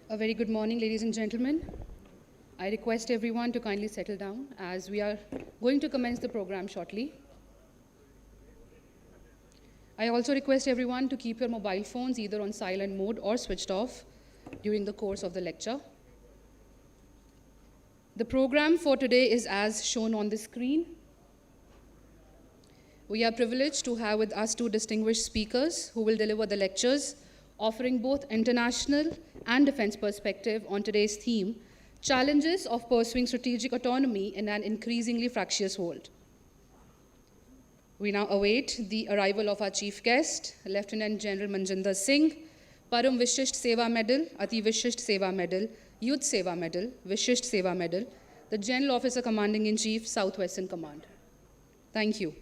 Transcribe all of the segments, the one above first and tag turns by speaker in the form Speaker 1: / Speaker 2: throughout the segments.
Speaker 1: A very good morning, ladies and gentlemen. I request everyone to kindly settle down as we are going to commence the program shortly. I also request everyone to keep your mobile phones either on silent mode or switched off during the course of the lecture. The program for today is as shown on the screen. We are privileged to have with us two distinguished speakers who will deliver the lectures, offering both international and defense perspective on today's theme, Challenges of Pursuing Strategic Autonomy in an Increasingly Fractious World. We now await the arrival of our chief guest, Lieutenant General Manjinder Singh, Param Vishisht Seva Medal, Ati Vishisht Seva Medal, Youth Seva Medal, Vishisht Seva Medal, the General Officer Commanding in Chief, Southwestern Command. Thank you.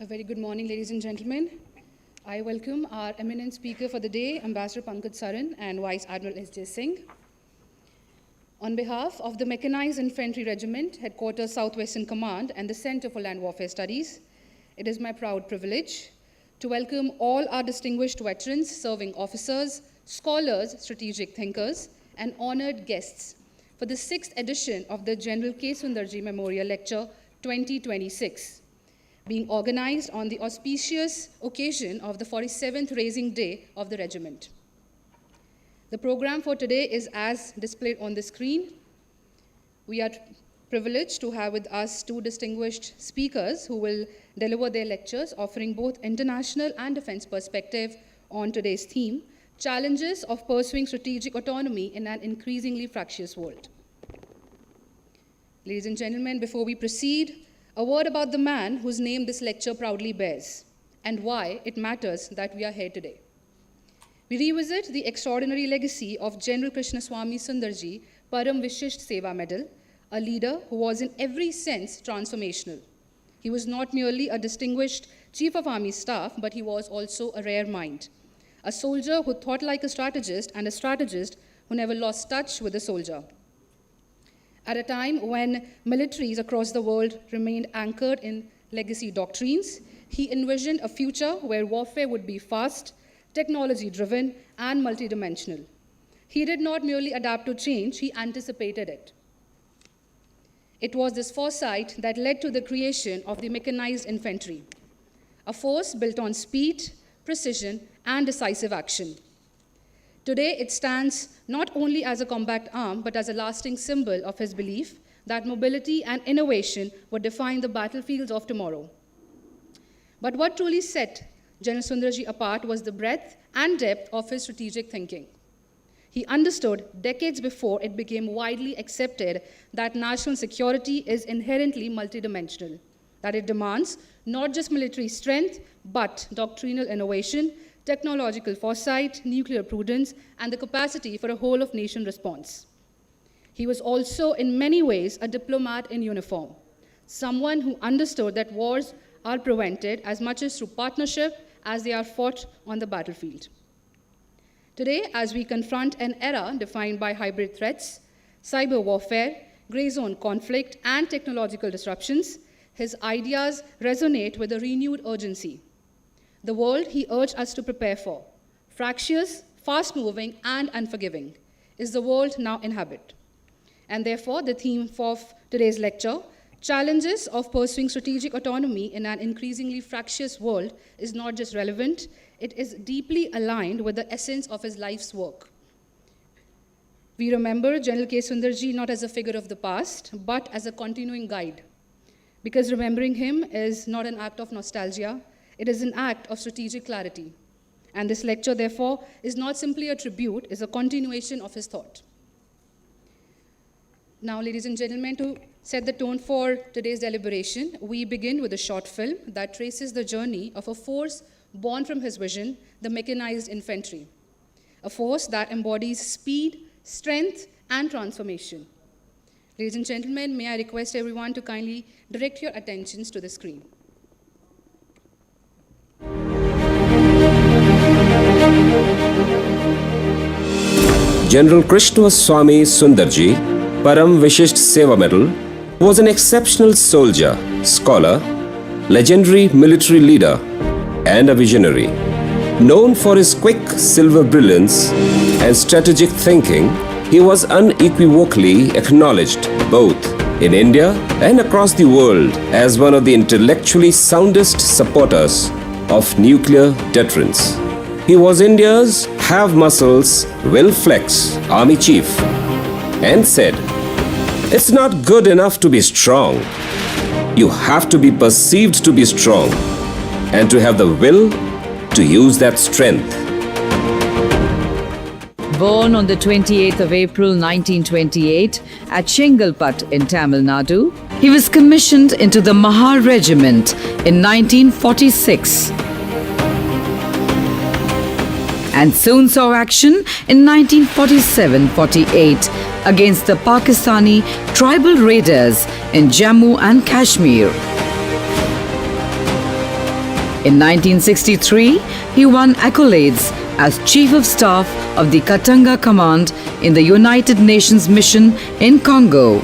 Speaker 1: A very good morning, ladies and gentlemen. I welcome our eminent speaker for the day, Ambassador Pankaj Saran and Vice Admiral S.J. Singh. On behalf of the Mechanized Infantry Regiment, Headquarters Southwestern Command, and the Center for Land Warfare Studies, it is my proud privilege to welcome all our distinguished veterans, serving officers, scholars, strategic thinkers, and honored guests for the 6th edition of the General K. Sundarji Memorial Lecture 2026. Being organized on the auspicious occasion of the 47th Raising Day of the regiment. The program for today is as displayed on the screen. We are privileged to have with us two distinguished speakers who will deliver their lectures, offering both international and defense perspective on today's theme, Challenges of Pursuing Strategic Autonomy in an Increasingly Fractious World. Ladies and gentlemen, before we proceed, a word about the man whose name this lecture proudly bears, and why it matters that we are here today. We revisit the extraordinary legacy of General Krishnaswamy Sundarji Param Vishisht Seva Medal, a leader who was in every sense transformational. He was not merely a distinguished Chief of Army Staff, but he was also a rare mind, a soldier who thought like a strategist and a strategist who never lost touch with the soldier. At a time when militaries across the world remained anchored in legacy doctrines, he envisioned a future where warfare would be fast, technology-driven, and multidimensional. He did not merely adapt to change, he anticipated it. It was this foresight that led to the creation of the Mechanized Infantry, a force built on speed, precision, and decisive action. Today, it stands not only as a combat arm, but as a lasting symbol of his belief that mobility and innovation would define the battlefields of tomorrow. But what truly set Gen Sundarji apart was the breadth and depth of his strategic thinking. He understood decades before it became widely accepted that national security is inherently multidimensional, that it demands not just military strength, but doctrinal innovation, technological foresight, nuclear prudence, and the capacity for a whole-of-nation response. He was also, in many ways, a diplomat in uniform, someone who understood that wars are prevented as much as through partnership as they are fought on the battlefield. Today, as we confront an era defined by hybrid threats, cyber warfare, gray zone conflict, and technological disruptions, his ideas resonate with a renewed urgency. The world he urged us to prepare for, fractious, fast-moving, and unforgiving, is the world now inhabit. And therefore, the theme of today's lecture, Challenges of Pursuing Strategic Autonomy in an Increasingly Fractious World, is not just relevant, it is deeply aligned with the essence of his life's work. We remember General K. Sundarji not as a figure of the past, but as a continuing guide. Because remembering him is not an act of nostalgia, it is an act of strategic clarity. And this lecture, therefore, is not simply a tribute, it's a continuation of his thought. Now, ladies and gentlemen, to set the tone for today's deliberation, we begin with a short film that traces the journey of a force born from his vision, the Mechanized Infantry, a force that embodies speed, strength, and transformation. Ladies and gentlemen, may I request everyone to kindly direct your attentions to the screen.
Speaker 2: General Krishna Swami Sundarji, Param Vishisht Seva Medal, was an exceptional soldier, scholar, legendary military leader, and a visionary. Known for his quick silver brilliance and strategic thinking, he was unequivocally acknowledged both in India and across the world as one of the intellectually soundest supporters of nuclear deterrence. He was India's have muscles, will flex army chief and said, "It's not good enough to be strong. You have to be perceived to be strong and to have the will to use that strength."
Speaker 3: Born on the 28th of April 1928 at Chengalpat in Tamil Nadu, he was commissioned into the Mahar Regiment in 1946 and soon saw action in 1947-48 against the Pakistani tribal raiders in Jammu and Kashmir. In 1963, he won accolades as Chief of Staff of the Katanga Command in the United Nations mission in Congo.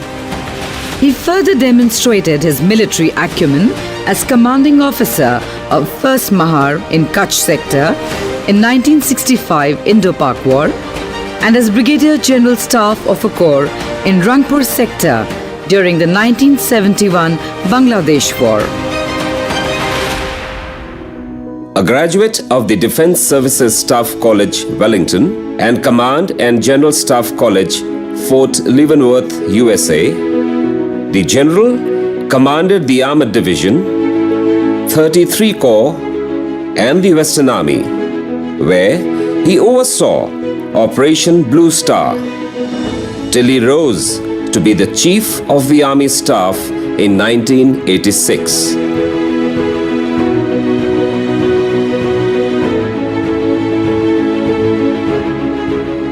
Speaker 3: He further demonstrated his military acumen as commanding officer of 1st Mahar in Kutch sector in 1965 Indo-Pak War and as Brigadier General Staff of a Corps in Rangpur sector during the 1971 Bangladesh War.
Speaker 2: A graduate of the Defence Services Staff College, Wellington, and Command and General Staff College, Fort Leavenworth, USA, the General commanded the Armored Division, 33 Corps, and the Western Army, where he oversaw Operation Blue Star, till he rose to be the Chief of the Army Staff in 1986.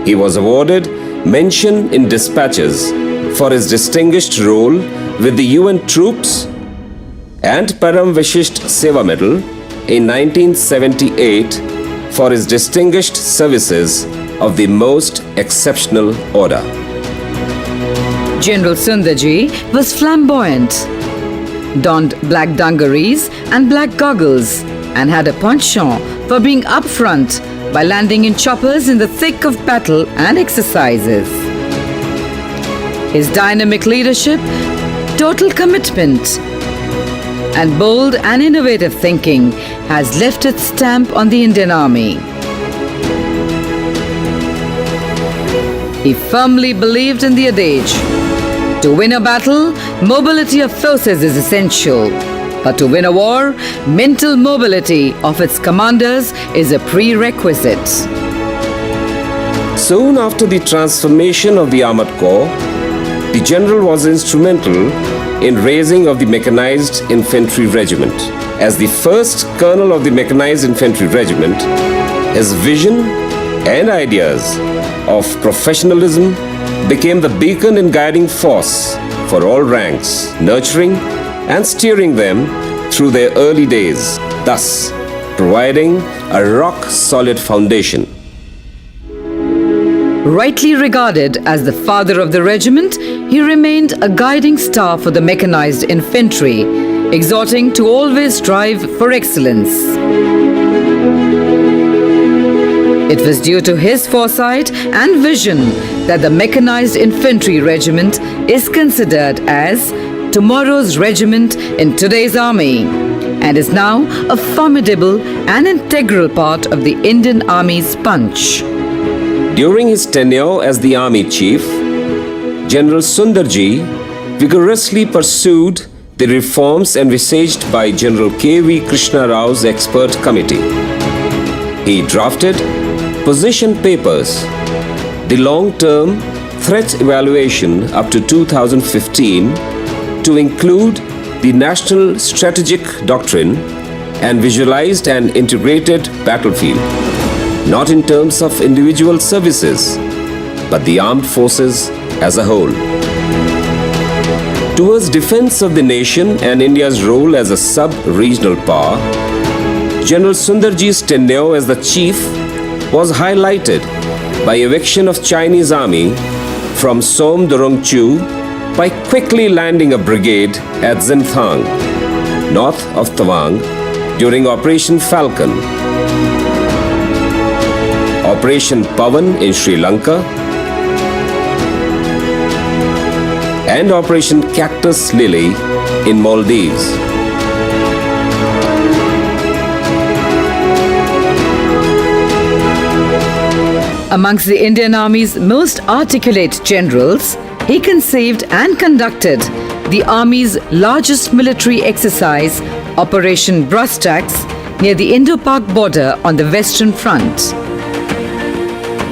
Speaker 2: He was awarded Mention in Dispatches for his distinguished role with the UN troops and Param Vishisht Seva Medal in 1978 for his distinguished services of the most exceptional order.
Speaker 3: General Sundarji was flamboyant, donned black dungarees and black goggles, and had a penchant for being upfront by landing in choppers in the thick of battle and exercises. His dynamic leadership, total commitment, and bold and innovative thinking has left its stamp on the Indian Army. He firmly believed in the adage, "To win a battle, mobility of forces is essential. But to win a war, mental mobility of its commanders is a prerequisite."
Speaker 2: Soon after the transformation of the Armored Corps, the General was instrumental in raising of the Mechanized Infantry Regiment. As the first Colonel of the Mechanized Infantry Regiment, his vision and ideas of professionalism became the beacon and guiding force for all ranks, nurturing and steering them through their early days, thus providing a rock-solid foundation.
Speaker 3: Rightly regarded as the father of the regiment, he remained a guiding star for the Mechanized Infantry, exhorting to always strive for excellence. It was due to his foresight and vision that the Mechanized Infantry Regiment is considered as tomorrow's regiment in today's army and is now a formidable and integral part of the Indian Army's punch.
Speaker 2: During his tenure as the Army Chief, General Sundarji vigorously pursued the reforms envisaged by General K.V. Krishna Rao's expert committee. He drafted Position Papers, the long-term threat evaluation up to 2015 to include the National Strategic Doctrine and visualized an integrated battlefield, not in terms of individual services, but the armed forces as a whole. Towards defense of the nation and India's role as a sub-regional power, General Sundarji's tenure as the chief was highlighted by eviction of Chinese army from Somdurongchu by quickly landing a brigade at Xinthang, north of Tawang, during Operation Falcon, Operation Pavan in Sri Lanka, and Operation Cactus Lily in Maldives.
Speaker 3: Amongst the Indian Army's most articulate generals, he conceived and conducted the Army's largest military exercise, Operation Brustax, near the Indo-Pak border on the Western Front.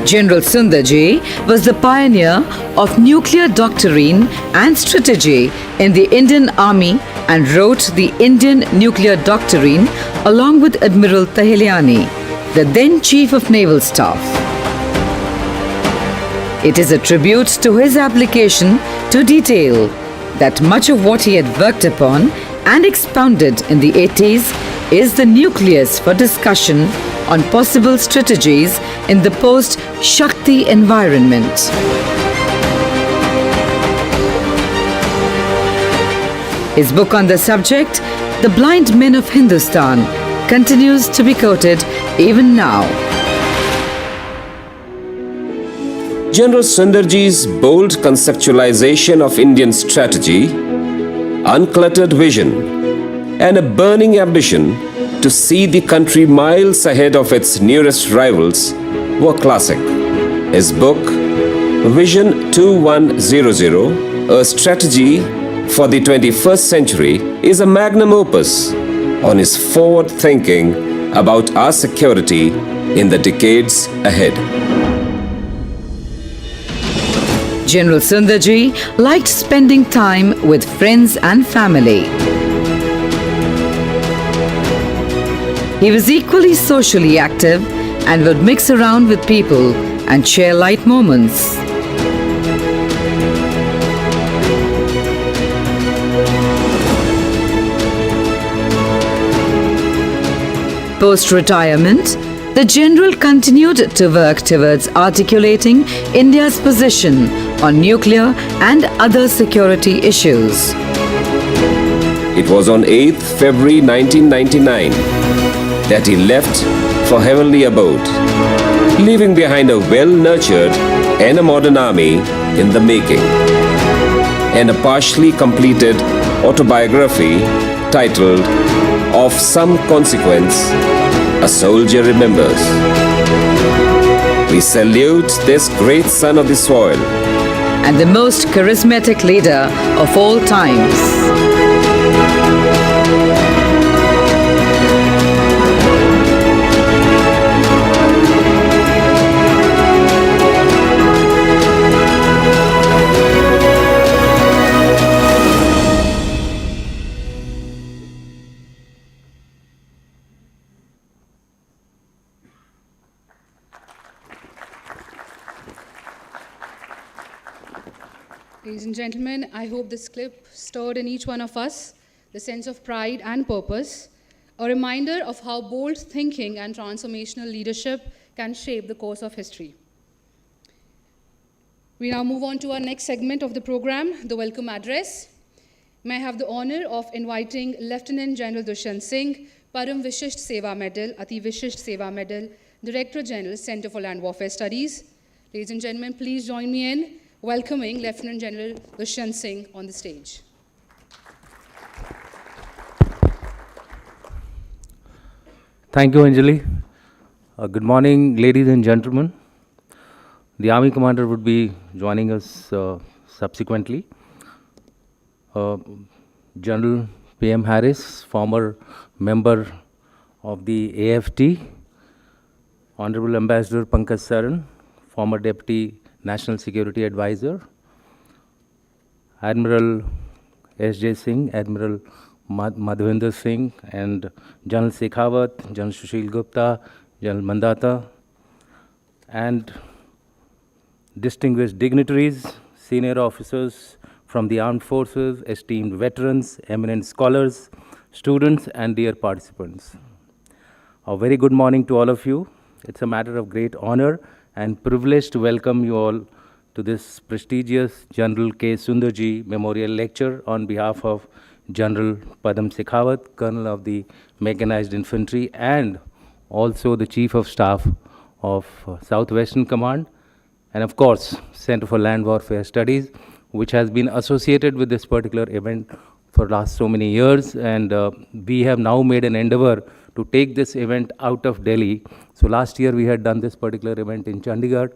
Speaker 3: General Sundarji was the pioneer of nuclear doctrine and strategy in the Indian Army and wrote the Indian Nuclear Doctrine along with Admiral Tahiliani, the then Chief of Naval Staff. It is a tribute to his application to detail that much of what he had worked upon and expounded in the 80s is the nucleus for discussion on possible strategies in the post-Shakti environment. His book on the subject, The Blind Men of Hindustan, continues to be quoted even now.
Speaker 2: General Sundarji's bold conceptualization of Indian strategy, uncluttered vision, and a burning ambition to see the country miles ahead of its nearest rivals were classic. His book, Vision 2100, A Strategy for the 21st Century, is a magnum opus on his forward thinking about our security in the decades ahead.
Speaker 3: General Sundarji liked spending time with friends and family. He was equally socially active and would mix around with people and share light moments. Post-retirement, the general continued to work towards articulating India's position on nuclear and other security issues.
Speaker 2: It was on 8th February 1999 that he left for heavenly abode, leaving behind a well-nurtured and a modern army in the making, and a partially completed autobiography titled Of Some Consequence, A Soldier Remembers. We salute this great son of the soil
Speaker 3: and the most charismatic leader of all times.
Speaker 1: Ladies and gentlemen, I hope this clip stirred in each one of us the sense of pride and purpose, a reminder of how bold thinking and transformational leadership can shape the course of history. We now move on to our next segment of the program, the welcome address. May I have the honor of inviting Lieutenant General Dushyant Singh, Param Vishisht Seva Medal, Ati Vishisht Seva Medal, Director General, Center for Land Warfare Studies. Ladies and gentlemen, please join me in welcoming Lieutenant General Dushyant Singh on the stage.
Speaker 4: Thank you, Anjali. Good morning, ladies and gentlemen. The Army Commander would be joining us subsequently. General P.M. Harris, former member of the AFT, Honorable Ambassador Pankaj Saran, former Deputy National Security Advisor, Admiral S.J. Singh, Admiral Madhvinder Singh, and General Shekhawat, General Sushil Gupta, General Mandata, and distinguished dignitaries, senior officers from the armed forces, esteemed veterans, eminent scholars, students, and dear participants. A very good morning to all of you. It's a matter of great honor and privilege to welcome you all to this prestigious General K. Sundarji Memorial Lecture on behalf of General Padam Shekhawat, Colonel of the Mechanized Infantry, and also the Chief of Staff of Southwestern Command, and of course, Center for Land Warfare Studies, which has been associated with this particular event for last so many years, and we have now made an endeavor to take this event out of Delhi. So last year we had done this particular event in Chandigarh.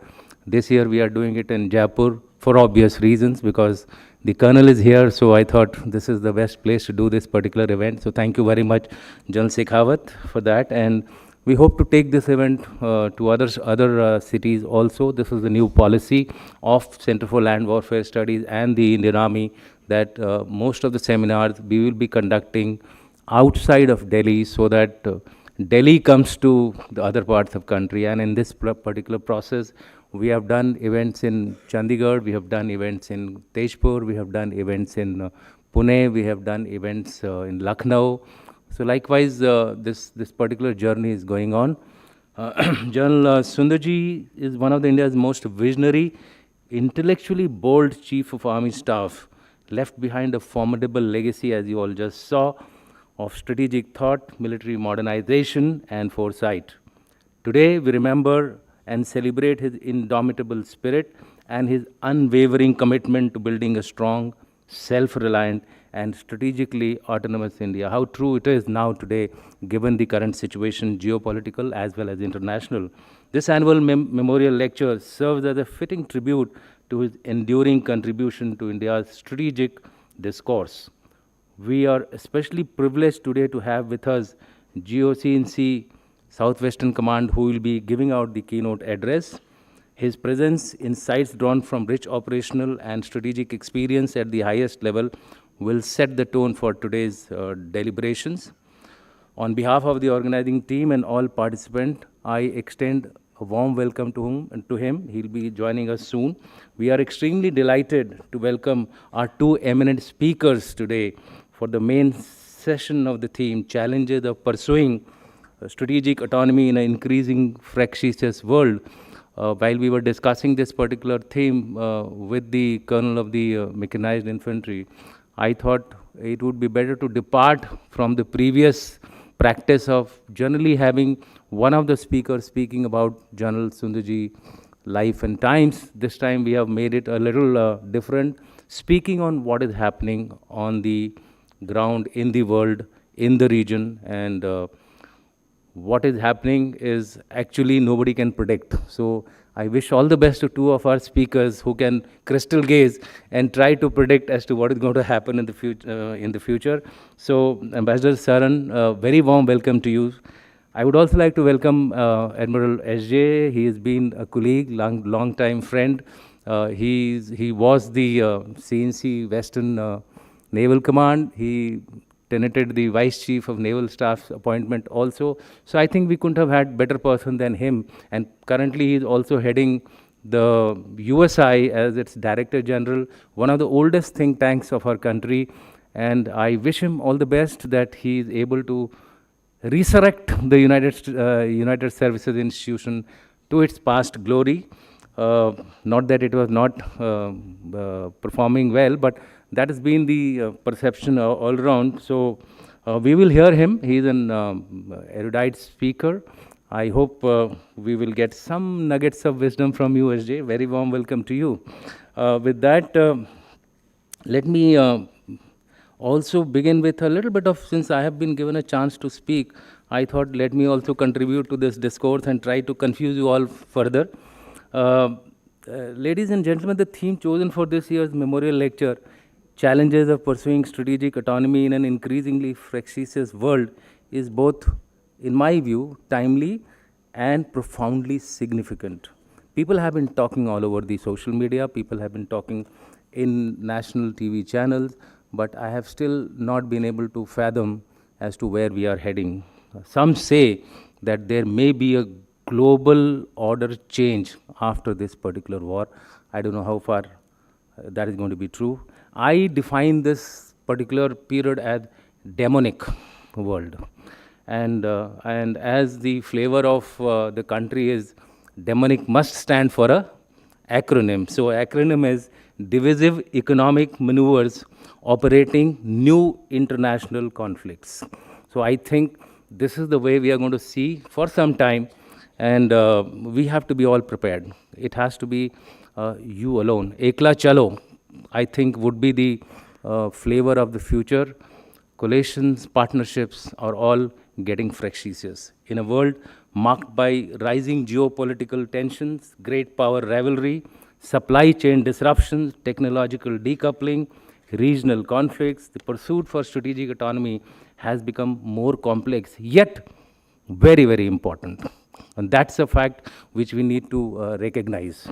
Speaker 4: This year we are doing it in Jaipur for obvious reasons, because the Colonel is here, so I thought this is the best place to do this particular event. So thank you very much, General Shekhawat, for that. And we hope to take this event to other cities also. This is the new policy of Center for Land Warfare Studies and the Indian Army, that most of the seminars we will be conducting outside of Delhi, so that Delhi comes to the other parts of country. And in this particular process, we have done events in Chandigarh, we have done events in Tejpur, we have done events in Pune, we have done events in Lucknow. So likewise, this particular journey is going on. General Sundarji is one of India's most visionary, intellectually bold Chief of Army Staff, left behind a formidable legacy, as you all just saw, of strategic thought, military modernization, and foresight. Today, we remember and celebrate his indomitable spirit and his unwavering commitment to building a strong, self-reliant, and strategically autonomous India. How true it is now today, given the current situation, geopolitical as well as international. This annual memorial lecture serves as a fitting tribute to his enduring contribution to India's strategic discourse. We are especially privileged today to have with us GOC&C Southwestern Command, who will be giving out the keynote address. His presence, insights drawn from rich operational and strategic experience at the highest level, will set the tone for today's deliberations. On behalf of the organizing team and all participants, I extend a warm welcome to him. He'll be joining us soon. We are extremely delighted to welcome our two eminent speakers today for the main session of the theme, Challenges of Pursuing Strategic Autonomy in an Increasingly Fractious World. While we were discussing this particular theme with the Colonel of the Mechanized Infantry, I thought it would be better to depart from the previous practice of generally having one of the speakers speaking about General Sundarji life and times. This time we have made it a little different, speaking on what is happening on the ground, in the world, in the region, and what is happening is actually nobody can predict. So I wish all the best to two of our speakers who can crystal gaze and try to predict as to what is going to happen in the future. So Ambassador Saran, very warm welcome to you. I would also like to welcome Admiral S.J. He has been a colleague, long time friend. He was the CNC Western Naval Command. He tenated the Vice Chief of Naval Staff's appointment also. So I think we couldn't have had better person than him. And currently he is also heading the USI as its Director General, one of the oldest think tanks of our country. And I wish him all the best, that he is able to resurrect the United Services Institution to its past glory. Not that it was not performing well, but that has been the perception all around. So we will hear him. He is an erudite speaker. I hope we will get some nuggets of wisdom from you, SJ. Very warm welcome to you. With that, let me also begin with a little bit of, since I have been given a chance to speak, I thought let me also contribute to this discourse and try to confuse you all further. Ladies and gentlemen, the theme chosen for this year's memorial lecture, Challenges of Pursuing Strategic Autonomy in an Increasingly Fractious World, is both, in my view, timely and profoundly significant. People have been talking all over the social media, people have been talking in national TV channels, but I have still not been able to fathom as to where we are heading. Some say that there may be a global order change after this particular war. I don't know how far that is going to be true. I define this particular period as demonic world. And as the flavor of the country is demonic, must stand for a acronym. So acronym is Divisive Economic Maneuvers Operating New International Conflicts. So I think this is the way we are going to see for some time, and we have to be all prepared. It has to be you alone. Ekla chalo, I think, would be the flavor of the future. Coalitions, partnerships are all getting fractious. In a world marked by rising geopolitical tensions, great power rivalry, supply chain disruptions, technological decoupling, regional conflicts, the pursuit for strategic autonomy has become more complex, yet very, very important. And that's a fact which we need to recognize.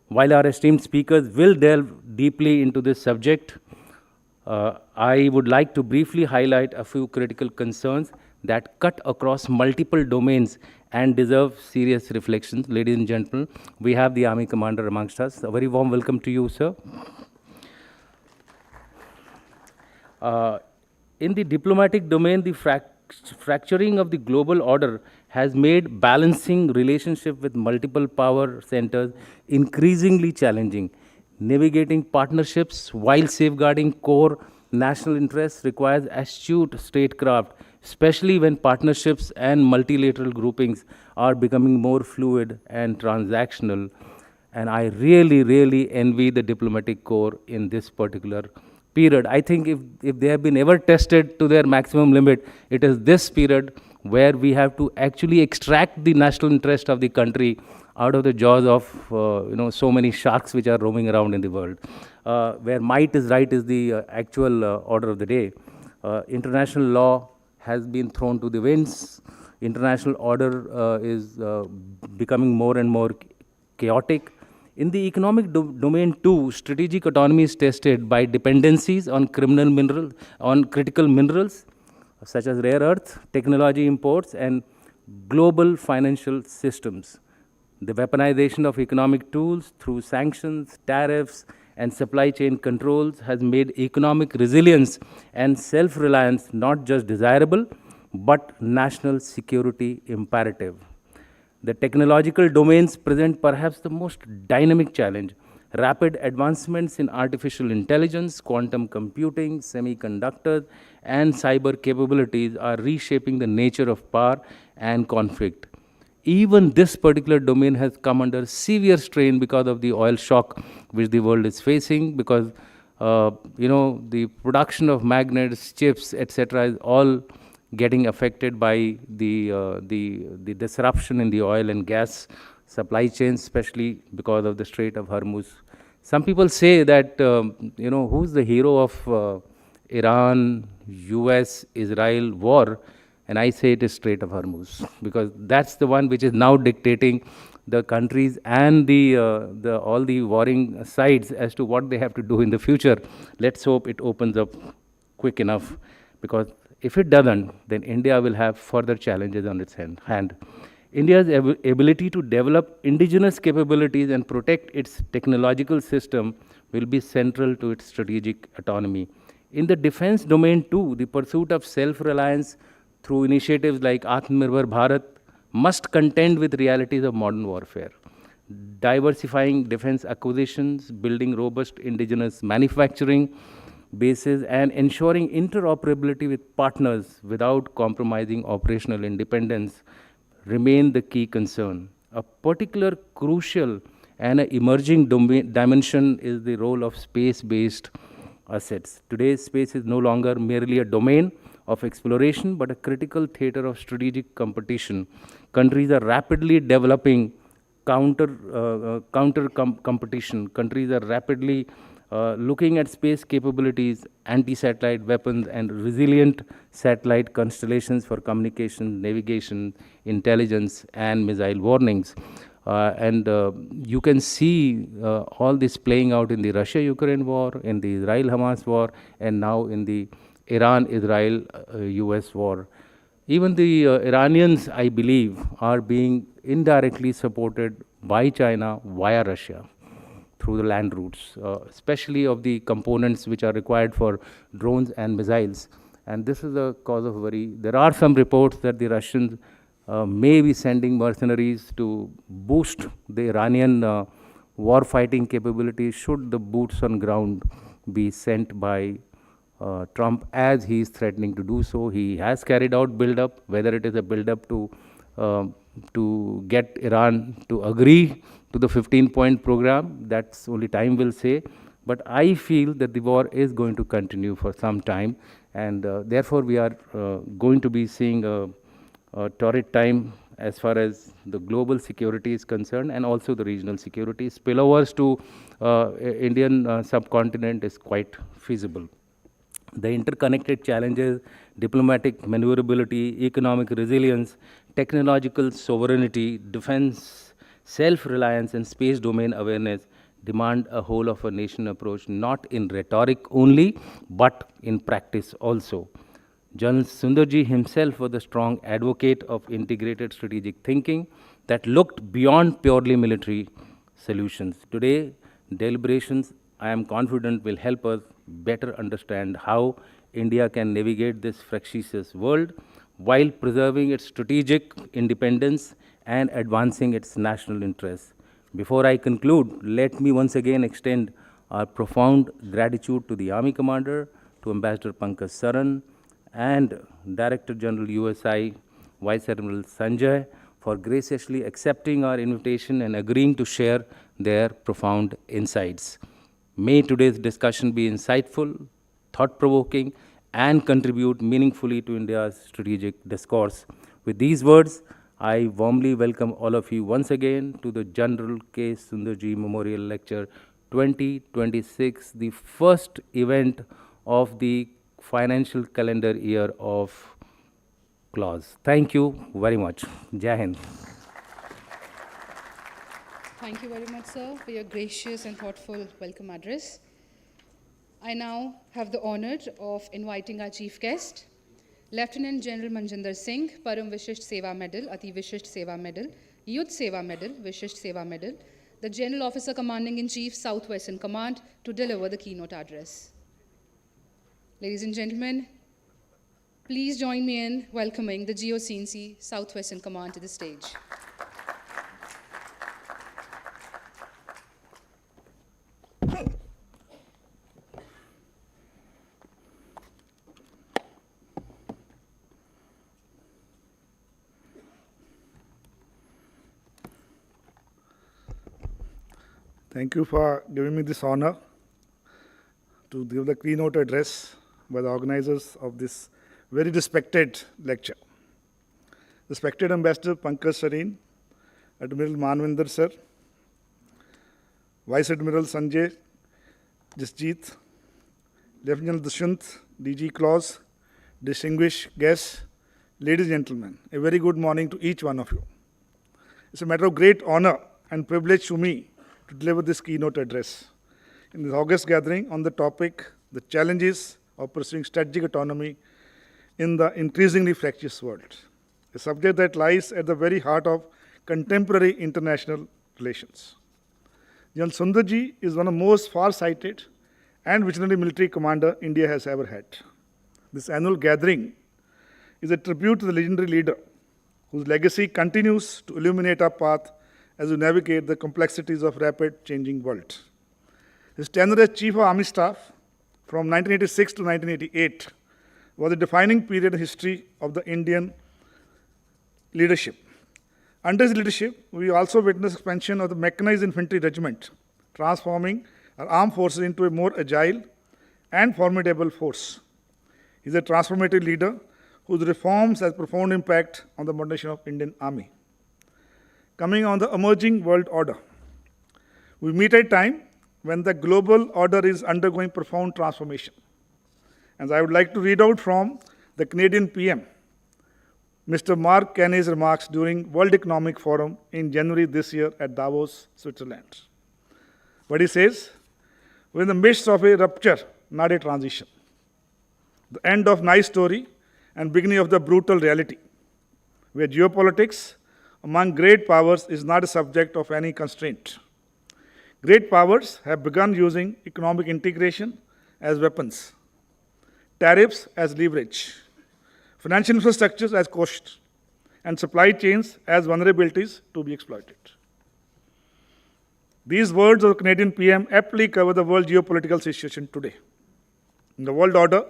Speaker 4: While our esteemed speakers will delve deeply into this subject, I would like to briefly highlight a few critical concerns that cut across multiple domains and deserve serious reflections. Ladies and gentlemen, we have the Army Commander amongst us. A very warm welcome to you, sir. In the diplomatic domain, the fracturing of the global order has made balancing relationship with multiple power centers increasingly challenging. Navigating partnerships while safeguarding core national interests requires astute statecraft, especially when partnerships and multilateral groupings are becoming more fluid and transactional. And I really, really envy the diplomatic corps in this particular period. I think if they have been ever tested to their maximum limit, it is this period where we have to actually extract the national interest of the country out of the jaws of so many sharks which are roaming around in the world. Where might is right is the actual order of the day. International law has been thrown to the winds. International order is becoming more and more chaotic. In the economic domain too, strategic autonomy is tested by dependencies on critical minerals such as rare earth, technology imports, and global financial systems. The weaponization of economic tools through sanctions, tariffs, and supply chain controls has made economic resilience and self-reliance not just desirable, but national security imperative. The technological domains present perhaps the most dynamic challenge. Rapid advancements in artificial intelligence, quantum computing, semiconductors, and cyber capabilities are reshaping the nature of power and conflict. Even this particular domain has come under severe strain because of the oil shock which the world is facing, because the production of magnets, chips, etc. is all getting affected by the disruption in the oil and gas supply chains, especially because of the Strait of Hormuz. Some people say that, who's the hero of Iran, US, Israel war? And I say it is Strait of Hormuz, because that's the one which is now dictating the countries and all the warring sides as to what they have to do in the future. Let's hope it opens up quick enough, because if it doesn't, then India will have further challenges on its hand. India's ability to develop indigenous capabilities and protect its technological system will be central to its strategic autonomy. In the defense domain too, the pursuit of self-reliance through initiatives like Atmanirbhar Bharat must contend with realities of modern warfare. Diversifying defense acquisitions, building robust indigenous manufacturing bases, and ensuring interoperability with partners without compromising operational independence remain the key concern. A particular crucial and an emerging dimension is the role of space-based assets. Today's space is no longer merely a domain of exploration, but a critical theater of strategic competition. Countries are rapidly developing counter competition. Countries are rapidly looking at space capabilities, anti-satellite weapons, and resilient satellite constellations for communication, navigation, intelligence, and missile warnings. You can see all this playing out in the Russia-Ukraine war, in the Israel-Hamas war, and now in the Iran-Israel-US war. Even the Iranians, I believe, are being indirectly supported by China via Russia through the land routes, especially of the components which are required for drones and missiles. And this is a cause of worry. There are some reports that the Russians may be sending mercenaries to boost the Iranian war-fighting capabilities should the boots on ground be sent by Trump, as he is threatening to do so. He has carried out build-up, whether it is a build-up to get Iran to agree to the 15-point program, that's only time will say. But I feel that the war is going to continue for some time, and therefore we are going to be seeing a torrid time as far as the global security is concerned, and also the regional security. Spillovers to Indian subcontinent is quite feasible. The interconnected challenges, diplomatic maneuverability, economic resilience, technological sovereignty, defense, self-reliance, and space domain awareness demand a whole of a nation approach, not in rhetoric only, but in practice also. Gen Sundarji himself was a strong advocate of integrated strategic thinking that looked beyond purely military solutions. Today, deliberations, I am confident, will help us better understand how India can navigate this fractious world while preserving its strategic independence and advancing its national interests. Before I conclude, let me once again extend our profound gratitude to the Army Commander, to Ambassador Pankaj Saran, and Director General USI, Vice Admiral Sanjay, for graciously accepting our invitation and agreeing to share their profound insights. May today's discussion be insightful, thought-provoking, and contribute meaningfully to India's strategic discourse. With these words, I warmly welcome all of you once again to the General K. Sundarji Memorial Lecture 2026, the first event of the financial calendar year of clause. Thank you very much. Jai Hind.
Speaker 1: Thank you very much, sir, for your gracious and thoughtful welcome address. I now have the honor of inviting our chief guest, Lieutenant General Manjinder Singh, Param Vishisht Seva Medal, Ati Vishisht Seva Medal, Yudh Seva Medal, Vishisht Seva Medal, the General Officer Commanding in Chief, Southwestern Command, to deliver the keynote address. Ladies and gentlemen, please join me in welcoming the GOCNC Southwestern Command to the stage.
Speaker 5: Thank you for giving me this honor to give the keynote address by the organizers of this very respected lecture. Respected Ambassador Pankaj Saran, Admiral Manvinder Sir, Vice Admiral Sanjay Jasjeet, Lieutenant Dushyant, DG Claus, distinguished guests, ladies and gentlemen, a very good morning to each one of you. It's a matter of great honor and privilege to me to deliver this keynote address in this August gathering on the topic, the challenges of pursuing strategic autonomy in the increasingly fractious world, a subject that lies at the very heart of contemporary international relations. Gen Sundarji is one of the most far-sighted and visionary military commander India has ever had. This annual gathering is a tribute to the legendary leader whose legacy continues to illuminate our path as we navigate the complexities of rapid changing world. His tenure as Chief of Army Staff from 1986 to 1988 was a defining period in the history of the Indian leadership. Under his leadership, we also witnessed expansion of the Mechanised Infantry Regiment, transforming our armed forces into a more agile and formidable force. He is a transformative leader whose reforms has profound impact on the modernization of Indian Army. Coming on the emerging world order, we meet at a time when the global order is undergoing profound transformation. And I would like to read out from the Canadian PM, Mr. Mark Carney's remarks during World Economic Forum in January this year at Davos, Switzerland. What he says, we're in the midst of a rupture, not a transition. The end of nice story and beginning of the brutal reality, where geopolitics among great powers is not a subject of any constraint. Great powers have begun using economic integration as weapons, tariffs as leverage, financial infrastructures as cost, and supply chains as vulnerabilities to be exploited. These words of the Canadian PM aptly cover the world geopolitical situation today. The world order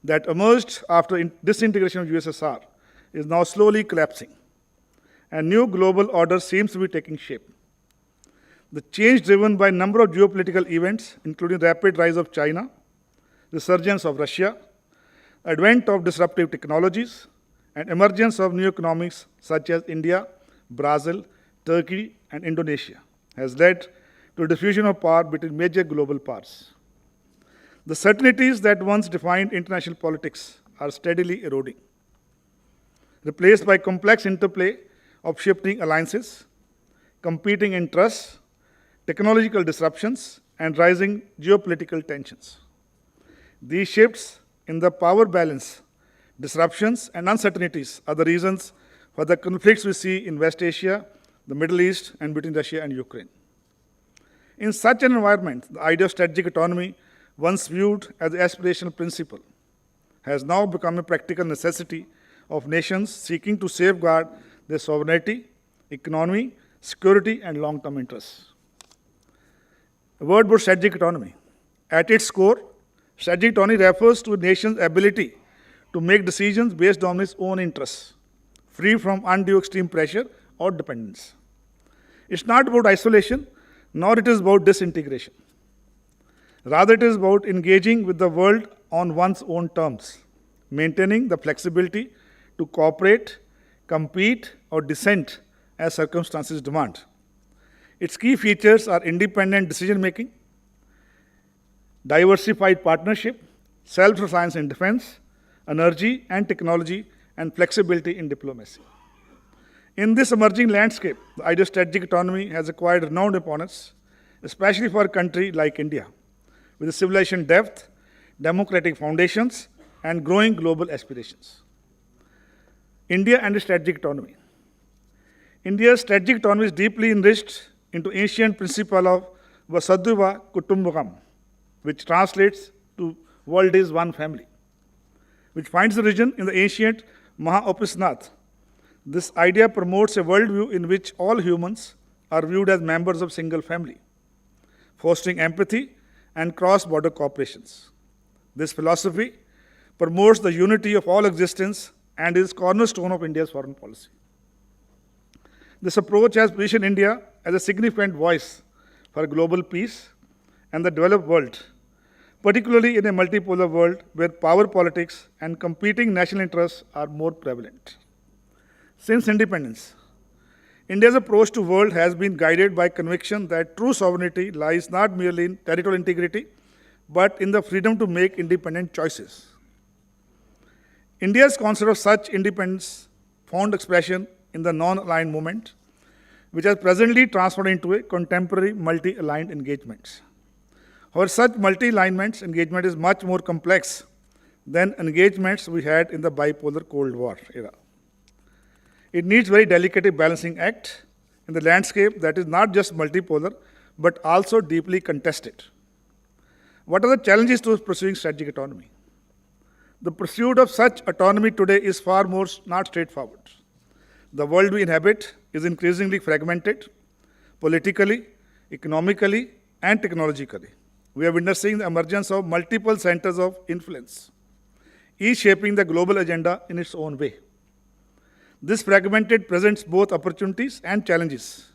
Speaker 5: that emerged after disintegration of USSR is now slowly collapsing. A new global order seems to be taking shape. The change driven by a number of geopolitical events, including rapid rise of China, resurgence of Russia, advent of disruptive technologies, and emergence of new economies such as India, Brazil, Turkey, and Indonesia, has led to a diffusion of power between major global powers. The certainties that once defined international politics are steadily eroding, replaced by complex interplay of shifting alliances, competing interests, technological disruptions, and rising geopolitical tensions. These shifts in the power balance, disruptions, and uncertainties are the reasons for the conflicts we see in West Asia, the Middle East, and between Russia and Ukraine. In such an environment, the idea of strategic autonomy, once viewed as an aspirational principle, has now become a practical necessity of nations seeking to safeguard their sovereignty, economy, security, and long-term interests. A word about strategic autonomy. At its core, strategic autonomy refers to a nation's ability to make decisions based on its own interests, free from undue extreme pressure or dependence. It's not about isolation, nor it is about disintegration. Rather, it is about engaging with the world on one's own terms, maintaining the flexibility to cooperate, compete, or dissent as circumstances demand. Its key features are independent decision-making, diversified partnership, self-reliance in defense, energy and technology, and flexibility in diplomacy. In this emerging landscape, the idea of strategic autonomy has acquired renowned opponents, especially for a country like India, with a civilization depth, democratic foundations, and growing global aspirations. India and its strategic autonomy. India's strategic autonomy is deeply enriched into ancient principle of Vasudhaiva Kutumbakam, which translates to world is one family, which finds origin in the ancient Maha-Upanishads. This idea promotes a worldview in which all humans are viewed as members of a single family, fostering empathy and cross-border cooperations. This philosophy promotes the unity of all existence and is cornerstone of India's foreign policy. This approach has positioned India as a significant voice for global peace and the developed world, particularly in a multipolar world where power politics and competing national interests are more prevalent. Since independence, India's approach to the world has been guided by conviction that true sovereignty lies not merely in territorial integrity, but in the freedom to make independent choices. India's concept of such independence found expression in the non-aligned movement, which has presently transformed into a contemporary multi-aligned engagement. However, such multi-alignment engagement is much more complex than engagements we had in the bipolar Cold War era. It needs very delicate balancing act in the landscape that is not just multipolar, but also deeply contested. What are the challenges to pursuing strategic autonomy? The pursuit of such autonomy today is far more not straightforward. The world we inhabit is increasingly fragmented, politically, economically, and technologically. We are witnessing the emergence of multiple centers of influence, each shaping the global agenda in its own way. This fragmented presents both opportunities and challenges.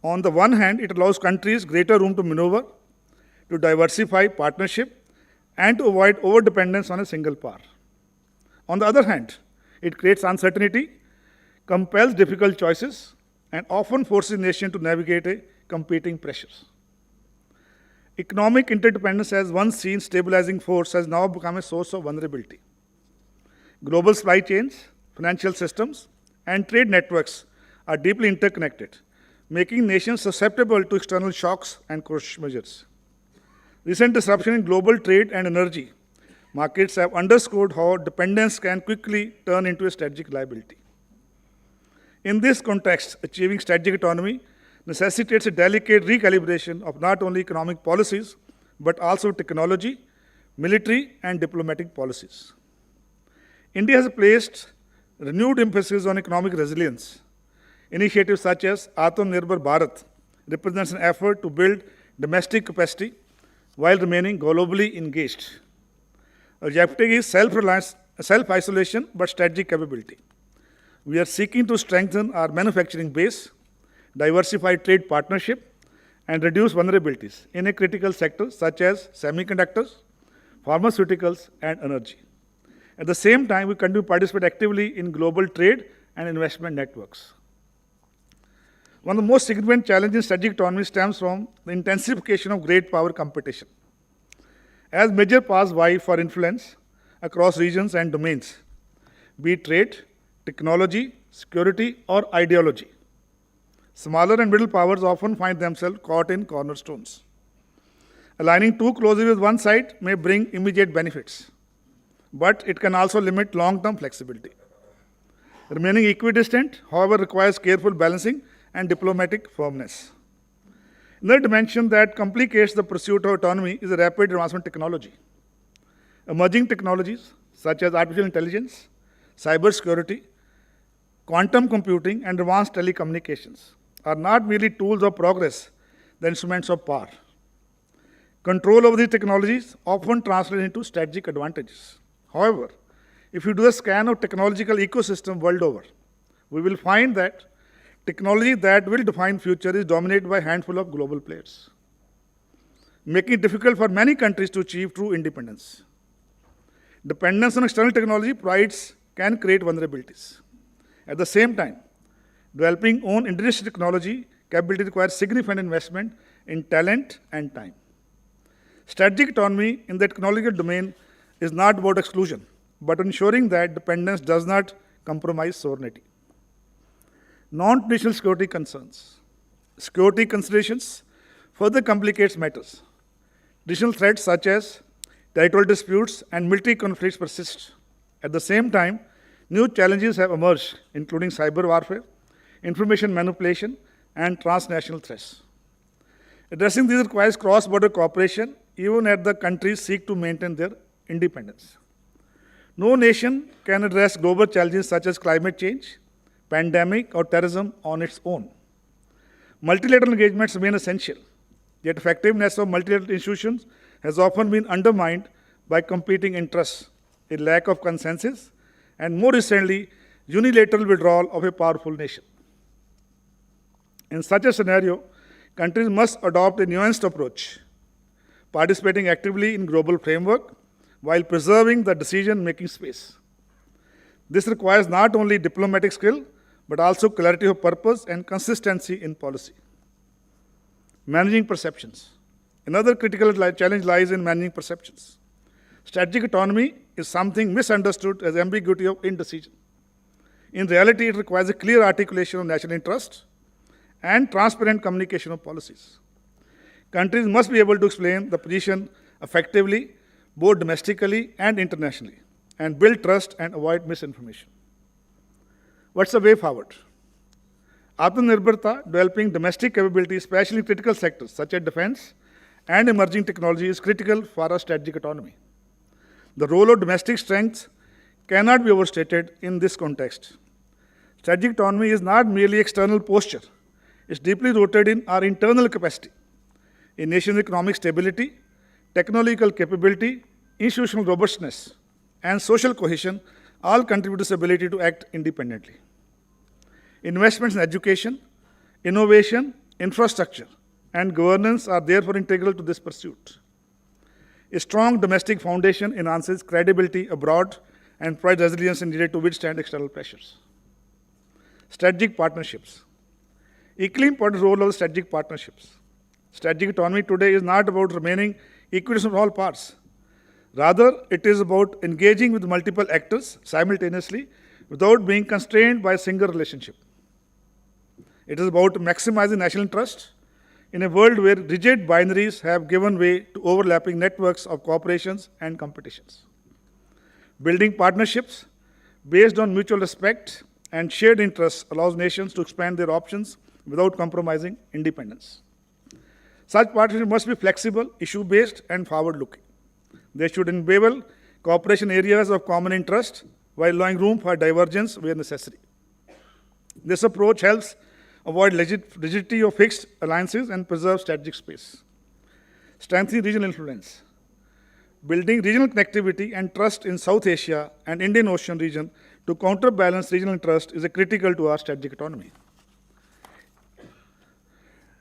Speaker 5: On the one hand, it allows countries greater room to maneuver, to diversify partnership, and to avoid overdependence on a single power. On the other hand, it creates uncertainty, compels difficult choices, and often forces nations to navigate competing pressures. Economic interdependence, as once seen stabilizing force, has now become a source of vulnerability. Global supply chains, financial systems, and trade networks are deeply interconnected, making nations susceptible to external shocks and coercive measures. Recent disruption in global trade and energy markets have underscored how dependence can quickly turn into a strategic liability. In this context, achieving strategic autonomy necessitates a delicate recalibration of not only economic policies, but also technology, military, and diplomatic policies. India has placed renewed emphasis on economic resilience. Initiatives such as Atmanirbhar Bharat represents an effort to build domestic capacity while remaining globally engaged. Objective is self-reliance, self-isolation, but strategic capability. We are seeking to strengthen our manufacturing base, diversify trade partnership, and reduce vulnerabilities in a critical sector such as semiconductors, pharmaceuticals, and energy. At the same time, we continue to participate actively in global trade and investment networks. One of the most significant challenges in strategic autonomy stems from the intensification of great power competition. As major paths vie for influence across regions and domains, be it trade, technology, security, or ideology, smaller and middle powers often find themselves caught in cornerstones. Aligning too closely with one side may bring immediate benefits, but it can also limit long-term flexibility. Remaining equidistant, however, requires careful balancing and diplomatic firmness. Another dimension that complicates the pursuit of autonomy is the rapid advancement of technology. Emerging technologies such as artificial intelligence, cybersecurity, quantum computing, and advanced telecommunications are not merely tools of progress, they're instruments of power. Control over these technologies often translates into strategic advantages. However, if you do a scan of technological ecosystem world over, we will find that technology that will define future is dominated by a handful of global players, making it difficult for many countries to achieve true independence. Dependence on external technology can create vulnerabilities. At the same time, developing own indigenous technology capability requires significant investment in talent and time. Strategic autonomy in the technological domain is not about exclusion, but ensuring that dependence does not compromise sovereignty. Non-traditional security concerns. Security considerations further complicates matters. Traditional threats such as territorial disputes and military conflicts persist. At the same time, new challenges have emerged, including cyber warfare, information manipulation, and transnational threats. Addressing these requires cross-border cooperation, even as the countries seek to maintain their independence. No nation can address global challenges such as climate change, pandemic, or terrorism on its own. Multilateral engagements remain essential, yet effectiveness of multilateral institutions has often been undermined by competing interests, a lack of consensus, and more recently, unilateral withdrawal of a powerful nation. In such a scenario, countries must adopt a nuanced approach, participating actively in global framework while preserving the decision-making space. This requires not only diplomatic skill, but also clarity of purpose and consistency in policy. Managing perceptions. Another critical challenge lies in managing perceptions. Strategic autonomy is something misunderstood as ambiguity of indecision. In reality, it requires a clear articulation of national interest and transparent communication of policies. Countries must be able to explain the position effectively, both domestically and internationally, and build trust and avoid misinformation. What's the way forward? Atmanirbharta, developing domestic capability, especially in critical sectors such as defense and emerging technology, is critical for our strategic autonomy. The role of domestic strength cannot be overstated in this context. Strategic autonomy is not merely external posture. It's deeply rooted in our internal capacity. A nation's economic stability, technological capability, institutional robustness, and social cohesion all contribute to this ability to act independently. Investments in education, innovation, infrastructure, and governance are therefore integral to this pursuit. A strong domestic foundation enhances credibility abroad and provides resilience needed to withstand external pressures. Strategic partnerships. Equally important role of strategic partnerships. Strategic autonomy today is not about remaining equidistant of all parts. Rather, it is about engaging with multiple actors simultaneously without being constrained by a single relationship. It is about maximizing national interest in a world where rigid binaries have given way to overlapping networks of cooperations and competitions. Building partnerships based on mutual respect and shared interests allows nations to expand their options without compromising independence. Such partnerships must be flexible, issue-based, and forward-looking. They should enable cooperation areas of common interest while allowing room for divergence where necessary. This approach helps avoid rigidity of fixed alliances and preserve strategic space. Strengthening regional influence. Building regional connectivity and trust in South Asia and Indian Ocean region to counterbalance regional interest is critical to our strategic autonomy.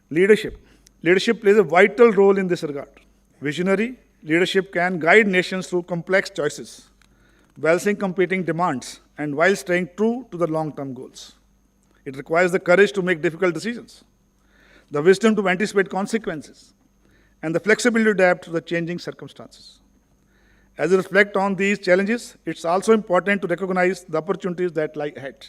Speaker 5: Leadership. Leadership plays a vital role in this regard. Visionary leadership can guide nations through complex choices, balancing competing demands, and while staying true to the long-term goals. It requires the courage to make difficult decisions, the wisdom to anticipate consequences, and the flexibility to adapt to the changing circumstances. As we reflect on these challenges, it's also important to recognize the opportunities that lie ahead.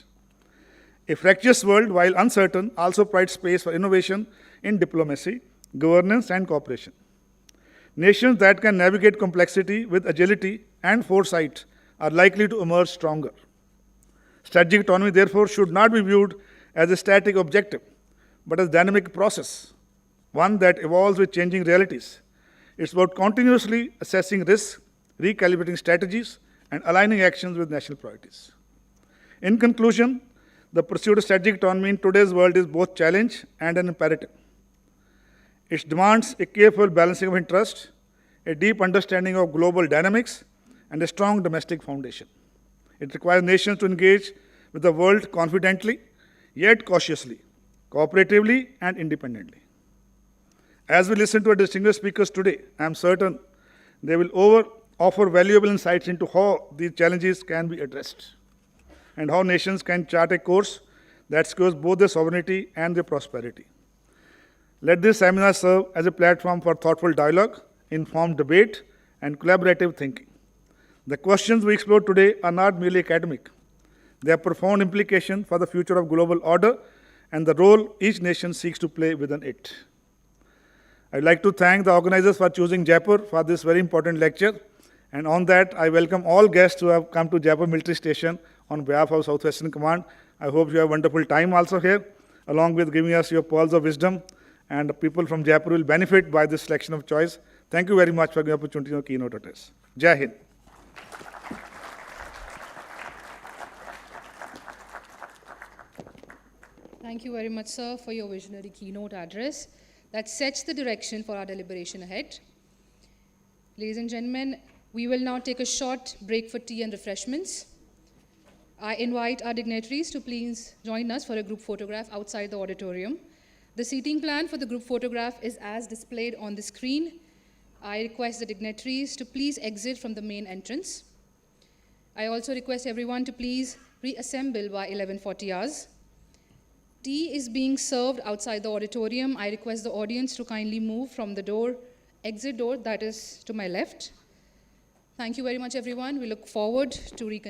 Speaker 5: A fractious world, while uncertain, also provides space for innovation in diplomacy, governance, and cooperation. Nations that can navigate complexity with agility and foresight are likely to emerge stronger. Strategic autonomy, therefore, should not be viewed as a static objective, but as a dynamic process, one that evolves with changing realities. It's about continuously assessing risks, recalibrating strategies, and aligning actions with national priorities. In conclusion, the pursuit of strategic autonomy in today's world is both challenge and an imperative. It demands a careful balancing of interest, a deep understanding of global dynamics, and a strong domestic foundation. It requires nations to engage with the world confidently, yet cautiously, cooperatively, and independently. As we listen to our distinguished speakers today, I am certain they will offer valuable insights into how these challenges can be addressed and how nations can chart a course that secures both their sovereignty and their prosperity. Let this seminar serve as a platform for thoughtful dialogue, informed debate, and collaborative thinking. The questions we explore today are not merely academic. They have profound implications for the future of global order and the role each nation seeks to play within it. I'd like to thank the organizers for choosing Jaipur for this very important lecture. And on that, I welcome all guests who have come to Jaipur Military Station on behalf of Southwestern Command. I hope you have a wonderful time also here, along with giving us your pearls of wisdom. And the people from Jaipur will benefit by this selection of choice. Thank you very much for the opportunity of keynote address. Jai Hind.
Speaker 1: Thank you very much, sir, for your visionary keynote address that sets the direction for our deliberation ahead. Ladies and gentlemen, we will now take a short break for tea and refreshments. I invite our dignitaries to please join us for a group photograph outside the auditorium. The seating plan for the group photograph is as displayed on the screen. I request the dignitaries to please exit from the main entrance. I also request everyone to please reassemble by 11:40 hours. Tea is being served outside the auditorium. I request the audience to kindly move from the exit door that is to my left. Thank you very much, everyone. We look forward to reconnecting.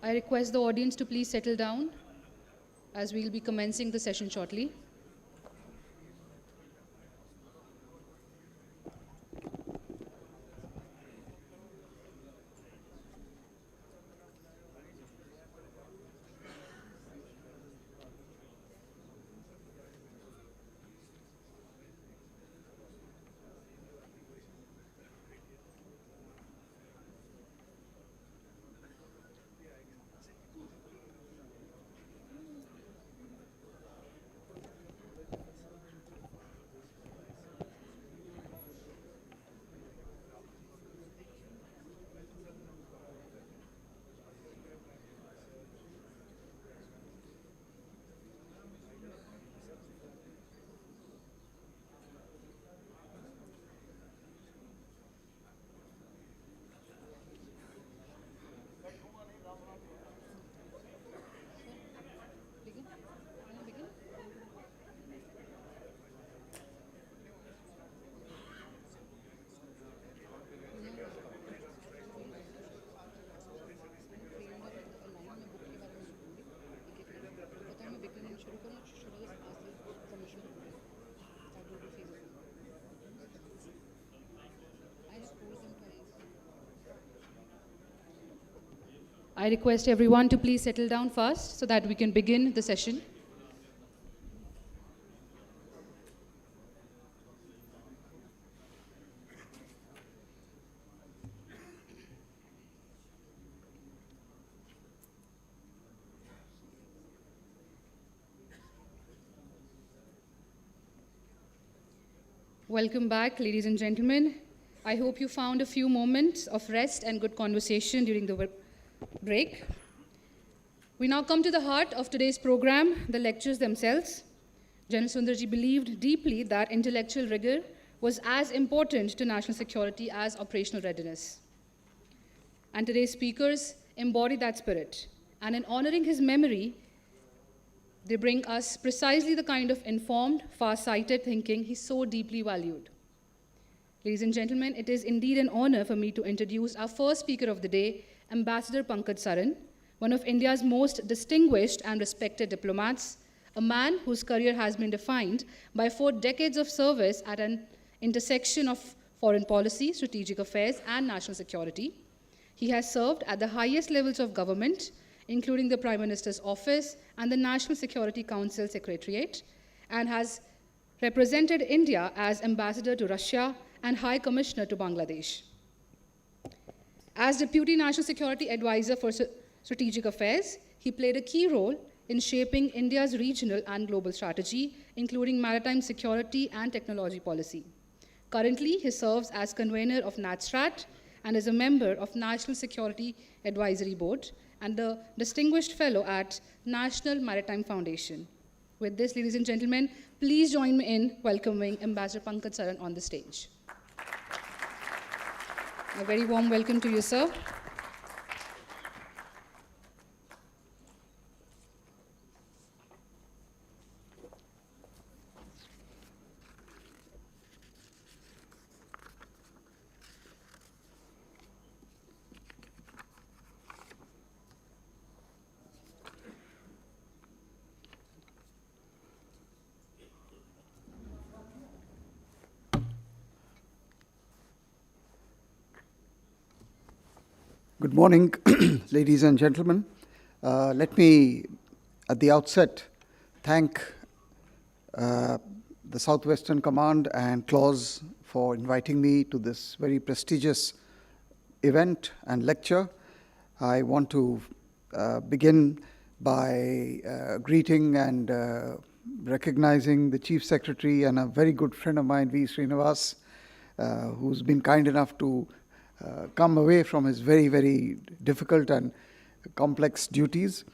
Speaker 1: I request the audience to please settle down as we will be commencing the session shortly. I request everyone to please settle down fast so that we can begin the session. Welcome back, ladies and gentlemen. I hope you found a few moments of rest and good conversation during the break. We now come to the heart of today's program, the lectures themselves. Gen Sundarji believed deeply that intellectual rigor was as important to national security as operational readiness. And today's speakers embody that spirit. And in honoring his memory, they bring us precisely the kind of informed, far-sighted thinking he so deeply valued. Ladies and gentlemen, it is indeed an honor for me to introduce our first speaker of the day, Ambassador Pankaj Saran, one of India's most distinguished and respected diplomats, a man whose career has been defined by 4 decades of service at an intersection of foreign policy, strategic affairs, and national security. He has served at the highest levels of government, including the Prime Minister's office and the National Security Council Secretariat, and has represented India as ambassador to Russia and High Commissioner to Bangladesh. As Deputy National Security Advisor for Strategic Affairs, he played a key role in shaping India's regional and global strategy, including maritime security and technology policy. Currently, he serves as convener of NATSTRAT and is a member of National Security Advisory Board and the Distinguished Fellow at National Maritime Foundation. With this, ladies and gentlemen, please join me in welcoming Ambassador Pankaj Saran on the stage. A very warm welcome to you, sir.
Speaker 6: Good morning, ladies and gentlemen. Let me, at the outset, thank the Southwestern Command and Clause for inviting me to this very prestigious event and lecture. I want to begin by greeting and recognizing the Chief Secretary and a very good friend of mine, V. Srinivas, who's been kind enough to come away from his very, very difficult and complex duties.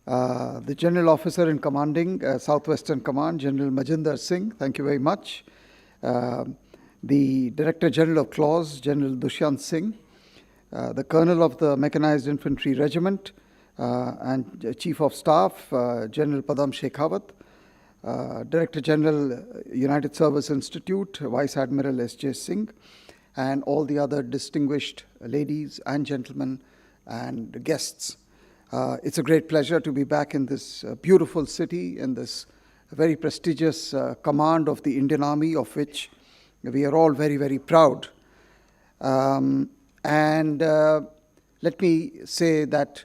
Speaker 6: The General Officer in Commanding Southwestern Command, General Majinder Singh, thank you very much. The Director General of Clause, General Dushyant Singh. The Colonel of the Mechanized Infantry Regiment and Chief of Staff, General Padam Shekhawat. Director General, United Service Institute, Vice Admiral S.J. Singh, and all the other distinguished ladies and gentlemen and guests. It's a great pleasure to be back in this beautiful city, in this very prestigious command of the Indian Army, of which we are all very, very proud. Let me say that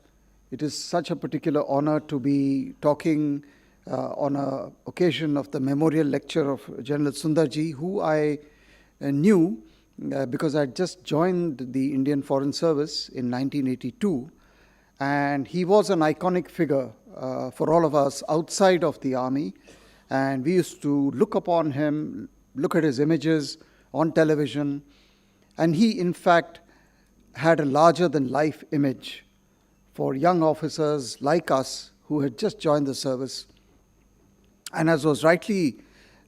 Speaker 6: it is such a particular honor to be talking on an occasion of the memorial lecture of General Sundarji, who I knew because I had just joined the Indian Foreign Service in 1982, and he was an iconic figure for all of us outside of the army, and we used to look upon him, look at his images on television, and he in fact had a larger-than-life image for young officers like us who had just joined the service. And as was rightly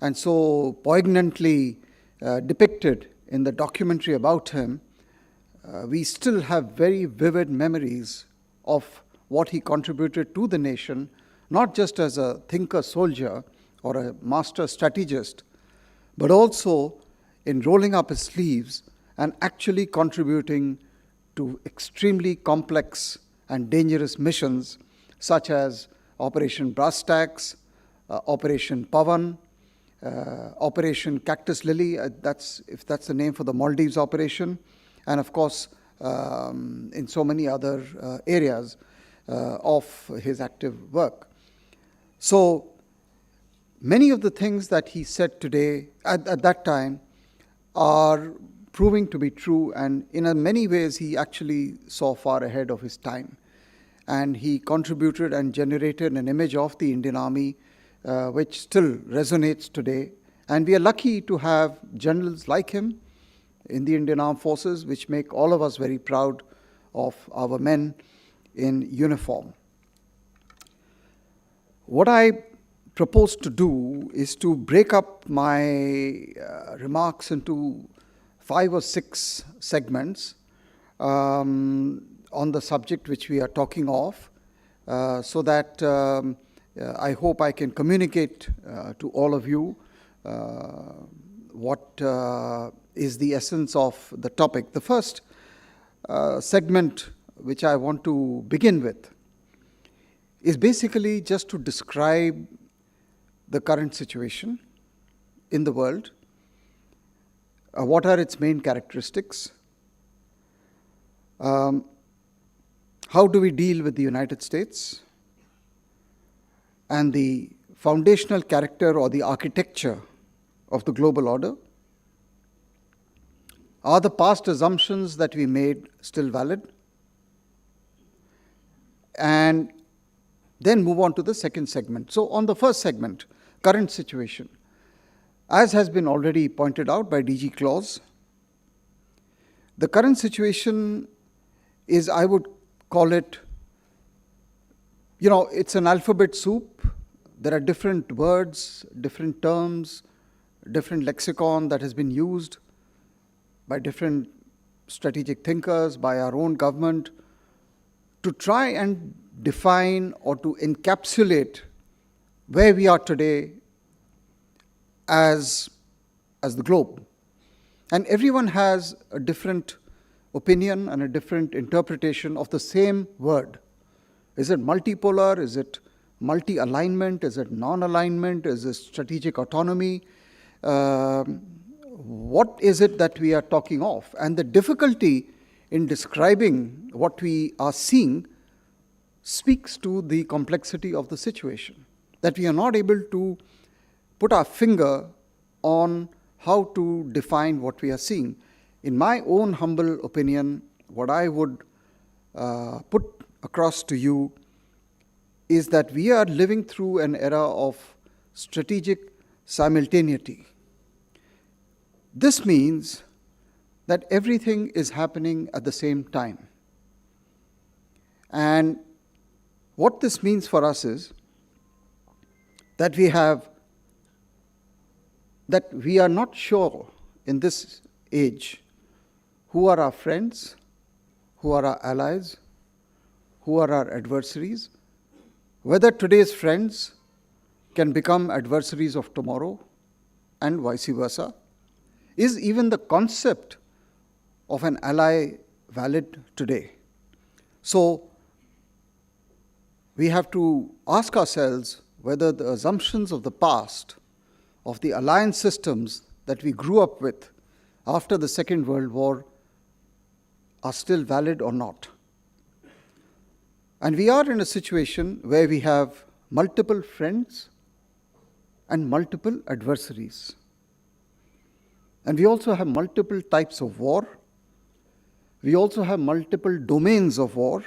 Speaker 6: and so poignantly depicted in the documentary about him, we still have very vivid memories of what he contributed to the nation, not just as a thinker-soldier or a master strategist, but also in rolling up his sleeves and actually contributing to extremely complex and dangerous missions such as Operation Brass Tacks, Operation Pavan, Operation Cactus Lily, if that's the name for the Maldives operation, and of course in so many other areas of his active work. So many of the things that he said today, at that time, are proving to be true, and in many ways he actually saw far ahead of his time. And he contributed and generated an image of the Indian Army which still resonates today. And we are lucky to have generals like him in the Indian Armed Forces, which make all of us very proud of our men in uniform. What I propose to do is to break up my remarks into 5 or 6 segments on the subject which we are talking of, so that I hope I can communicate to all of you what is the essence of the topic. The first segment which I want to begin with is basically just to describe the current situation in the world. What are its main characteristics? How do we deal with the United States? And the foundational character or the architecture of the global order? Are the past assumptions that we made still valid? And then move on to the second segment. So on the first segment, current situation. As has been already pointed out by DG Claus, the current situation is, I would call it, it's an alphabet soup. There are different words, different terms, different lexicon that has been used by different strategic thinkers, by our own government, to try and define or to encapsulate where we are today as the globe. And everyone has a different opinion and a different interpretation of the same word. Is it multipolar? Is it multi-alignment? Is it non-alignment? Is it strategic autonomy? What is it that we are talking of? And the difficulty in describing what we are seeing speaks to the complexity of the situation, that we are not able to put our finger on how to define what we are seeing. In my own humble opinion, what I would put across to you is that we are living through an era of strategic simultaneity. This means that everything is happening at the same time. And what this means for us is that we are not sure in this age who are our friends, who are our allies, who are our adversaries, whether today's friends can become adversaries of tomorrow and vice versa. Is even the concept of an ally valid today? So we have to ask ourselves whether the assumptions of the past, of the alliance systems that we grew up with after the Second World War, are still valid or not. And we are in a situation where we have multiple friends and multiple adversaries. And we also have multiple types of war. We also have multiple domains of war.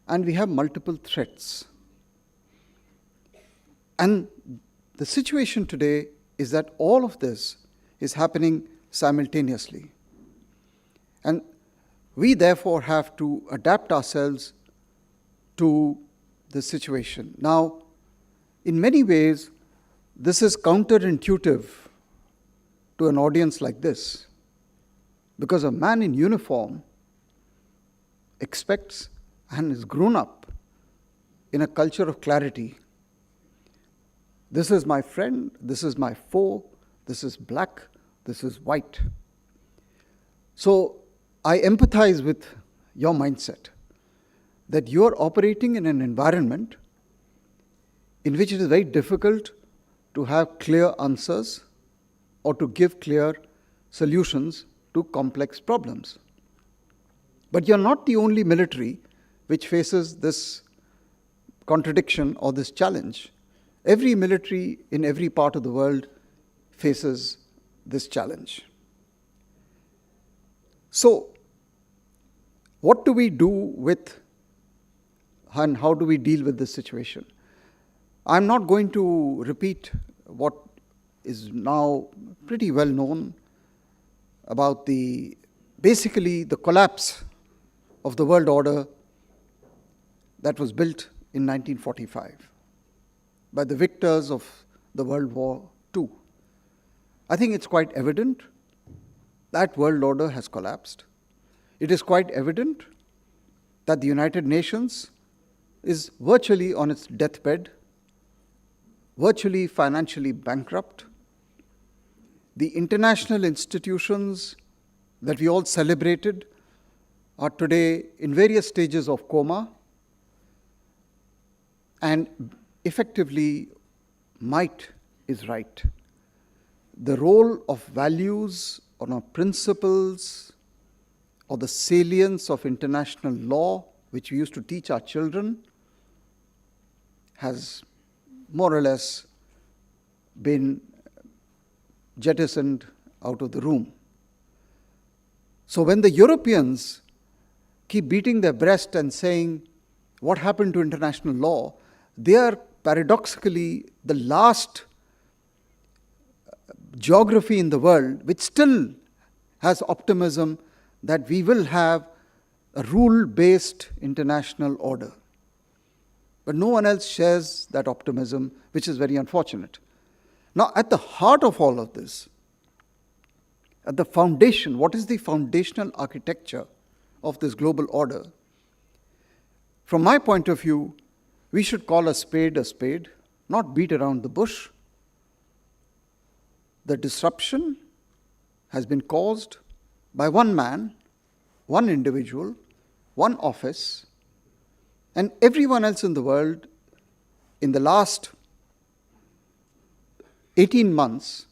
Speaker 6: And we have multiple threats. And the situation today is that all of this is happening simultaneously. And we therefore have to adapt ourselves to this situation. Now, in many ways, this is counterintuitive to an audience like this, because a man in uniform expects and is grown up in a culture of clarity. This is my friend, this is my foe, this is black, this is white. So I empathize with your mindset that you are operating in an environment in which it is very difficult to have clear answers or to give clear solutions to complex problems. But you're not the only military which faces this contradiction or this challenge. Every military in every part of the world faces this challenge. So, what do we do with and how do we deal with this situation? I'm not going to repeat what is now pretty well known about basically the collapse of the world order that was built in 1945 by the victors of the World War II. I think it's quite evident that world order has collapsed. It is quite evident that the United Nations is virtually on its deathbed, virtually financially bankrupt. The international institutions that we all celebrated are today in various stages of coma, and effectively, might is right. The role of values or principles or the salience of international law, which we used to teach our children, has more or less been jettisoned out of the room. So when the Europeans keep beating their breast and saying, what happened to international law? They are paradoxically the last geography in the world which still has optimism that we will have a rule-based international order. But no one else shares that optimism, which is very unfortunate. Now, at the heart of all of this, at the foundation, what is the foundational architecture of this global order? From my point of view, we should call a spade, not beat around the bush. The disruption has been caused by one man, one individual, one office, and everyone else in the world in the last 18 months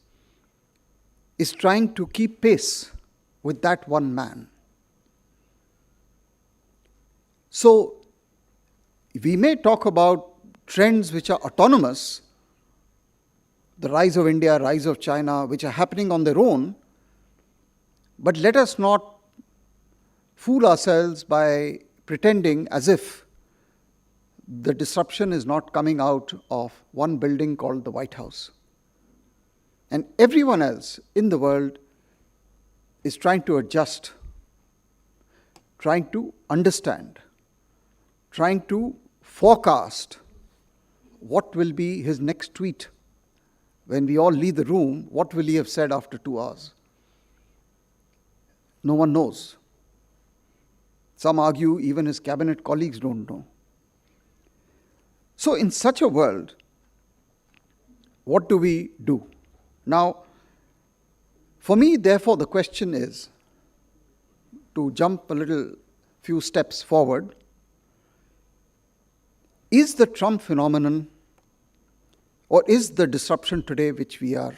Speaker 6: is trying to keep pace with that one man. So, we may talk about trends which are autonomous, the rise of India, rise of China, which are happening on their own, but let us not fool ourselves by pretending as if the disruption is not coming out of one building called the White House. And everyone else in the world is trying to adjust, trying to understand, trying to forecast what will be his next tweet. When we all leave the room, what will he have said after 2 hours? No one knows. Some argue even his cabinet colleagues don't know. So in such a world, what do we do? Now, for me, therefore, the question is, to jump few steps forward, is the Trump phenomenon, or is the disruption today which we are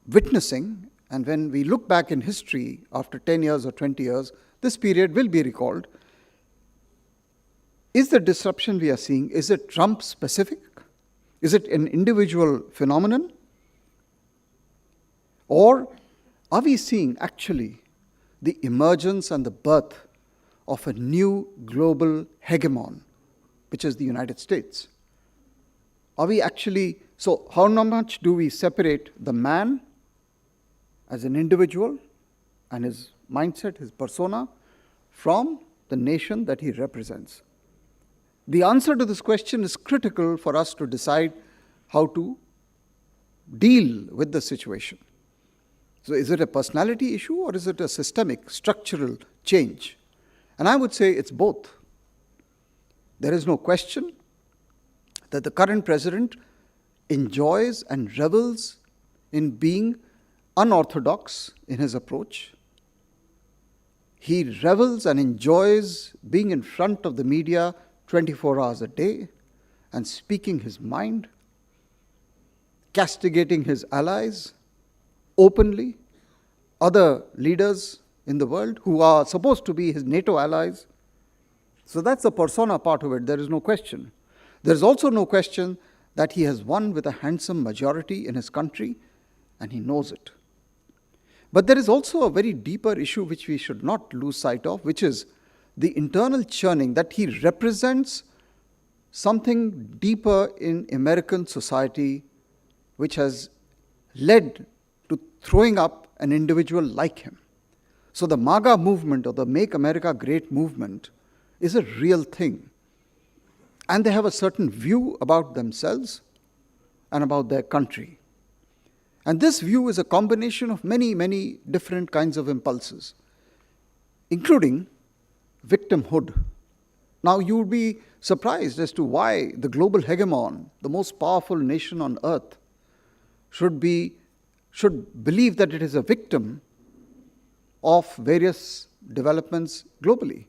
Speaker 6: witnessing, and when we look back in history after 10 years or 20 years, this period will be recalled, is the disruption we are seeing, is it Trump specific? Is it an individual phenomenon? Or are we seeing actually the emergence and the birth of a new global hegemon, which is the United States? Are we actually, so how much do we separate the man as an individual and his mindset, his persona, from the nation that he represents? The answer to this question is critical for us to decide how to deal with the situation. So is it a personality issue or is it a systemic, structural change? And I would say it's both. There is no question that the current president enjoys and revels in being unorthodox in his approach. He revels and enjoys being in front of the media 24 hours a day and speaking his mind, castigating his allies openly, other leaders in the world who are supposed to be his NATO allies. So that's the persona part of it, there is no question. There is also no question that he has won with a handsome majority in his country, and he knows it. But there is also a very deeper issue which we should not lose sight of, which is the internal churning, that he represents something deeper in American society which has led to throwing up an individual like him. So the MAGA movement, or the Make America Great movement, is a real thing. And they have a certain view about themselves and about their country. And this view is a combination of many, many different kinds of impulses, including victimhood. Now, you would be surprised as to why the global hegemon, the most powerful nation on earth, should believe that it is a victim of various developments globally.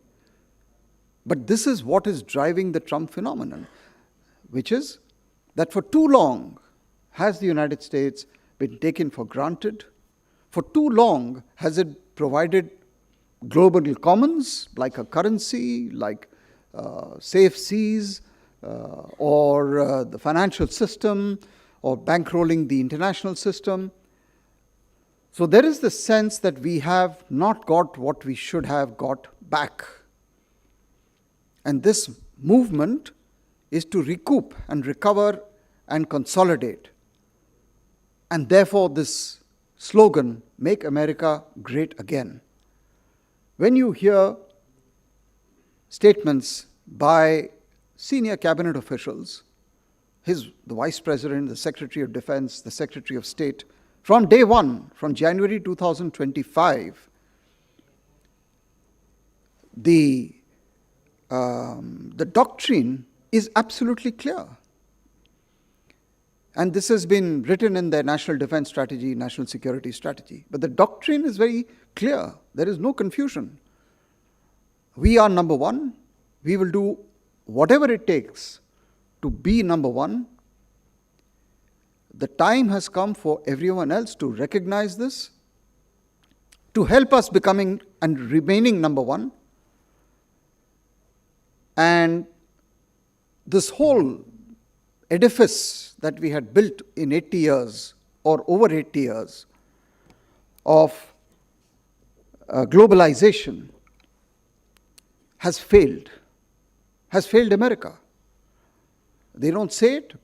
Speaker 6: But this is what is driving the Trump phenomenon, which is that for too long has the United States been taken for granted. For too long has it provided global commons like a currency, like safe seas, or the financial system, or bankrolling the international system. So there is the sense that we have not got what we should have got back. And this movement is to recoup and recover and consolidate. And therefore this slogan, Make America Great Again. When you hear statements by senior cabinet officials, the Vice President, the Secretary of Defense, the Secretary of State, from day one, from January 2025, the doctrine is absolutely clear. And this has been written in their national defense strategy, national security strategy. But the doctrine is very clear. There is no confusion. We are number one. We will do whatever it takes to be number one. The time has come for everyone else to recognize this, to help us becoming and remaining number one. And this whole edifice that we had built in 80 years or over 80 years of globalization has failed America. They don't say it,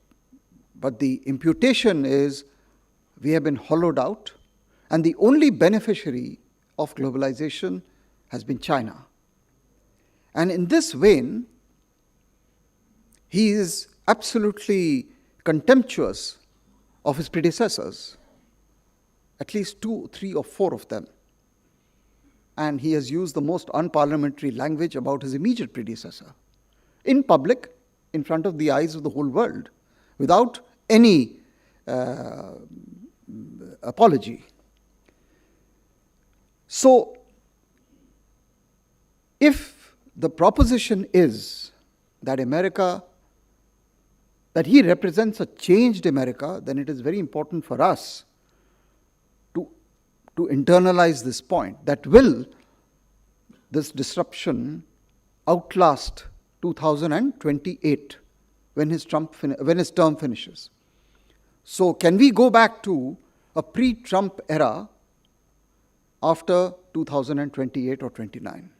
Speaker 6: but the imputation is we have been hollowed out, and the only beneficiary of globalization has been China. And in this vein, he is absolutely contemptuous of his predecessors, at least 2, 3, or 4 of them. And he has used the most unparliamentary language about his immediate predecessor, in public, in front of the eyes of the whole world, without any apology. So, if the proposition is that America that he represents a changed America, then it is very important for us to internalize this point, that will this disruption outlast 2028 when his term finishes. So can we go back to a pre-Trump era after 2028 or 29?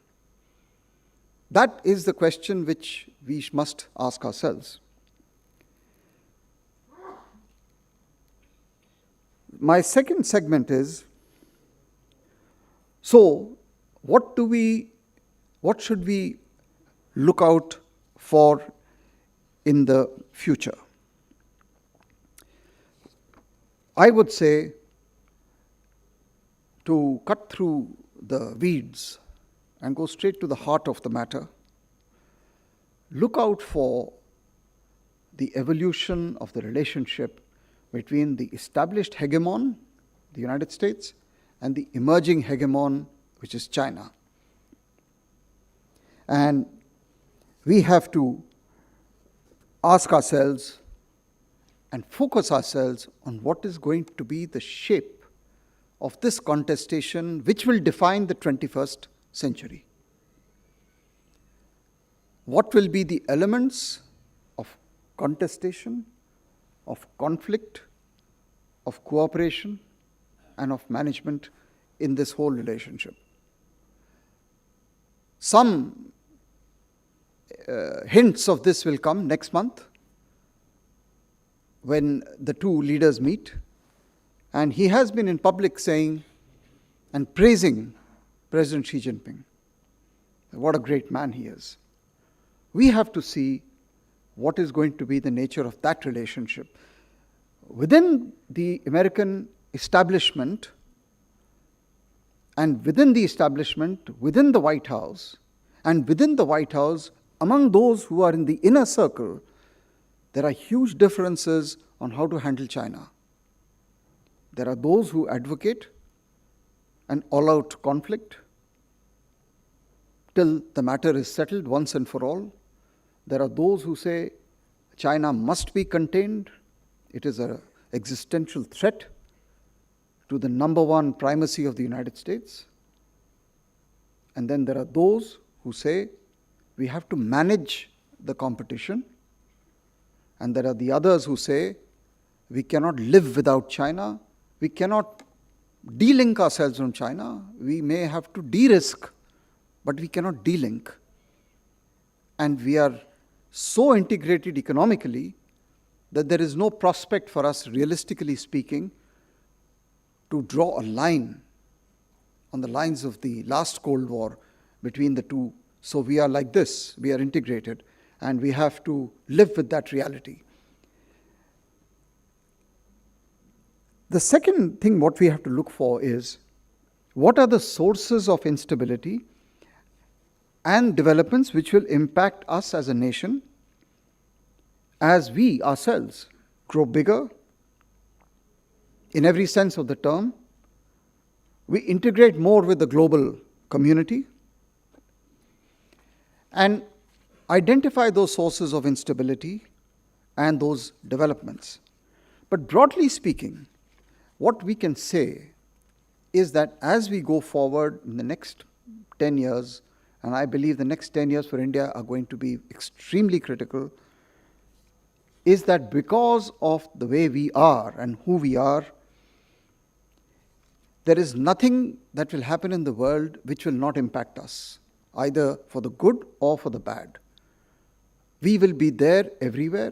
Speaker 6: That is the question which we must ask ourselves. My second segment is, so what should we look out for in the future? I would say, to cut through the weeds and go straight to the heart of the matter, look out for the evolution of the relationship between the established hegemon, the United States, and the emerging hegemon, which is China. And we have to ask ourselves and focus ourselves on what is going to be the shape of this contestation which will define the 21st century. What will be the elements of contestation, of conflict, of cooperation, and of management in this whole relationship? Some hints of this will come next month when the two leaders meet. And he has been in public saying and praising President Xi Jinping. What a great man he is. We have to see what is going to be the nature of that relationship. Within the American establishment, and within the establishment, within the White House, and within the White House, among those who are in the inner circle, there are huge differences on how to handle China. There are those who advocate an all-out conflict till the matter is settled once and for all. There are those who say China must be contained. It is an existential threat to the number one primacy of the United States. And then there are those who say we have to manage the competition. And there are the others who say we cannot live without China. We cannot de-link ourselves from China. We may have to de-risk, but we cannot de-link. And we are so integrated economically that there is no prospect for us, realistically speaking, to draw a line on the lines of the last Cold War between the two. So we are like this, we are integrated, and we have to live with that reality. The second thing what we have to look for is, what are the sources of instability and developments which will impact us as a nation as we ourselves grow bigger in every sense of the term, we integrate more with the global community, and identify those sources of instability and those developments. But broadly speaking, what we can say is that as we go forward in the next 10 years, and I believe the next 10 years for India are going to be extremely critical, is that because of the way we are and who we are, there is nothing that will happen in the world which will not impact us, either for the good or for the bad. We will be there everywhere.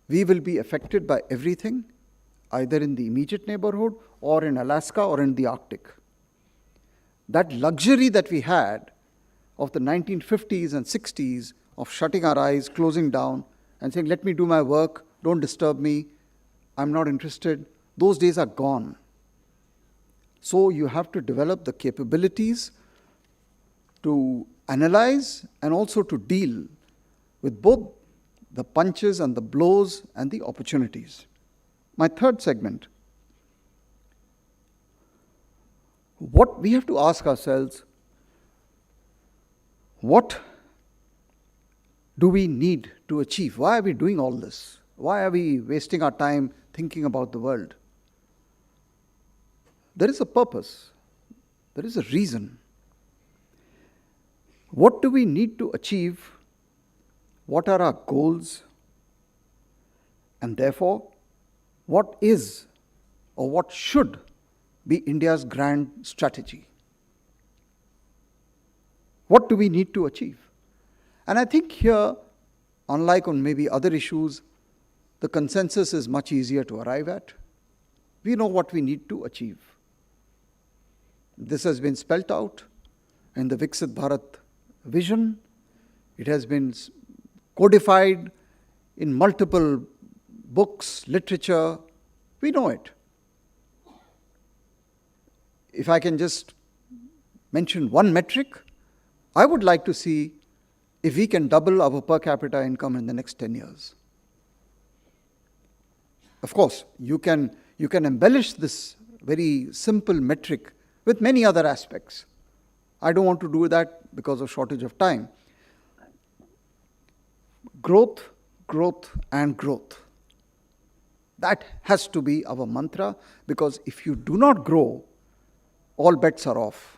Speaker 6: We will be affected by everything, either in the immediate neighborhood or in Alaska or in the Arctic. That luxury that we had of the 1950s and 60s of shutting our eyes, closing down, and saying, let me do my work, don't disturb me, I'm not interested, those days are gone. So you have to develop the capabilities to analyze and also to deal with both the punches and the blows and the opportunities. My third segment, what we have to ask ourselves, what do we need to achieve? Why are we doing all this? Why are we wasting our time thinking about the world? There is a purpose. There is a reason. What do we need to achieve? What are our goals? And therefore, what is or what should be India's grand strategy? What do we need to achieve? And I think here, unlike on maybe other issues, the consensus is much easier to arrive at. We know what we need to achieve. This has been spelt out in the Viksit Bharat vision. It has been codified in multiple books, literature. We know it. If I can just mention one metric, I would like to see if we can double our per capita income in the next 10 years. Of course, you can embellish this very simple metric with many other aspects. I don't want to do that because of shortage of time. Growth, growth, and growth. That has to be our mantra, because if you do not grow, all bets are off.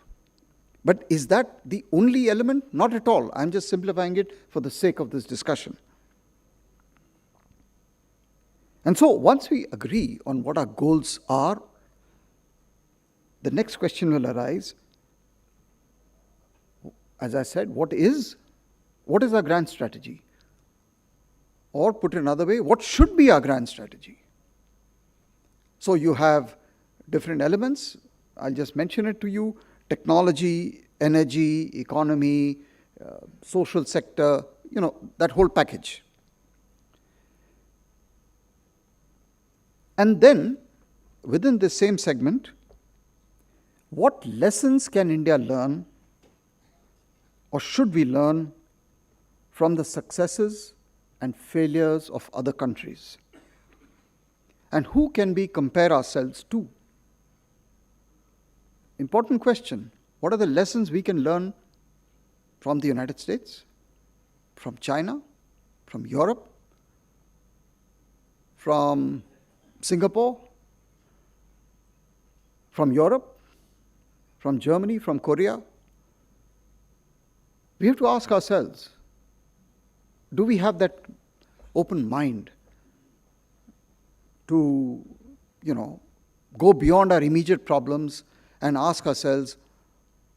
Speaker 6: But is that the only element? Not at all. I'm just simplifying it for the sake of this discussion. And so once we agree on what our goals are, the next question will arise. As I said, what is our grand strategy? Or put another way, what should be our grand strategy? So you have different elements. I'll just mention it to you. Technology, energy, economy, social sector, that whole package. And then, within this same segment, what lessons can India learn, or should we learn, from the successes and failures of other countries? And who can we compare ourselves to? Important question. What are the lessons we can learn from the United States, from China, from Europe, from Singapore, from Europe, from Germany, from Korea? We have to ask ourselves, do we have that open mind to, go beyond our immediate problems and ask ourselves,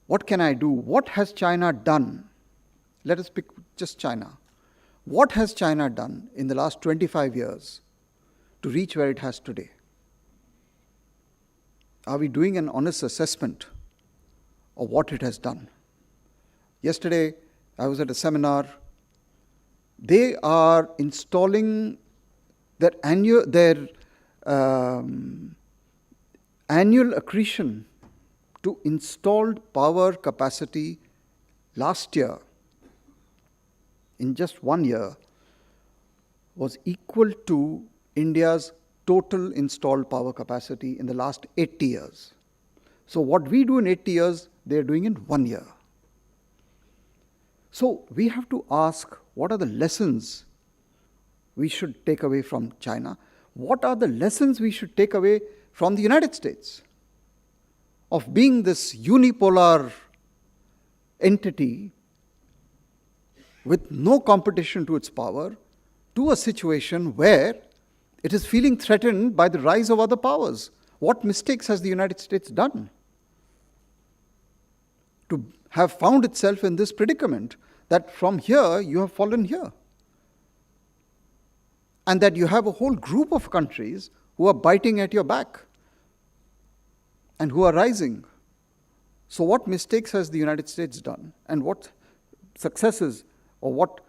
Speaker 6: what can I do? What has China done? Let us pick just China. What has China done in the last 25 years to reach where it has today? Are we doing an honest assessment of what it has done? Yesterday, I was at a seminar. They are installing their annual accretion to installed power capacity last year, in just 1 year, was equal to India's total installed power capacity in the last 80 years. So what we do in 80 years, they are doing in 1 year. So we have to ask, what are the lessons we should take away from China? What are the lessons we should take away from the United States of being this unipolar entity with no competition to its power, to a situation where it is feeling threatened by the rise of other powers? What mistakes has the United States done to have found itself in this predicament, that from here you have fallen here? And that you have a whole group of countries who are biting at your back and who are rising. So what mistakes has the United States done? And what successes, or what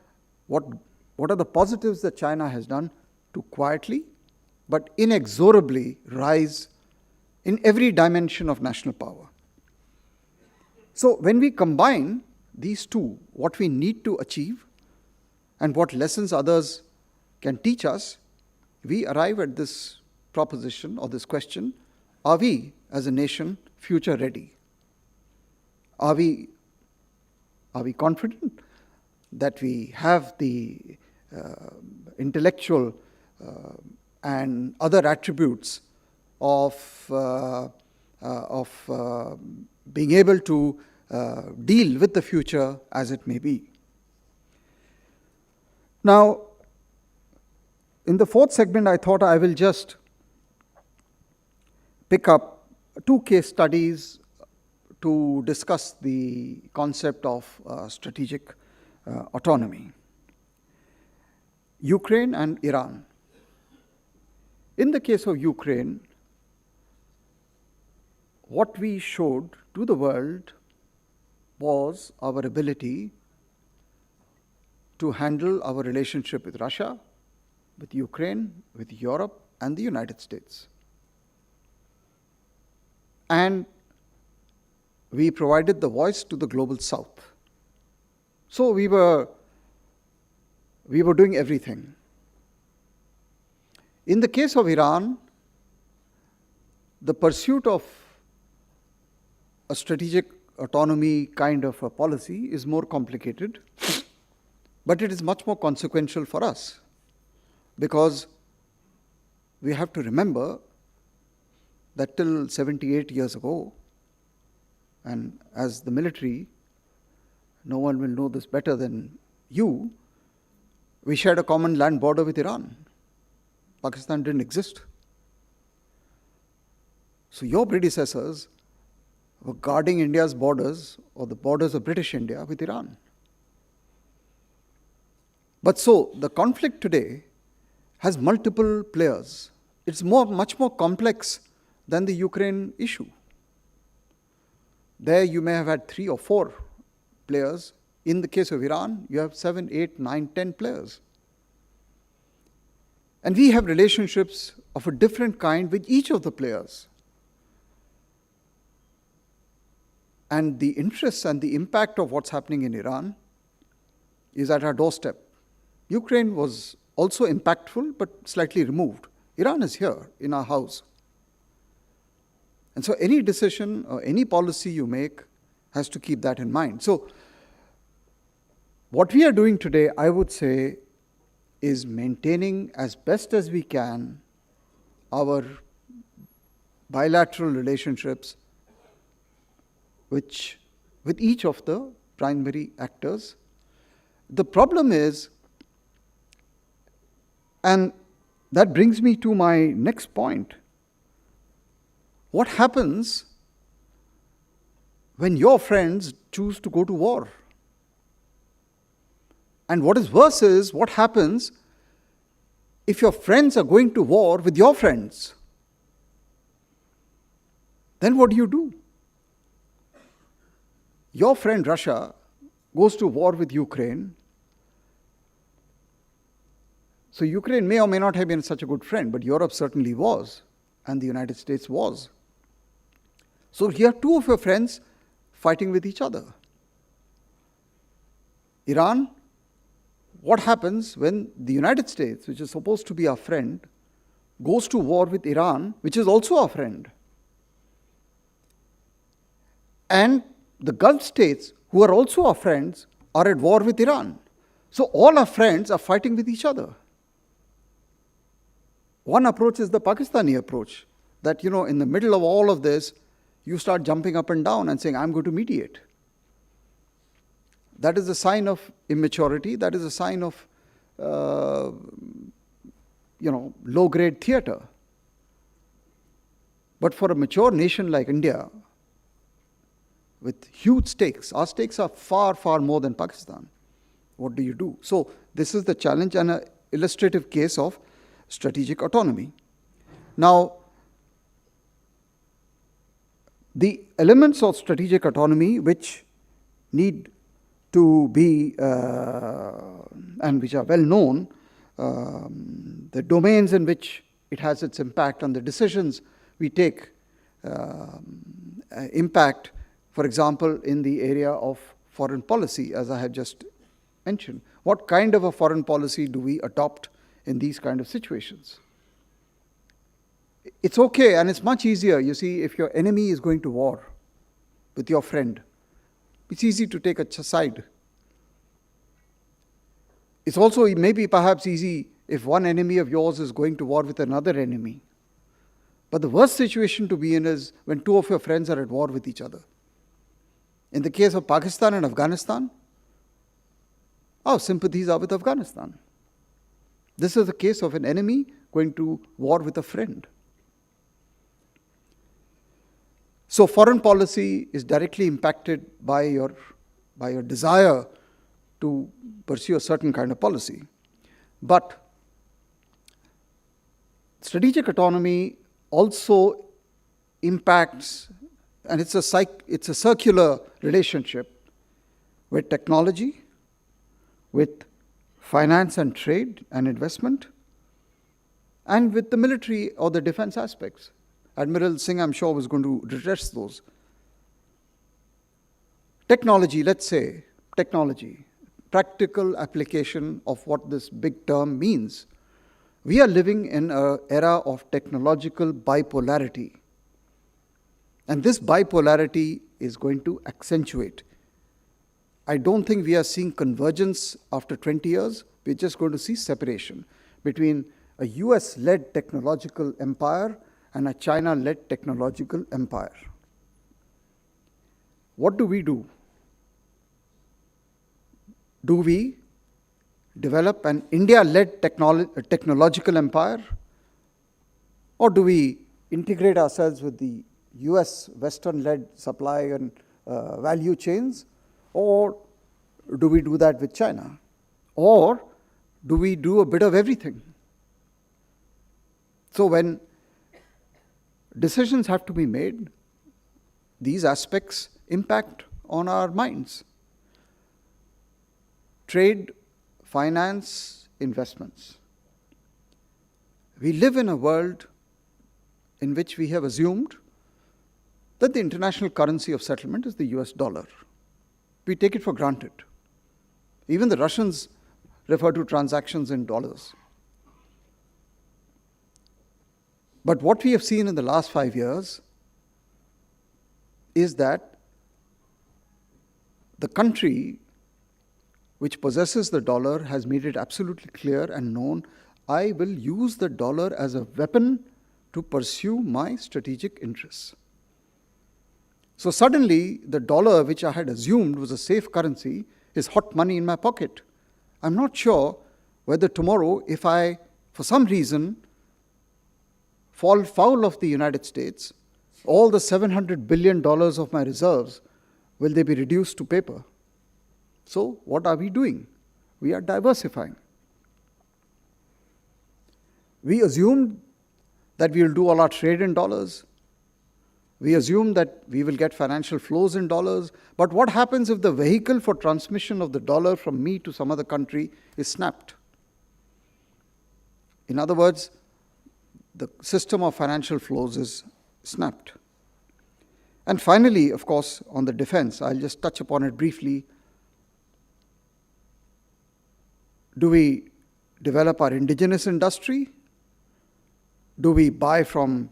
Speaker 6: are the positives that China has done to quietly but inexorably rise in every dimension of national power? So when we combine these two, what we need to achieve and what lessons others can teach us, we arrive at this proposition or this question: are we as a nation future ready? Are we confident? that we have the intellectual and other attributes of being able to deal with the future as it may be. Now, in the fourth segment, I thought I will just pick up 2 case studies to discuss the concept of strategic autonomy. Ukraine and Iran. In the case of Ukraine, what we showed to the world was our ability to handle our relationship with Russia, with Ukraine, with Europe, and the United States. And we provided the voice to the global south. So we were doing everything. In the case of Iran, the pursuit of a strategic autonomy kind of a policy is more complicated, but it is much more consequential for us, because we have to remember that till 78 years ago, and as the military, no one will know this better than you, we shared a common land border with Iran. Pakistan didn't exist. So your predecessors were guarding India's borders, or the borders of British India, with Iran. But so the conflict today has multiple players. It's much more complex than the Ukraine issue. There you may have had 3 or 4 players. In the case of Iran, you have 7, 8, 9, 10 players. And we have relationships of a different kind with each of the players. And the interests and the impact of what's happening in Iran is at our doorstep. Ukraine was also impactful, but slightly removed. Iran is here in our house. And so any decision or any policy you make has to keep that in mind. So what we are doing today, I would say, is maintaining as best as we can our bilateral relationships with each of the primary actors. The problem is, and that brings me to my next point, what happens when your friends choose to go to war? And what is worse is, what happens if your friends are going to war with your friends? Then what do? Your friend Russia goes to war with Ukraine. So Ukraine may or may not have been such a good friend, but Europe certainly was, and the United States was. So here 2 of your friends fighting with each other. Iran, what happens when the United States, which is supposed to be our friend, goes to war with Iran, which is also our friend? And the Gulf states, who are also our friends, are at war with Iran. So all our friends are fighting with each other. One approach is the Pakistani approach, that, in the middle of all of this, you start jumping up and down and saying, I'm going to mediate. That is a sign of immaturity. That is a sign of, low-grade theater. But for a mature nation like India, with huge stakes, our stakes are far, far more than Pakistan. What do you do? So this is the challenge and an illustrative case of strategic autonomy. Now, the elements of strategic autonomy which need to be, and which are well known, the domains in which it has its impact on the decisions we take, impact, for example, in the area of foreign policy, as I have just mentioned. What kind of a foreign policy do we adopt in these kind of situations? It's okay, and it's much easier, you see, if your enemy is going to war with your friend. It's easy to take a side. It's also maybe perhaps easy if one enemy of yours is going to war with another enemy. But the worst situation to be in is when two of your friends are at war with each other. In the case of Pakistan and Afghanistan, our sympathies are with Afghanistan. This is the case of an enemy going to war with a friend. So foreign policy is directly impacted by your desire to pursue a certain kind of policy. But strategic autonomy also impacts, and it's a circular relationship with technology, with finance and trade and investment, and with the military or the defense aspects. Admiral Singh, I'm sure, was going to address those. Technology, let's say, technology, practical application of what this big term means. We are living in an era of technological bipolarity. And this bipolarity is going to accentuate. I don't think we are seeing convergence after 20 years. We're just going to see separation between a US-led technological empire and a China-led technological empire. What do we do? Do we develop an India-led technological empire? Or do we integrate ourselves with the US Western-led supply and value chains? Or do we do that with China? Or do we do a bit of everything? So when decisions have to be made, these aspects impact on our minds. Trade, finance, investments. We live in a world in which we have assumed that the international currency of settlement is the US dollar. We take it for granted. Even the Russians refer to transactions in dollars. But what we have seen in the last 5 years is that the country which possesses the dollar has made it absolutely clear and known, I will use the dollar as a weapon to pursue my strategic interests. So suddenly, the dollar, which I had assumed was a safe currency, is hot money in my pocket. I'm not sure whether tomorrow, if I, for some reason, fall foul of the United States, all the $700 billion of my reserves, will they be reduced to paper? So what are we doing? We are diversifying. We assumed that we will do all our trade in dollars. We assume that we will get financial flows in dollars. But what happens if the vehicle for transmission of the dollar from me to some other country is snapped? In other words, the system of financial flows is snapped. And finally, of course, on the defense, I'll just touch upon it briefly. Do we develop our indigenous industry? Do we buy from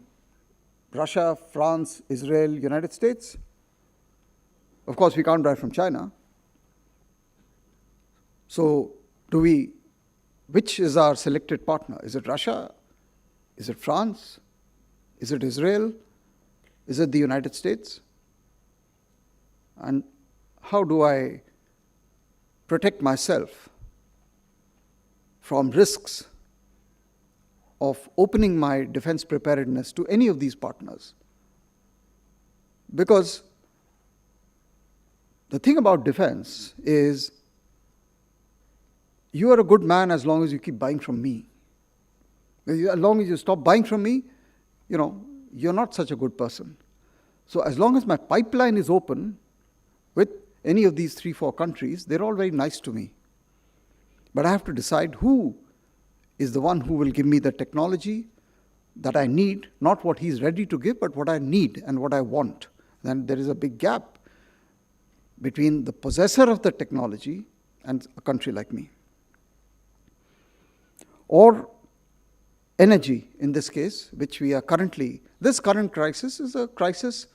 Speaker 6: Russia, France, Israel, United States? Of course, we can't buy from China. So which is our selected partner? Is it Russia? Is it France? Is it Israel? Is it the United States? And how do I protect myself from risks of opening my defense preparedness to any of these partners? Because the thing about defense is you are a good man as long as you keep buying from me. As long as you stop buying from me, you're not such a good person. So as long as my pipeline is open with any of these 3-4 countries, they're all very nice to me. But I have to decide who is the one who will give me the technology that I need, not what he's ready to give, but what I need and what I want. Then there is a big gap between the possessor of the technology and a country like me. Or energy, in this case, which we are currently, this current crisis is a crisis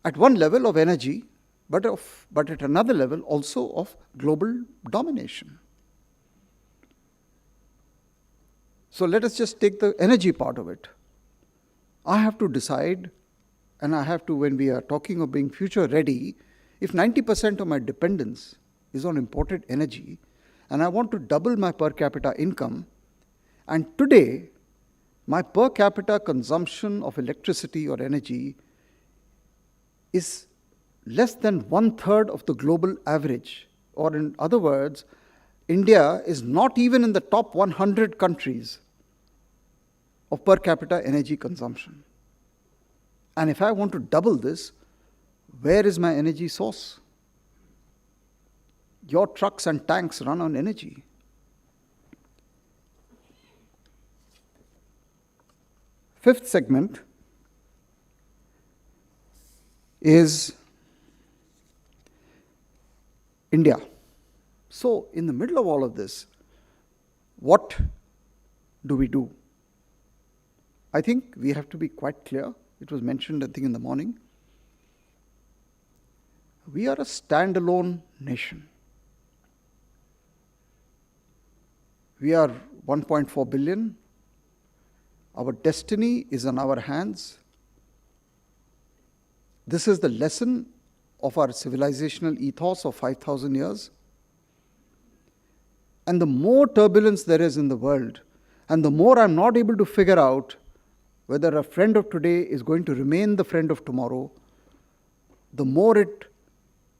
Speaker 6: at one level of energy, but at another level also of global domination. So let us just take the energy part of it. I have to decide, and I have to, when we are talking of being future ready, if 90% of my dependence is on imported energy, and I want to double my per capita income, and today my per capita consumption of electricity or energy is less than 1/3 of the global average, or in other words, India is not even in the top 100 countries of per capita energy consumption. And if I want to double this, where is my energy source? Your trucks and tanks run on energy. Fifth segment is India. So, in the middle of all of this, what do we do? I think we have to be quite clear. It was mentioned, I think, in the morning. We are a standalone nation. We are 1.4 billion. Our destiny is in our hands. This is the lesson of our civilizational ethos of 5,000 years. And the more turbulence there is in the world, and the more I'm not able to figure out whether a friend of today is going to remain the friend of tomorrow, the more it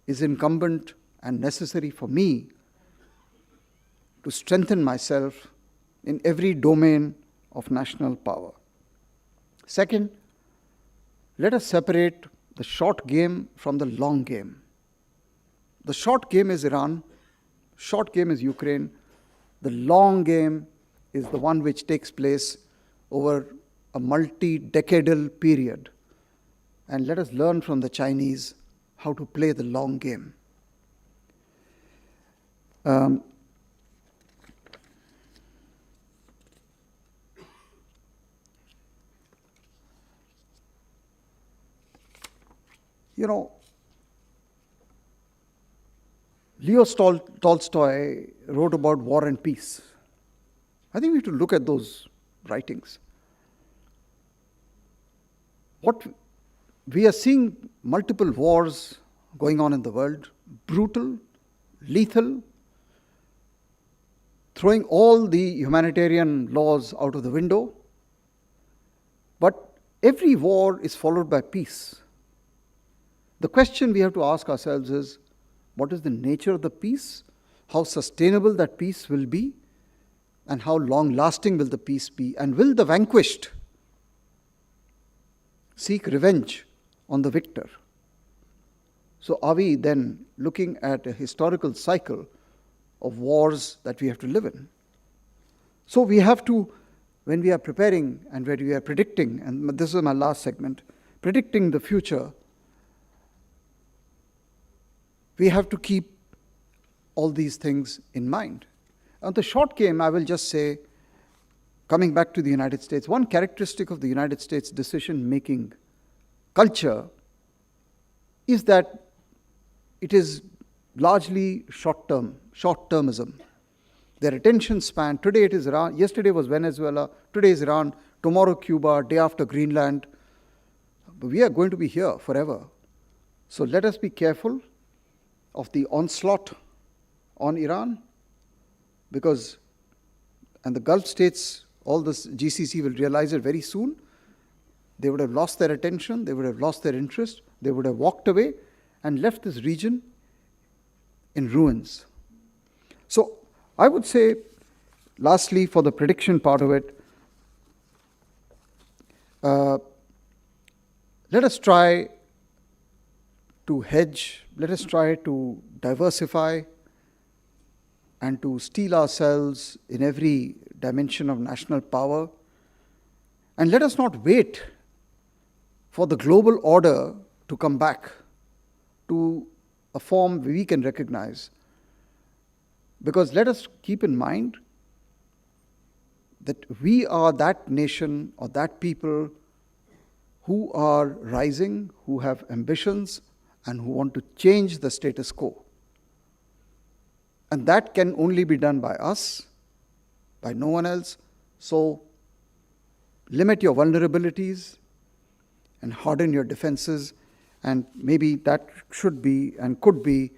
Speaker 6: is incumbent and necessary for me to strengthen myself in every domain of national power. Second, let us separate the short game from the long game. The short game is Iran, short game is Ukraine, the long game is the one which takes place over a multi-decadal period. And let us learn from the Chinese how to play the long game. Leo Tolstoy wrote about war and peace. I think we have to look at those writings. What we are seeing multiple wars going on in the world, brutal, lethal, throwing all the humanitarian laws out of the window. But every war is followed by peace. The question we have to ask ourselves is, what is the nature of the peace? How sustainable that peace will be? And how long-lasting will the peace be? And will the vanquished seek revenge on the victor? So are we then looking at a historical cycle of wars that we have to live in? So we have to, when we are preparing and when we are predicting, and this is my last segment, predicting the future, we have to keep all these things in mind. On the short game, I will just say, coming back to the United States, one characteristic of the United States decision-making culture is that it is largely short-termism. Their attention span, today it is Iran, yesterday was Venezuela, today is Iran, tomorrow Cuba, day after Greenland. But we are going to be here forever. So let us be careful of the onslaught on Iran, because, and the Gulf states, all this GCC will realize it very soon, they would have lost their attention, they would have lost their interest, they would have walked away and left this region in ruins. So I would say, lastly, for the prediction part of it, let us try to hedge, let us try to diversify and to steel ourselves in every dimension of national power. And let us not wait for the global order to come back to a form we can recognize. Because let us keep in mind that we are that nation or that people who are rising, who have ambitions, and who want to change the status quo. And that can only be done by us, by no one else, So limit your vulnerabilities and harden your defenses, and maybe that should be and could be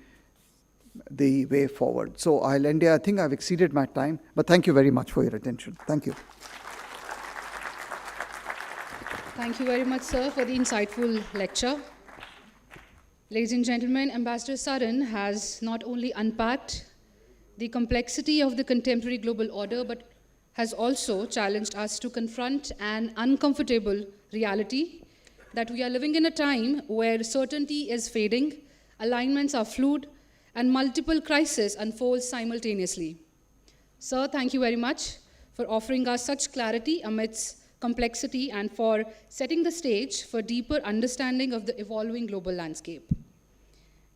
Speaker 6: the way forward. So I'll end here. I think I've exceeded my time, but thank you very much for your attention. Thank you.
Speaker 1: Thank you very much, sir, for the insightful lecture. Ladies and gentlemen, Ambassador Saran has not only unpacked the complexity of the contemporary global order, but has also challenged us to confront an uncomfortable reality that we are living in a time where certainty is fading, alignments are fluid, and multiple crises unfold simultaneously. Sir, thank you very much for offering us such clarity amidst complexity and for setting the stage for deeper understanding of the evolving global landscape.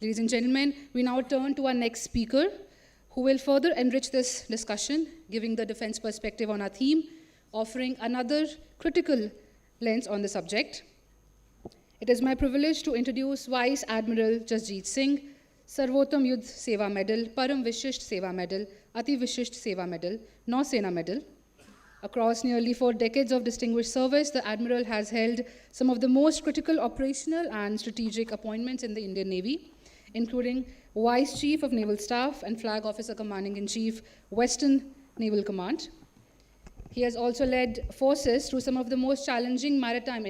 Speaker 1: Ladies and gentlemen, we now turn to our next speaker, who will further enrich this discussion, giving the defense perspective on our theme, offering another critical lens on the subject. It is my privilege to introduce Vice Admiral Jasjeet Singh, Sarvottam Yudh Seva Medal, Param Vishisht Seva Medal, Ati Vishisht Seva Medal, Nausena Medal. Across nearly 4 decades of distinguished service, the Admiral has held some of the most critical operational and strategic appointments in the Indian Navy, including Vice Chief of Naval Staff and Flag Officer Commanding-in-Chief, Western Naval Command. He has also led forces through some of the most challenging maritime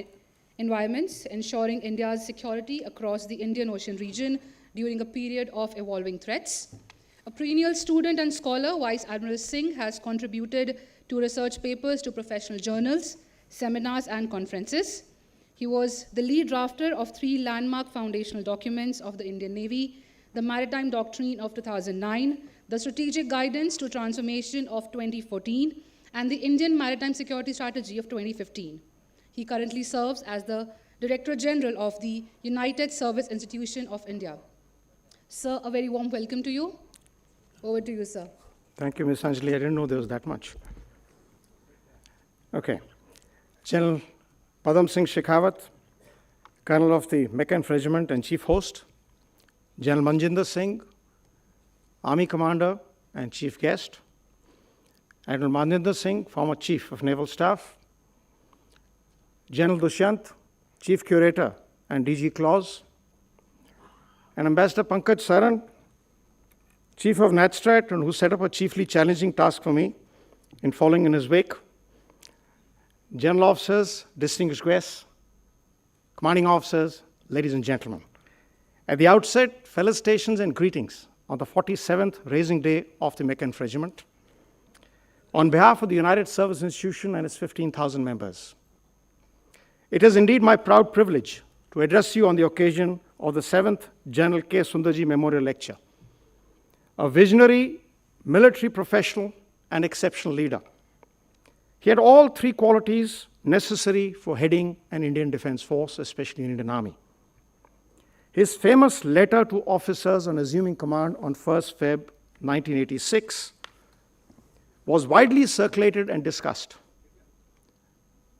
Speaker 1: environments, ensuring India's security across the Indian Ocean region during a period of evolving threats. A perennial student and scholar, Vice Admiral Singh has contributed to research papers to professional journals, seminars, and conferences. He was the lead drafter of 3 landmark foundational documents of the Indian Navy: the Maritime Doctrine of 2009, the Strategic Guidance to Transformation of 2014, and the Indian Maritime Security Strategy of 2015. He currently serves as the Director General of the United Service Institution of India. Sir, a very warm welcome to you. Over to you, sir.
Speaker 7: Thank you, Ms. Anjali. I didn't know there was that much. Okay. General Padam Singh Shekhawat, Colonel of the Mechanised Regiment and Chief Host, General Manjinder Singh, Army Commander and Chief Guest, Admiral Manjinder Singh, former Chief of Naval Staff, General Dushyant, Chief Curator and DG Clause, and Ambassador Pankaj Saran, Chief of NatStrat, and who set up a chiefly challenging task for me in following in his wake, General Officers, distinguished guests, Commanding Officers, ladies and gentlemen. At the outset, felicitations and greetings on the 47th Raising Day of the Mechanised Regiment. On behalf of the United Service Institution and its 15,000 members, it is indeed my proud privilege to address you on the occasion of the 7th General K. Sundarji Memorial Lecture. A visionary, military professional, and exceptional leader. He had all 3 qualities necessary for heading an Indian Defense Force, especially an Indian Army. His famous letter to officers on assuming command on 1st Feb 1986 was widely circulated and discussed.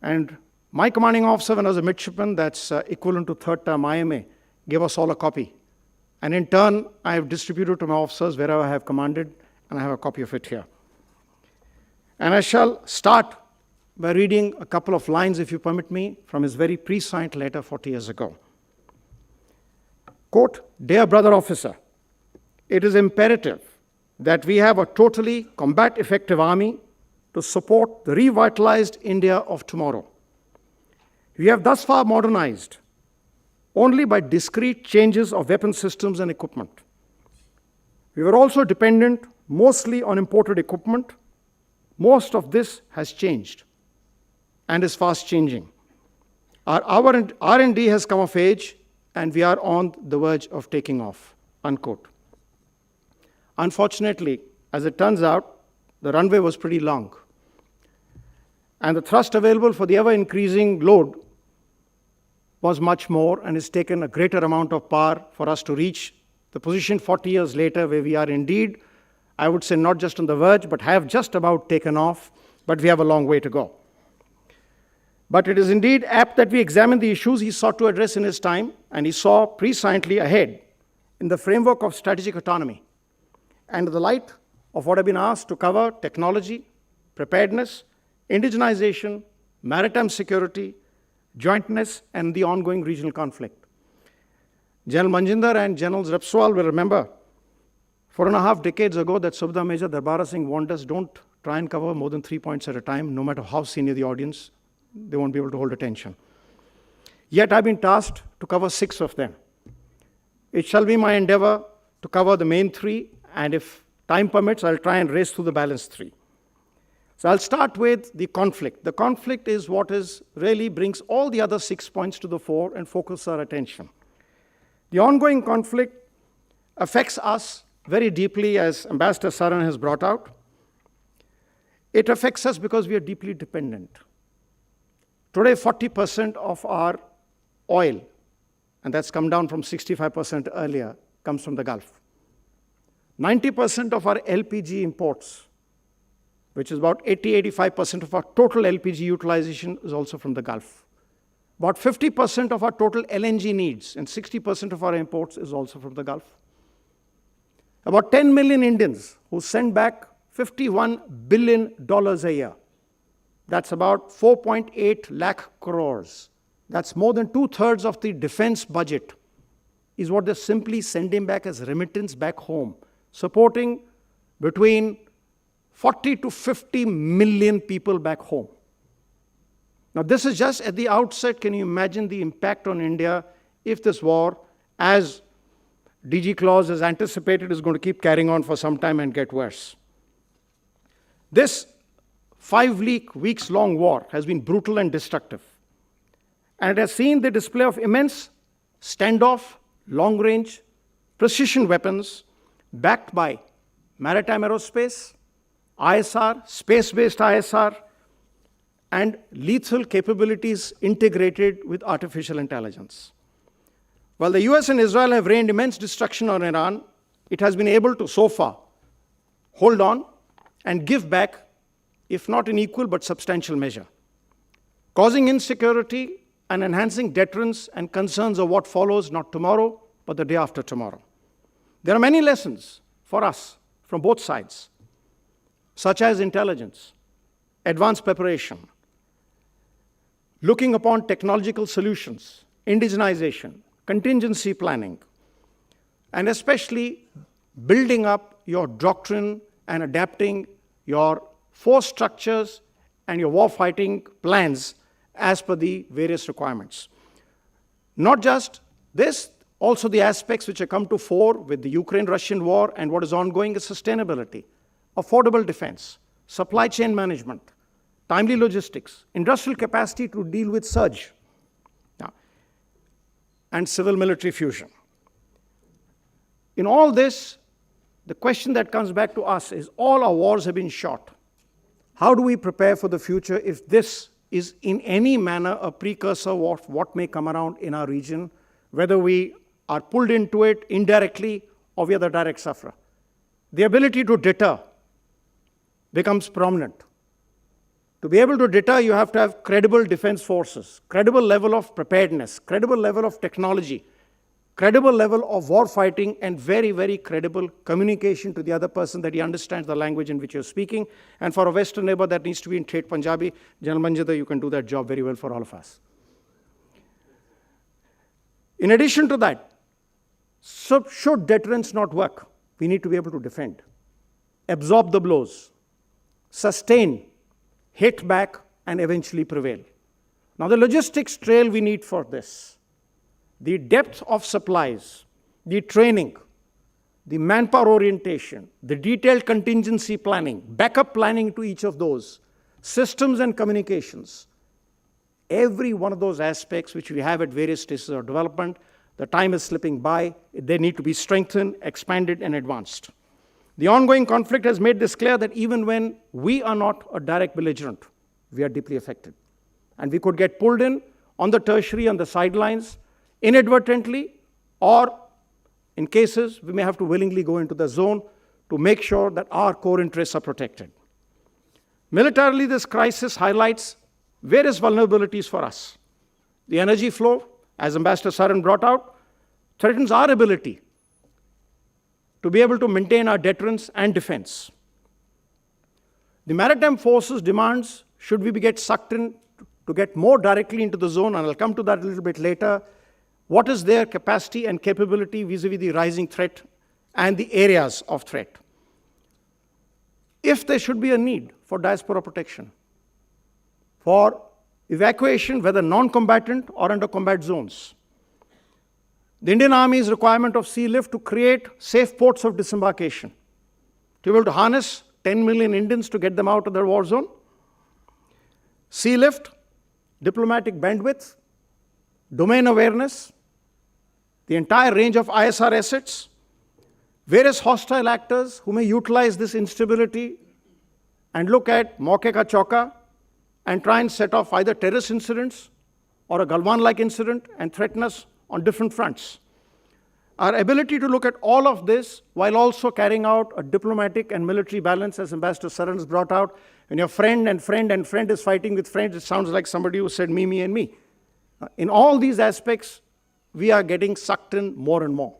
Speaker 7: And my commanding officer, when I was a midshipman, that's equivalent to 3rd term IMA, gave us all a copy. And in turn, I have distributed to my officers wherever I have commanded, and I have a copy of it here. And I shall start by reading a couple of lines, if you permit me, from his very pre-signed letter 40 years ago. Quote, "Dear brother officer, it is imperative that we have a totally combat-effective army to support the revitalized India of tomorrow. We have thus far modernized only by discrete changes of weapon systems and equipment. We were also dependent mostly on imported equipment. Most of this has changed and is fast changing. Our R&D has come of age, and we are on the verge of taking off," unquote. Unfortunately, as it turns out, the runway was pretty long, and the thrust available for the ever-increasing load was much more, and it's taken a greater amount of power for us to reach the position 40 years later where we are indeed, I would say, not just on the verge, but have just about taken off, but we have a long way to go. But it is indeed apt that we examine the issues he sought to address in his time, and he saw presciently ahead in the framework of strategic autonomy. And in the light of what I've been asked to cover, technology, preparedness, indigenization, maritime security, jointness, and the ongoing regional conflict. General Manjinder and Generals Repswal will remember 4.5 decades ago that Subhadra Major Darbara Singh warned us, don't try and cover more than 3 points at a time, no matter how senior the audience, they won't be able to hold attention. Yet I've been tasked to cover 6 of them. It shall be my endeavor to cover the main 3, and if time permits, I'll try and race through the balance 3. So I'll start with the conflict. The conflict is what really brings all the other 6 points to the fore and focus our attention. The ongoing conflict affects us very deeply, as Ambassador Saran has brought out. It affects us because we are deeply dependent. Today, 40% of our oil, and that's come down from 65% earlier, comes from the Gulf. 90% of our LPG imports, which is about 80-85% of our total LPG utilization, is also from the Gulf. About 50% of our total LNG needs and 60% of our imports is also from the Gulf. About 10 million Indians who send back $51 billion a year. That's about 4.8 lakh crores. That's more than 2/3 of the defense budget is what they're simply sending back as remittance back home, supporting between 40 to 50 million people back home. Now, this is just at the outset. Can you imagine the impact on India if this war, as DG Claus has anticipated, is going to keep carrying on for some time and get worse? This 5 weeks long war has been brutal and destructive. And it has seen the display of immense standoff, long-range, precision weapons backed by maritime aerospace, ISR, space-based ISR, and lethal capabilities integrated with artificial intelligence. While the US and Israel have rained immense destruction on Iran, it has been able to, so far, hold on and give back, if not in equal but substantial measure, causing insecurity and enhancing deterrence and concerns of what follows not tomorrow, but the day after tomorrow. There are many lessons for us from both sides, such as intelligence, advanced preparation, looking upon technological solutions, indigenization, contingency planning, and especially building up your doctrine and adapting your force structures and your warfighting plans as per the various requirements. Not just this, also the aspects which have come to fore with the Ukraine-Russian war and what is ongoing is sustainability, affordable defense, supply chain management, timely logistics, industrial capacity to deal with surge, and civil-military fusion. In all this, the question that comes back to us is all our wars have been shot. How do we prepare for the future if this is in any manner a precursor of what may come around in our region, whether we are pulled into it indirectly or we are the direct sufferer? The ability to deter becomes prominent. To be able to deter, you have to have credible defense forces, credible level of preparedness, credible level of technology, credible level of war fighting, and very, very credible communication to the other person that he understands the language in which you're speaking. And for a Western neighbor, that needs to be in Thet Punjabi. General Manjinder, you can do that job very well for all of us. In addition to that, so should deterrence not work, we need to be able to defend, absorb the blows, sustain, hit back, and eventually prevail. Now, the logistics trail we need for this, the depth of supplies, the training, the manpower orientation, the detailed contingency planning, backup planning to each of those, systems and communications, every one of those aspects which we have at various stages of development, the time is slipping by, they need to be strengthened, expanded, and advanced. The ongoing conflict has made this clear that even when we are not a direct belligerent, we are deeply affected. And we could get pulled in on the tertiary, on the sidelines, inadvertently, or in cases, we may have to willingly go into the zone to make sure that our core interests are protected. Militarily, this crisis highlights various vulnerabilities for us. The energy flow, as Ambassador Saran brought out, threatens our ability to be able to maintain our deterrence and defense. The maritime forces demands should we get sucked in to get more directly into the zone? And I'll come to that a little bit later. What is their capacity and capability vis-a-vis the rising threat and the areas of threat? If there should be a need for diaspora protection, for evacuation, whether non-combatant or under combat zones, the Indian Army's requirement of sea lift to create safe ports of disembarkation, to be able to harness 10 million Indians to get them out of their war zone, sea lift, diplomatic bandwidth, domain awareness, the entire range of ISR assets, various hostile actors who may utilize this instability and look at Mauke ka chauka and try and set off either terrorist incidents or a Galwan-like incident and threaten us on different fronts. Our ability to look at all of this while also carrying out a diplomatic and military balance, as Ambassador Saran has brought out, when your friend and friend and friend is fighting with friends, it sounds like somebody who said me, and me. In all these aspects, we are getting sucked in more and more.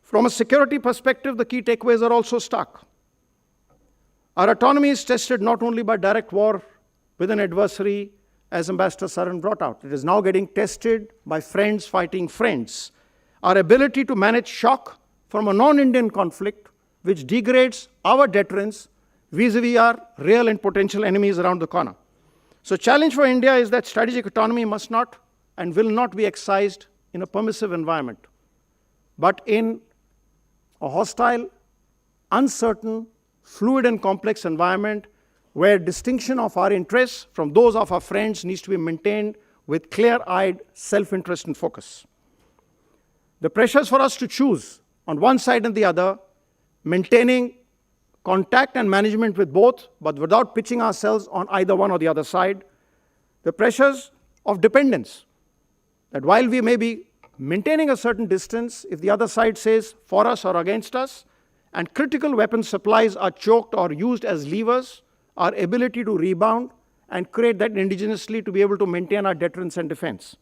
Speaker 7: From a security perspective, the key takeaways are also stark. Our autonomy is tested not only by direct war with an adversary, as Ambassador Saran brought out. It is now getting tested by friends fighting friends. Our ability to manage shock from a non-Indian conflict, which degrades our deterrence vis-a-vis our real and potential enemies around the corner. So challenge for India is that strategic autonomy must not and will not be excised in a permissive environment, but in a hostile, uncertain, fluid and complex environment where distinction of our interests from those of our friends needs to be maintained with clear-eyed self-interest and focus. The pressures for us to choose on one side and the other, maintaining contact and management with both, but without pitching ourselves on either one or the other side. The pressures of dependence, that while we may be maintaining a certain distance, if the other side says for us or against us, and critical weapon supplies are choked or used as levers, our ability to rebound and create that indigenously to be able to maintain our deterrence and defense.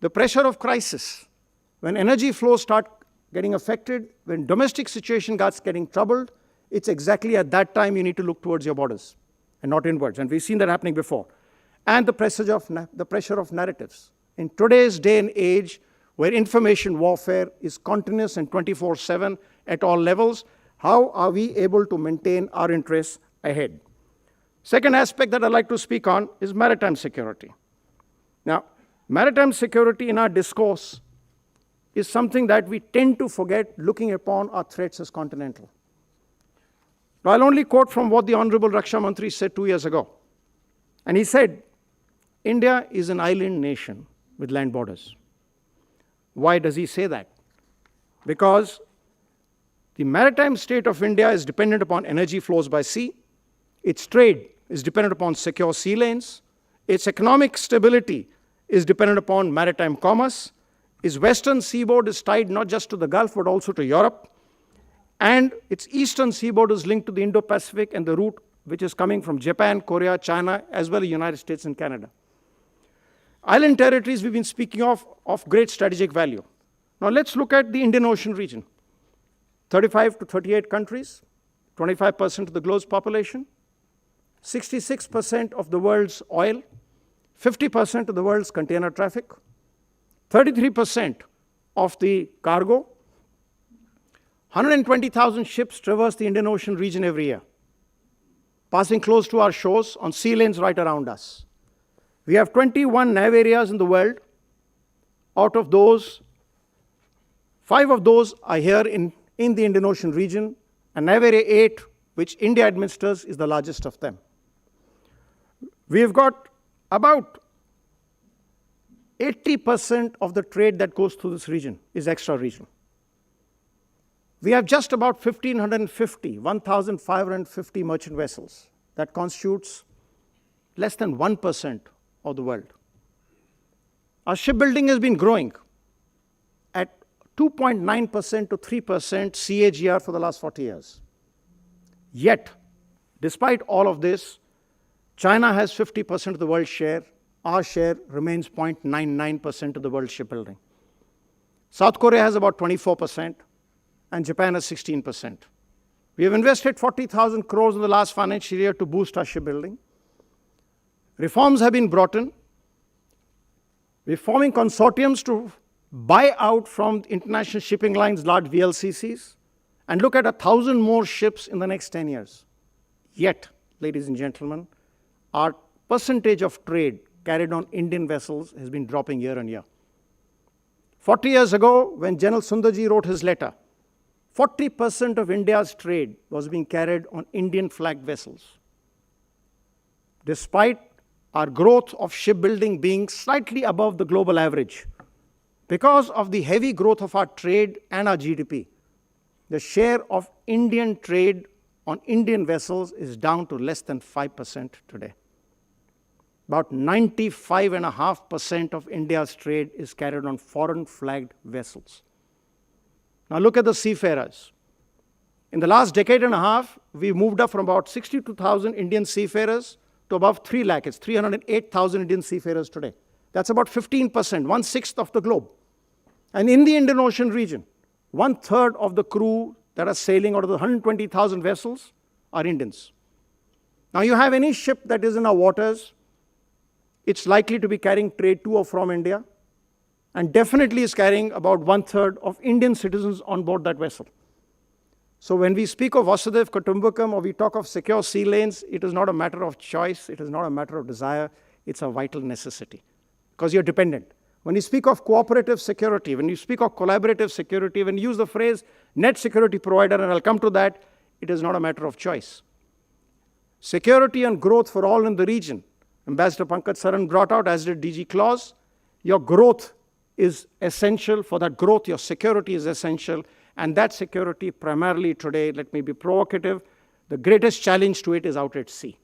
Speaker 7: The pressure of crisis, when energy flows start getting affected, when domestic situation gets getting troubled, it's exactly at that time you need to look towards your borders and not inwards. And we've seen that happening before. And the pressure of narratives. In today's day and age, where information warfare is continuous and 24/7 at all levels, how are we able to maintain our interests ahead? Second aspect that I'd like to speak on is maritime security. Now, maritime security in our discourse is something that we tend to forget looking upon our threats as continental. Now, I'll only quote from what the Honorable Raksha Mantri said 2 years ago. And he said, India is an island nation with land borders. Why does he say that? Because the maritime state of India is dependent upon energy flows by sea. Its trade is dependent upon secure sea lanes. Its economic stability is dependent upon maritime commerce. Its western seaboard is tied not just to the Gulf, but also to Europe. And its eastern seaboard is linked to the Indo-Pacific and the route which is coming from Japan, Korea, China, as well as the United States and Canada. Island territories we've been speaking of great strategic value. Now let's look at the Indian Ocean region. 35 to 38 countries, 25% of the globe's population, 66% of the world's oil, 50% of the world's container traffic, 33% of the cargo, 120,000 ships traverse the Indian Ocean region every year, passing close to our shores on sea lanes right around us. We have 21 nav areas in the world. Out of those, 5 of those are here in the Indian Ocean region, and nav area 8, which India administers, is the largest of them. We have got about 80% of the trade that goes through this region is extra-regional. We have just about 1,550 merchant vessels. That constitutes less than 1% of the world. Our shipbuilding has been growing at 2.9% to 3% CAGR for the last 40 years. Yet, despite all of this, China has 50% of the world's share. Our share remains 0.99% of the world's shipbuilding. South Korea has about 24%, and Japan has 16%. We have invested 40,000 crores in the last financial year to boost our shipbuilding. Reforms have been brought in. We're forming consortiums to buy out from international shipping lines large VLCCs and look at 1,000 more ships in the next 10 years. Yet, ladies and gentlemen, our percentage of trade carried on Indian vessels has been dropping year on year. 40 years ago, when Gen Sundarji wrote his letter, 40% of India's trade was being carried on Indian flagged vessels. Despite our growth of shipbuilding being slightly above the global average, because of the heavy growth of our trade and our GDP, the share of Indian trade on Indian vessels is down to less than 5% today. About 95.5% of India's trade is carried on foreign flagged vessels. Now look at the seafarers. In the last decade and a half, we moved up from about 62,000 Indian seafarers to above 3 lakh. It's 308,000 Indian seafarers today. That's about 15%, 1/6 of the globe. And in the Indian Ocean region, 1/3 of the crew that are sailing out of the 120,000 vessels are Indians. Now you have any ship that is in our waters, it's likely to be carrying trade to or from India, and definitely is carrying about 1/3 of Indian citizens on board that vessel. So when we speak of Vasudev Kutumbakam or we talk of secure sea lanes, it is not a matter of choice, it is not a matter of desire, it's a vital necessity, because you're dependent. When you speak of cooperative security, when you speak of collaborative security, when you use the phrase net security provider, and I'll come to that, it is not a matter of choice. Security and growth for all in the region. Ambassador Pankaj Saran brought out, as did DG Claus, your growth is essential. For that growth, your security is essential. And that security primarily today, let me be provocative, the greatest challenge to it is out at sea.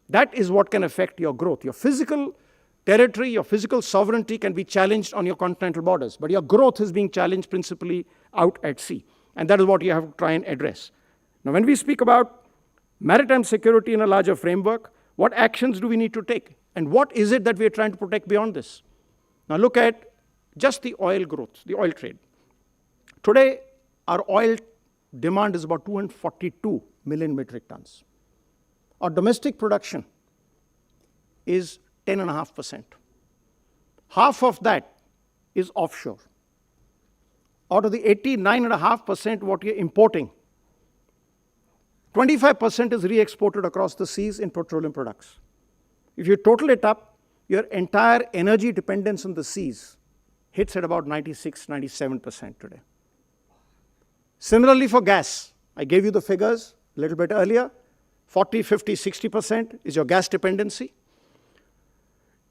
Speaker 7: That is what can affect your growth. Your physical territory, your physical sovereignty can be challenged on your continental borders, but your growth is being challenged principally out at sea. And that is what you have to try and address. Now, when we speak about maritime security in a larger framework, what actions do we need to take? And what is it that we are trying to protect beyond this? Now look at just the oil growth, the oil trade. Today, our oil demand is about 242 million metric tons. Our domestic production is 10.5%. Half of that is offshore. Out of the 89.5% what we are importing, 25% is re-exported across the seas in petroleum products. If you total it up, your entire energy dependence on the seas hits at about 96, 97% today. Similarly for gas, I gave you the figures a little bit earlier, 40, 50, 60% is your gas dependency.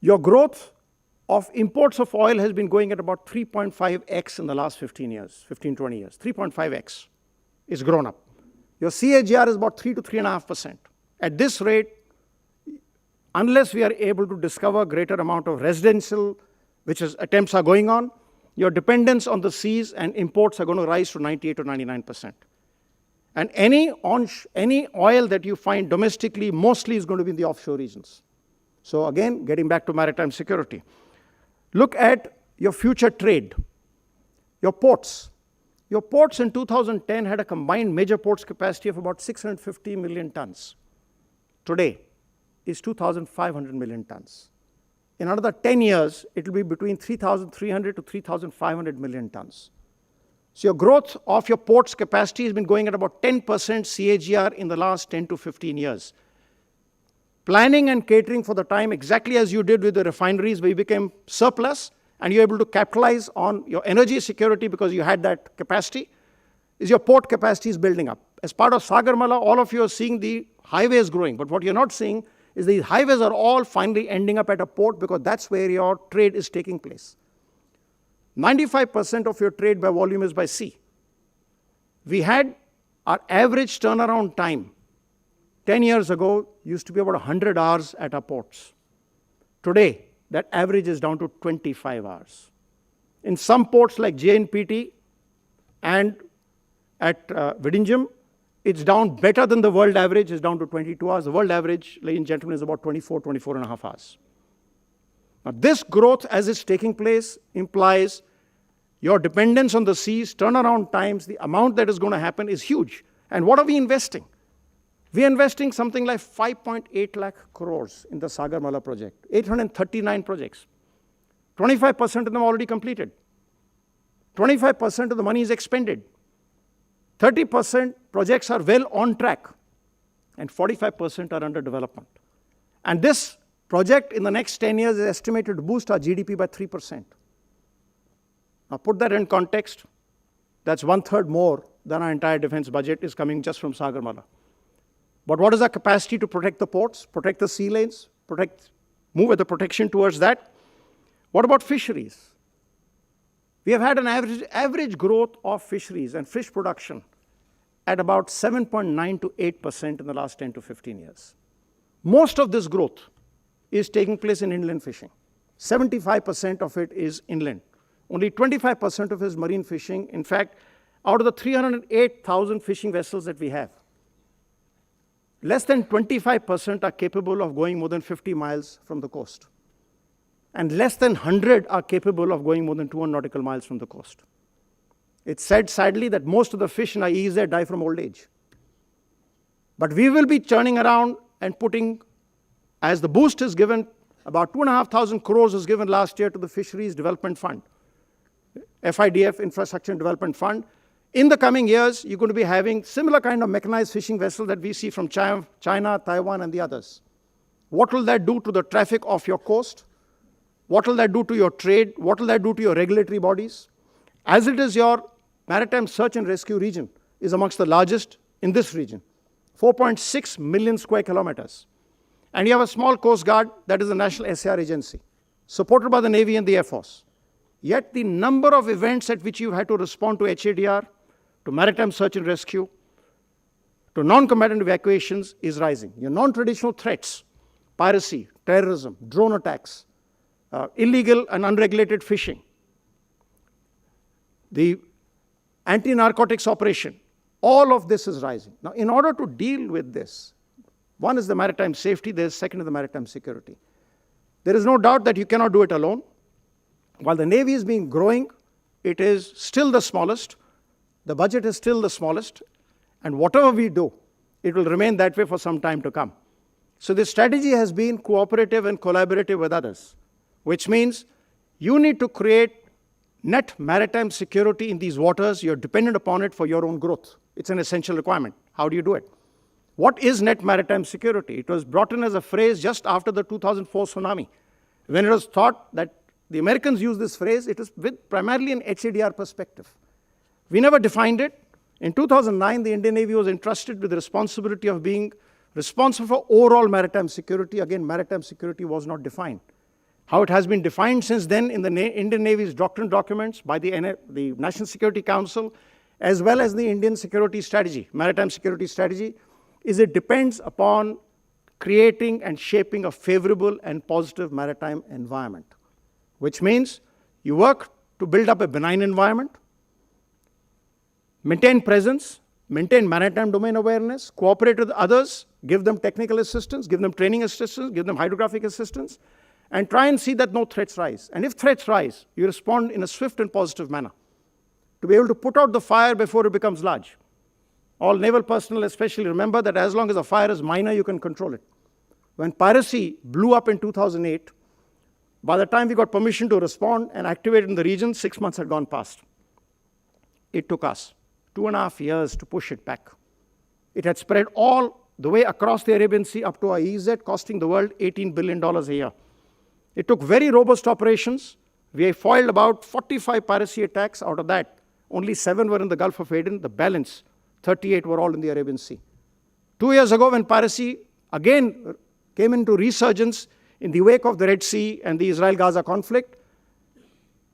Speaker 7: Your growth of imports of oil has been going at about 3.5x in the last 15 years, 15, 20 years, 3.5x is grown up. Your CAGR is about 3 to 3.5%. At this rate, unless we are able to discover greater amount of residential, which is attempts are going on, your dependence on the seas and imports are going to rise to 98 to 99%. And any oil that you find domestically mostly is going to be in the offshore regions. So again, getting back to maritime security. Look at your future trade, your ports. Your ports in 2010 had a combined major ports capacity of about 650 million tons. Today is 2,500 million tons. In another 10 years, it will be between 3,300 to 3,500 million tons. So your growth of your ports capacity has been going at about 10% CAGR in the last 10 to 15 years. Planning and catering for the time, exactly as you did with the refineries, where you became surplus, and you're able to capitalize on your energy security because you had that capacity, is your port capacity is building up. As part of Sagarmala, all of you are seeing the highways growing, but what you're not seeing is these highways are all finally ending up at a port because that's where your trade is taking place. 95% of your trade by volume is by sea. We had our average turnaround time 10 years ago used to be about 100 hours at our ports. Today, that average is down to 25 hours. In some ports like JNPT and at Vidinjam, it's down better than the world average, it's down to 22 hours. The world average, ladies and gentlemen, is about 24 and a half hours. Now this growth as it's taking place implies your dependence on the seas, turnaround times, the amount that is going to happen is huge. And what are we investing? We are investing something like 5.8 lakh crores in the Sagarmala project, 839 projects. 25% of them already completed. 25% of the money is expended. 30% projects are well on track, and 45% are under development. And this project in the next 10 years is estimated to boost our GDP by 3%. Now put that in context, that's 1/3 more than our entire defense budget is coming just from Sagarmala. But what is our capacity to protect the ports, protect the sea lanes, move with the protection towards that? What about fisheries? We have had an average growth of fisheries and fish production at about 7.9 to 8% in the last 10 to 15 years. Most of this growth is taking place in inland fishing. 75% of it is inland. Only 25% of it is marine fishing. In fact, out of the 308,000 fishing vessels that we have, less than 25% are capable of going more than 50 miles from the coast. And less than 100 are capable of going more than 200 nautical miles from the coast. It's said, sadly, that most of the fish in our EEZ die from old age. But we will be turning around and putting, as the boost is given, about 2,500 crores was given last year to the Fisheries Development Fund, FIDF, Infrastructure and Development Fund. In the coming years, you're going to be having similar kind of mechanized fishing vessels that we see from China, Taiwan, and the others. What will that do to the traffic off your coast? What will that do to your trade? What will that do to your regulatory bodies? As it is, your maritime search and rescue region is amongst the largest in this region, 4.6 million square kilometers. And you have a small coast guard that is the National SAR Agency, supported by the Navy and the Air Force. Yet the number of events at which you had to respond to HADR, to maritime search and rescue, to non-combatant evacuations is rising. Your non-traditional threats, piracy, terrorism, drone attacks, illegal and unregulated fishing, the anti-narcotics operation, all of this is rising. Now, in order to deal with this, one is the maritime safety, the second is the maritime security. There is no doubt that you cannot do it alone. While the Navy is being growing, it is still the smallest, the budget is still the smallest, and whatever we do, it will remain that way for some time to come. So this strategy has been cooperative and collaborative with others, which means you need to create net maritime security in these waters. You're dependent upon it for your own growth. It's an essential requirement. How do you do it? What is net maritime security? It was brought in as a phrase just after the 2004 tsunami. When it was thought that the Americans used this phrase, it was with primarily an HADR perspective. We never defined it. In 2009, the Indian Navy was entrusted with the responsibility of being responsible for overall maritime security. Again, maritime security was not defined. How it has been defined since then in the Indian Navy's doctrine documents by the National Security Council, as well as the Indian security strategy, maritime security strategy, is it depends upon creating and shaping a favorable and positive maritime environment, which means you work to build up a benign environment, maintain presence, maintain maritime domain awareness, cooperate with others, give them technical assistance, give them training assistance, give them hydrographic assistance, and try and see that no threats rise. And if threats rise, you respond in a swift and positive manner to be able to put out the fire before it becomes large. All naval personnel especially remember that as long as a fire is minor, you can control it. When piracy blew up in 2008, by the time we got permission to respond and activate in the region, 6 months had gone past. It took us 2.5 years to push it back. It had spread all the way across the Arabian Sea up to our EEZ, costing the world $18 billion a year. It took very robust operations. We foiled about 45 piracy attacks. Out of that, only 7 were in the Gulf of Aden. The balance, 38 were all in the Arabian Sea. 2 years ago, when piracy again came into resurgence in the wake of the Red Sea and the Israel-Gaza conflict,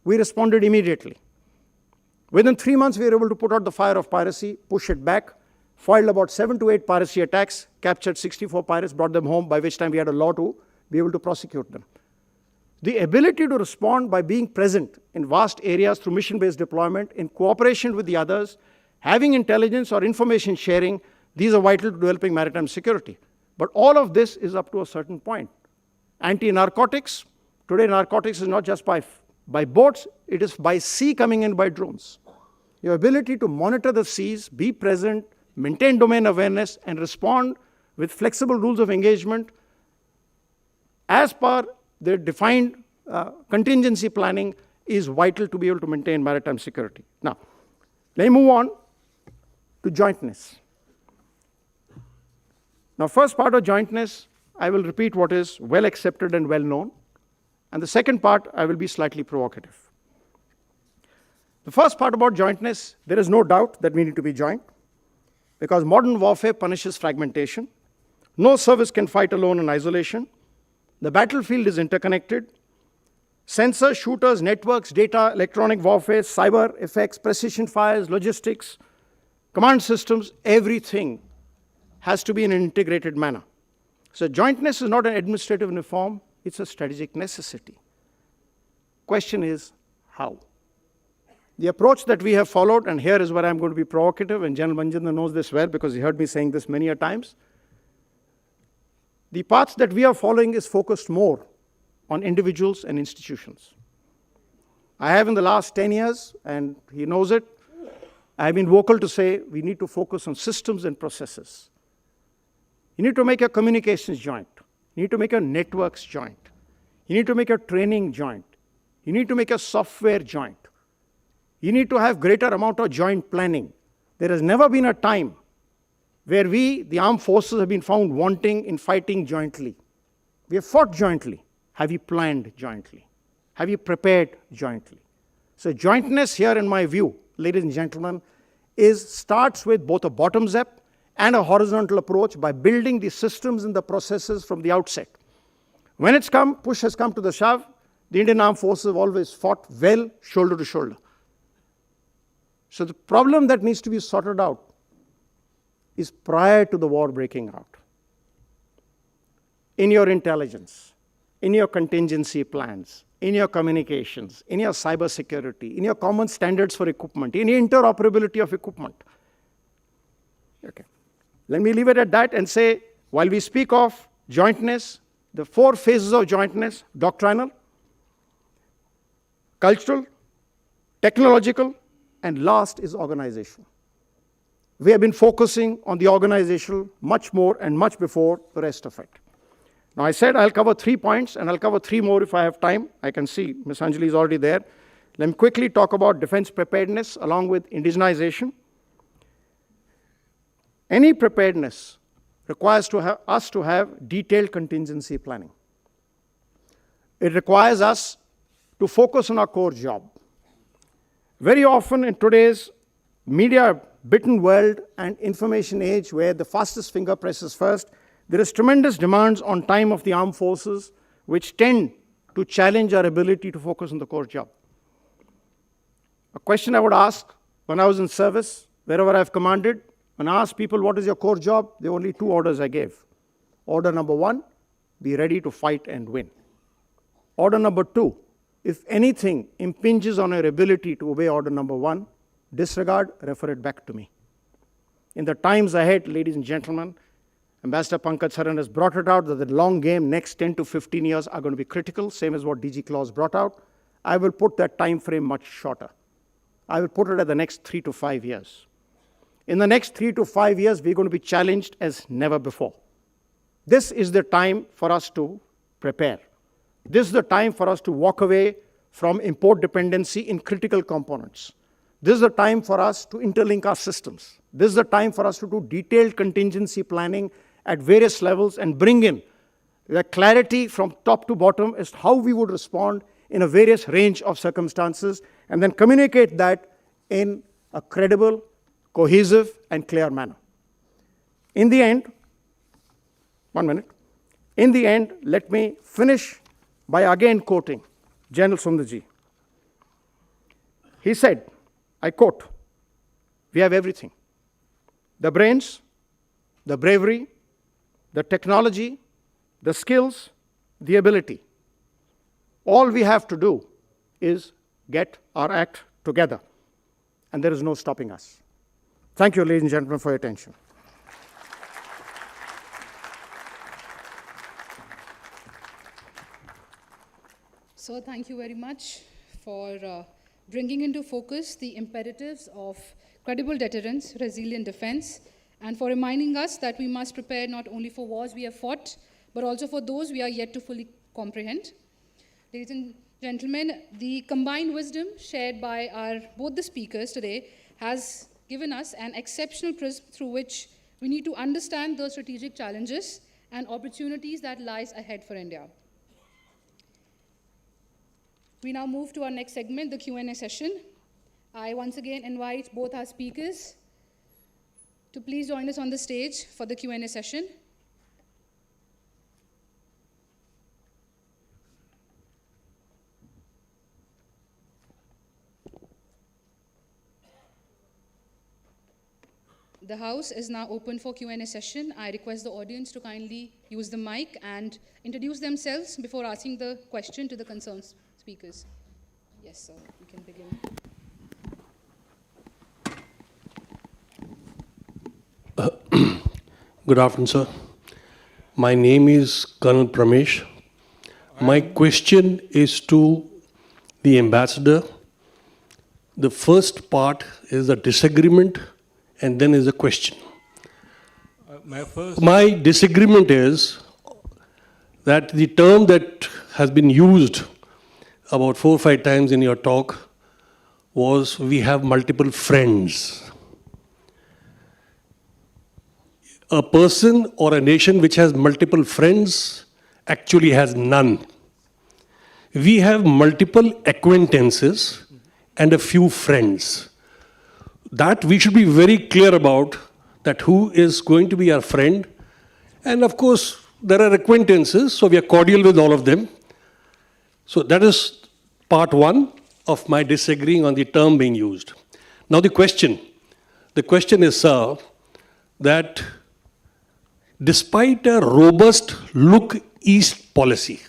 Speaker 7: we responded immediately. Within 3 months, we were able to put out the fire of piracy, push it back, foiled about 7 to 8 piracy attacks, captured 64 pirates, brought them home, by which time we had a law to be able to prosecute them. The ability to respond by being present in vast areas through mission-based deployment, in cooperation with the others, having intelligence or information sharing, these are vital to developing maritime security. But all of this is up to a certain point. Anti-narcotics, today narcotics is not just by boats, it is by sea coming in by drones. Your ability to monitor the seas, be present, maintain domain awareness, and respond with flexible rules of engagement as per the defined contingency planning is vital to be able to maintain maritime security. Now, let me move on to jointness. Now, first part of jointness, I will repeat what is well accepted and well known. And the second part, I will be slightly provocative. The first part about jointness, there is no doubt that we need to be joint, because modern warfare punishes fragmentation. No service can fight alone in isolation. The battlefield is interconnected. Sensors, shooters, networks, data, electronic warfare, cyber effects, precision fires, logistics, command systems, everything has to be in an integrated manner. So jointness is not an administrative reform, it's a strategic necessity. Question is, how? The approach that we have followed, and here is where I'm going to be provocative, and General Manjinder knows this well because he heard me saying this many a times. The path that we are following is focused more on individuals and institutions. I have in the last 10 years, and he knows it, I have been vocal to say we need to focus on systems and processes. You need to make your communications joint. You need to make your networks joint. You need to make your training joint. You need to make your software joint. You need to have greater amount of joint planning. There has never been a time where we, the armed forces, have been found wanting in fighting jointly. We have fought jointly. Have you planned jointly? Have you prepared jointly? So jointness here, in my view, ladies and gentlemen, starts with both a bottoms-up and a horizontal approach by building the systems and the processes from the outset. When push has come to the shove, the Indian Armed Forces have always fought well, shoulder to shoulder. So the problem that needs to be sorted out is prior to the war breaking out. In your intelligence, in your contingency plans, in your communications, in your cyber security, in your common standards for equipment, in interoperability of equipment. Okay. Let me leave it at that and say, while we speak of jointness, the 4 phases of jointness: doctrinal, cultural, technological, and last is organizational. We have been focusing on the organizational much more and much before the rest of it. Now, I said I'll cover 3 points, and I'll cover 3 more if I have time. I can see Ms. Anjali is already there. Let me quickly talk about defense preparedness along with indigenization. Any preparedness requires us to have detailed contingency planning. It requires us to focus on our core job. Very often in today's media-bitten world and information age, where the fastest finger presses first, there is tremendous demands on time of the armed forces, which tend to challenge our ability to focus on the core job. A question I would ask when I was in service, wherever I've commanded, when I asked people, what is your core job? There were only 2 orders I gave. Order number 1, be ready to fight and win. Order number 2, if anything impinges on your ability to obey order number 1, disregard, refer it back to me. In the times ahead, ladies and gentlemen, Ambassador Pankaj Saran has brought it out that the long game, next 10 to 15 years, are going to be critical, same as what DG Claus brought out. I will put that time frame much shorter. I will put it at the next 3 to 5 years. In the next 3 to 5 years, we're going to be challenged as never before. This is the time for us to prepare. This is the time for us to walk away from import dependency in critical components. This is the time for us to interlink our systems. This is the time for us to do detailed contingency planning at various levels and bring in the clarity from top to bottom as to how we would respond in a various range of circumstances, and then communicate that in a credible, cohesive, and clear manner. In the end, 1 minute. In the end, let me finish by again quoting General Sundarji. He said, I quote, "We have everything. The brains, the bravery, the technology, the skills, the ability. All we have to do is get our act together, and there is no stopping us." Thank you, ladies and gentlemen, for your attention.
Speaker 1: So thank you very much for bringing into focus the imperatives of credible deterrence, resilient defense, and for reminding us that we must prepare not only for wars we have fought, but also for those we are yet to fully comprehend. Ladies and gentlemen, the combined wisdom shared by both the speakers today has given us an exceptional prism through which we need to understand the strategic challenges and opportunities that lies ahead for India. We now move to our next segment, the Q&A session. I once again invite both our speakers to please join us on the stage for the Q&A session. The house is now open for Q&A session. I request the audience to kindly use the mic and introduce themselves before asking the question to the concerned speakers. Yes, sir, you can begin.
Speaker 8: Good afternoon, sir. My name is Colonel Pramesh. My question is to the ambassador. The first part is a disagreement and then is a question. My disagreement is that the term that has been used about 4 or 5 times in your talk was we have multiple friends. A person or a nation which has multiple friends actually has none. We have multiple acquaintances and a few friends. That we should be very clear about, that who is going to be our friend. And of course, there are acquaintances, so we are cordial with all of them. So that is part one of my disagreeing on the term being used. Now the question is, sir, that despite a robust look east policy,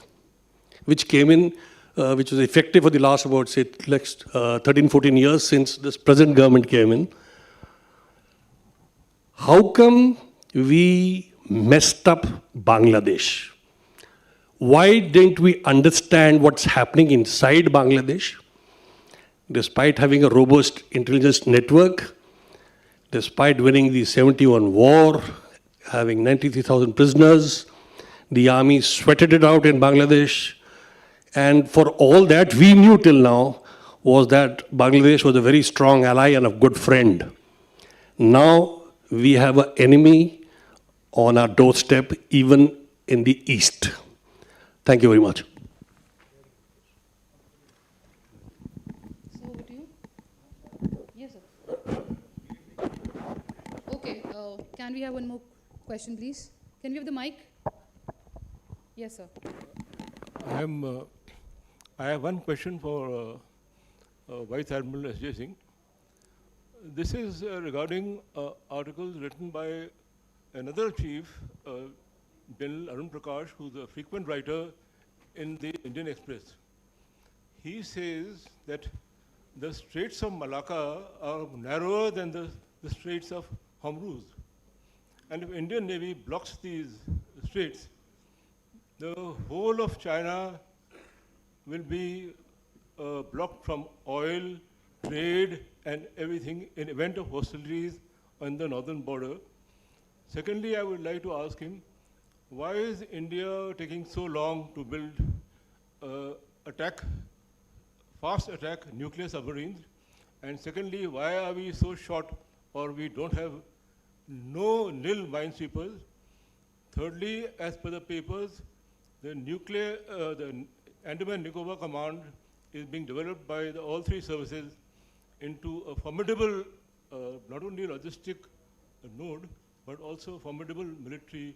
Speaker 8: which came in, which was effective for the last about, say, 13, 14 years since this present government came in, how come we messed up Bangladesh? Why didn't we understand what's happening inside Bangladesh? Despite having a robust intelligence network, despite winning the 71 war, having 93,000 prisoners, the army sweated it out in Bangladesh. And for all that we knew till now was that Bangladesh was a very strong ally and a good friend. Now we have an enemy on our doorstep, even in the east. Thank you very much.
Speaker 1: So over to you. Yes, sir. Okay, can we have one more question, please? Can we have the mic? Yes, sir.
Speaker 9: I have one question for Vice Admiral S.J. Singh. This is regarding articles written by another chief, General Arun Prakash, who's a frequent writer in the Indian Express. He says that the Straits of Malacca are narrower than the Straits of Hormuz. And if Indian Navy blocks these straits, the whole of China will be blocked from oil, trade, and everything in event of hostilities on the northern border. Secondly, I would like to ask him, why is India taking so long to build fast attack nuclear submarines? And secondly, why are we so short, or we don't have nil minesweepers? Thirdly, as per the papers, the Andaman Nicobar Command is being developed by all three services into a formidable, not only logistic node, but also formidable military,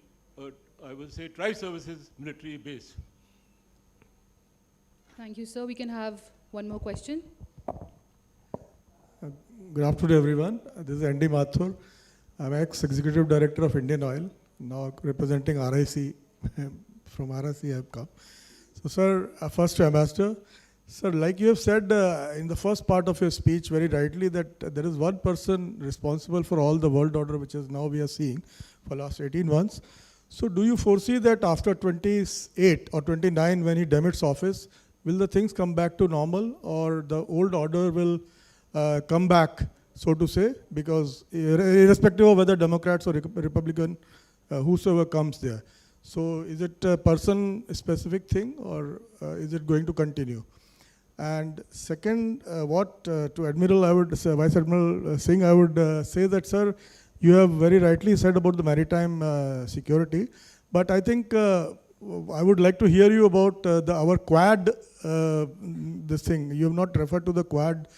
Speaker 9: I would say, tri-services military base.
Speaker 1: Thank you, sir. We can have one more question.
Speaker 10: Good afternoon, everyone. This is Andy Mathur. I'm ex-executive director of Indian Oil, now representing RIC. From RIC I have come. So, sir, first to Ambassador. Sir, like you have said in the first part of your speech very rightly, that there is one person responsible for all the world order which is now we are seeing for last 18 months. So do you foresee that after 28 or 29 when he demits office, will the things come back to normal, or the old order will come back so to say, because irrespective of whether Democrats or Republican, whosoever comes there. So is it a person-specific thing, or is it going to continue? And second, to Admiral, I would say, Vice Admiral Singh, I would say that, sir, you have very rightly said about the maritime security, but I think I would like to hear you about our Quad, this thing. You have not referred to the Quad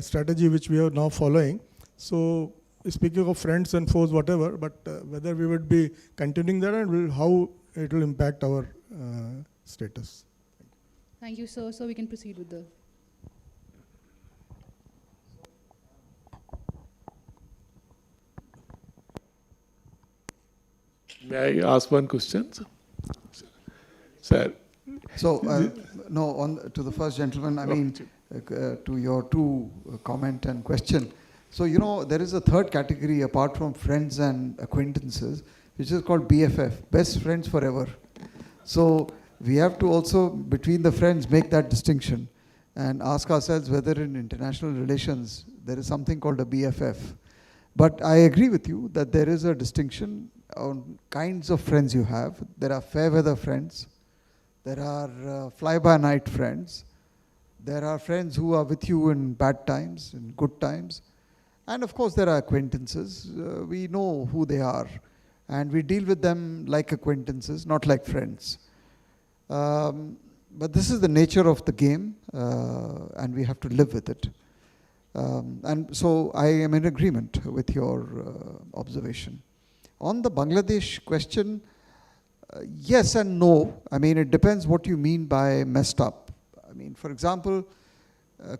Speaker 10: strategy which we are now following. So speaking of friends and foes, whatever, but whether we would be continuing that and how it will impact our status.
Speaker 1: Thank you, sir. So we can proceed with the...
Speaker 11: May I ask one question? Sir.
Speaker 6: So, to the first gentleman, I mean, to your two comment and question. So, there is a third category apart from friends and acquaintances, which is called BFF, best friends forever. So, we have to also, between the friends, make that distinction and ask ourselves whether in international relations there is something called a BFF. But I agree with you that there is a distinction on kinds of friends you have. There are fair weather friends. There are fly-by-night friends. There are friends who are with you in bad times, in good times. And of course, there are acquaintances. We know who they are. And we deal with them like acquaintances, not like friends. But this is the nature of the game, and we have to live with it. And so I am in agreement with your observation. On the Bangladesh question, yes and no. I mean, it depends what you mean by messed up. I mean, for example,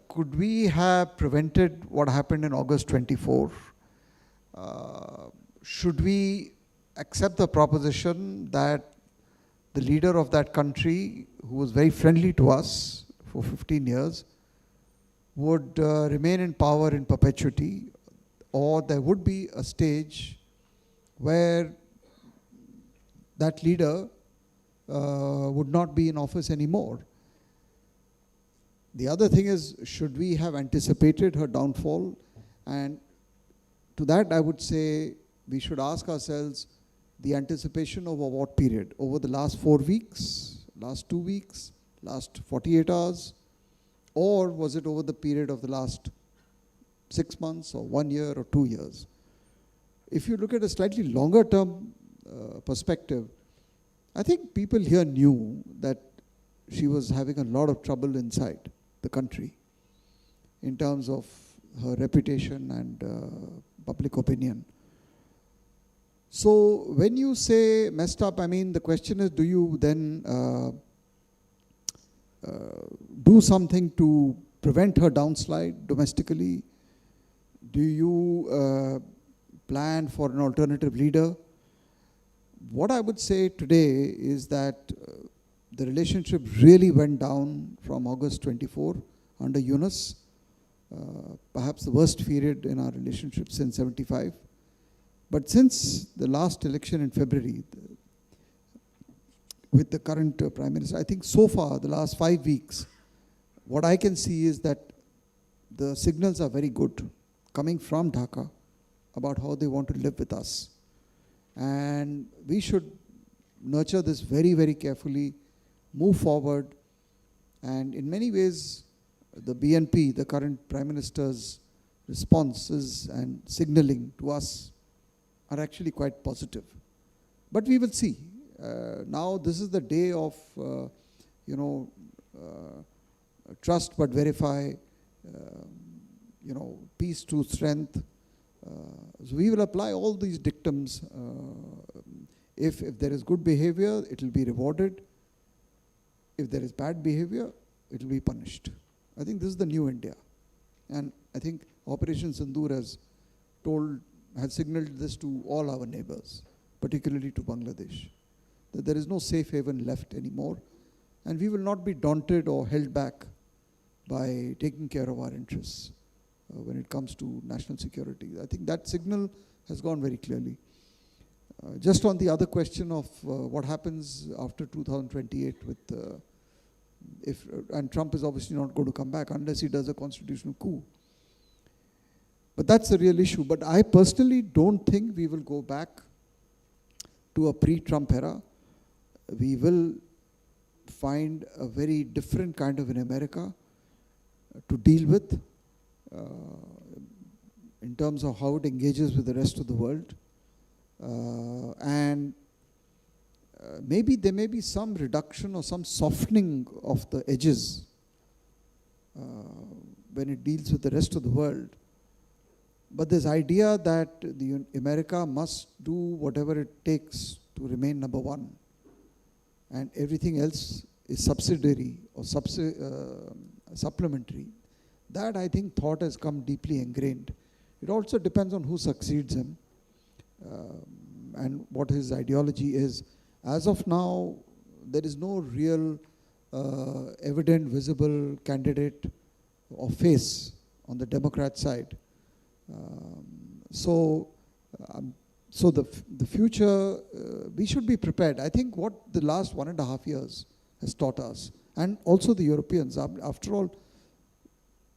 Speaker 6: could we have prevented what happened in August 24? Should we accept the proposition that the leader of that country, who was very friendly to us for 15 years, would remain in power in perpetuity, or there would be a stage where that leader would not be in office anymore? The other thing is, should we have anticipated her downfall? And to that I would say we should ask ourselves, the anticipation over what period? Over the last 4 weeks, last 2 weeks, last 48 hours? Or was it over the period of the last 6 months or 1 year or 2 years? If you look at a slightly longer term perspective, I think people here knew that she was having a lot of trouble inside the country in terms of her reputation and public opinion. So when you say messed up, I mean, the question is, do you then do something to prevent her downslide domestically? Do you plan for an alternative leader? What I would say today is that the relationship really went down from August 24 under Yunus, perhaps the worst period in our relationship since 75. But since the last election in February, with the current Prime Minister, I think so far, the last 5 weeks, what I can see is that the signals are very good coming from Dhaka about how they want to live with us. And we should nurture this very, very carefully, move forward. And in many ways, the BNP, the current Prime Minister's responses and signaling to us are actually quite positive. But we will see. Now this is the day of, trust but verify, peace, truth, strength. So we will apply all these dictums. If there is good behavior, it will be rewarded. If there is bad behavior, it will be punished. I think this is the new India. And I think Operation Sindoor has signaled this to all our neighbors, particularly to Bangladesh, that there is no safe haven left anymore. And we will not be daunted or held back by taking care of our interests when it comes to national security. I think that signal has gone very clearly. Just on the other question of what happens after 2028 with, and Trump is obviously not going to come back unless he does a constitutional coup. But that's the real issue. But I personally don't think we will go back to a pre-Trump era. We will find a very different kind of an America to deal with in terms of how it engages with the rest of the world. And maybe there may be some reduction or some softening of the edges when it deals with the rest of the world. But this idea that the America must do whatever it takes to remain number one, and everything else is subsidiary or supplementary, that I think thought has come deeply ingrained. It also depends on who succeeds him and what his ideology is. As of now, there is no real evident, visible candidate or face on the Democrat side. So the future, we should be prepared. I think what the last 1.5 years has taught us, and also the Europeans, after all,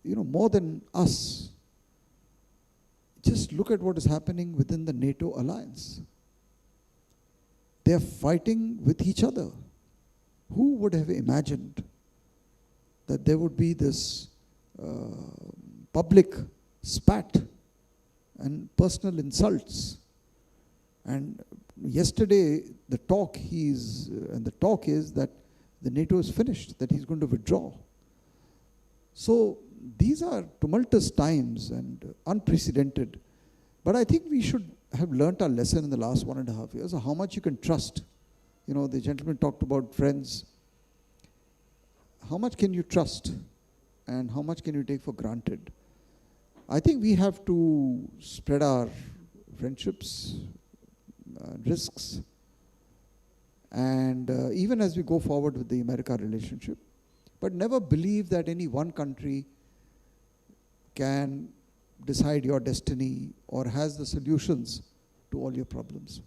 Speaker 6: more than us, just look at what is happening within the NATO alliance. They are fighting with each other. Who would have imagined that there would be this public spat and personal insults? And yesterday, the talk is that the NATO is finished, that he's going to withdraw. So these are tumultuous times and unprecedented. But I think we should have learnt our lesson in the last 1.5 years of how much you can trust. The gentleman talked about friends. How much can you trust and how much can you take for granted? I think we have to spread our friendships, risks, and even as we go forward with the America relationship, but never believe that any one country can decide your destiny or has the solutions to all your problems.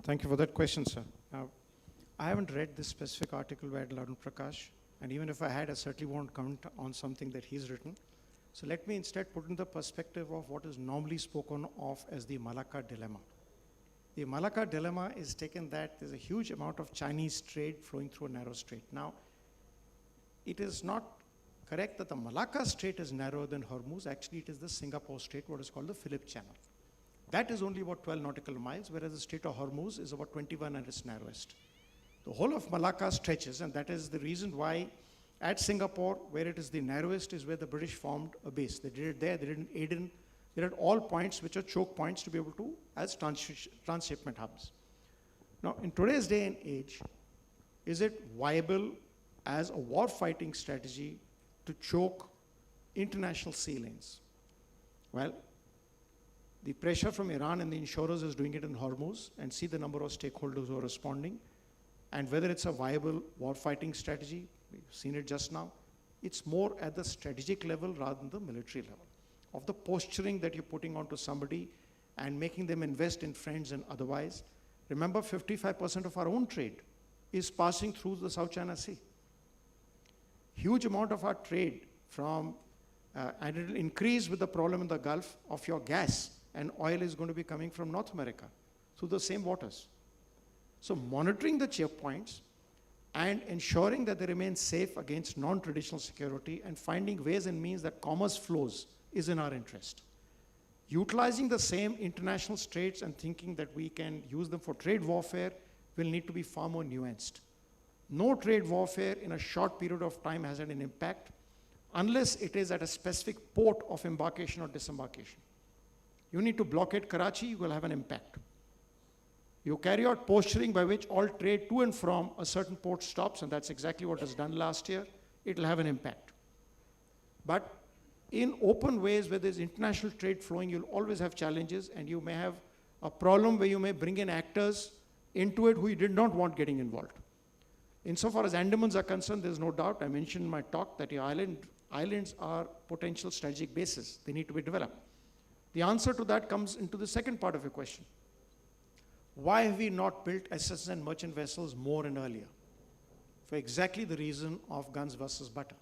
Speaker 7: Thank you for that question, sir. Now, I haven't read this specific article by Arun Prakash, and even if I had, I certainly won't comment on something that he's written. So let me instead put in the perspective of what is normally spoken of as the Malacca dilemma. The Malacca dilemma is taken that there's a huge amount of Chinese trade flowing through a narrow strait. Now, it is not correct that the Malacca Strait is narrower than Hormuz. Actually, it is the Singapore Strait, what is called the Phillip Channel. That is only about 12 nautical miles, whereas the Strait of Hormuz is about 21 at its narrowest. The whole of Malacca stretches, and that is the reason why at Singapore, where it is the narrowest, is where the British formed a base. They did it there, they did it in Aden, they did all points which are choke points to be able to, as transshipment hubs. Now, in today's day and age, is it viable as a war-fighting strategy to choke international sea lanes? Well, the pressure from Iran and the insurers is doing it in Hormuz, and see the number of stakeholders who are responding. And whether it's a viable war-fighting strategy, we've seen it just now, it's more at the strategic level rather than the military level, of the posturing that you're putting onto somebody and making them invest in friends and otherwise. Remember, 55% of our own trade is passing through the South China Sea. Huge amount of our trade from, and it will increase with the problem in the Gulf of your gas and oil is going to be coming from North America through the same waters. So monitoring the checkpoints and ensuring that they remain safe against non-traditional security and finding ways and means that commerce flows is in our interest. Utilizing the same international straits and thinking that we can use them for trade warfare will need to be far more nuanced. No trade warfare in a short period of time has had an impact unless it is at a specific port of embarkation or disembarkation. You need to blockade Karachi, you will have an impact. You carry out posturing by which all trade to and from a certain port stops, and that's exactly what was done last year, it will have an impact. But in open ways where there's international trade flowing, you'll always have challenges, and you may have a problem where you may bring in actors into it who you did not want getting involved. Insofar as Andamans are concerned, there's no doubt, I mentioned in my talk that your islands are potential strategic bases. They need to be developed. The answer to that comes into the second part of your question. Why have we not built SS and merchant vessels more and earlier? For exactly the reason of guns versus butter.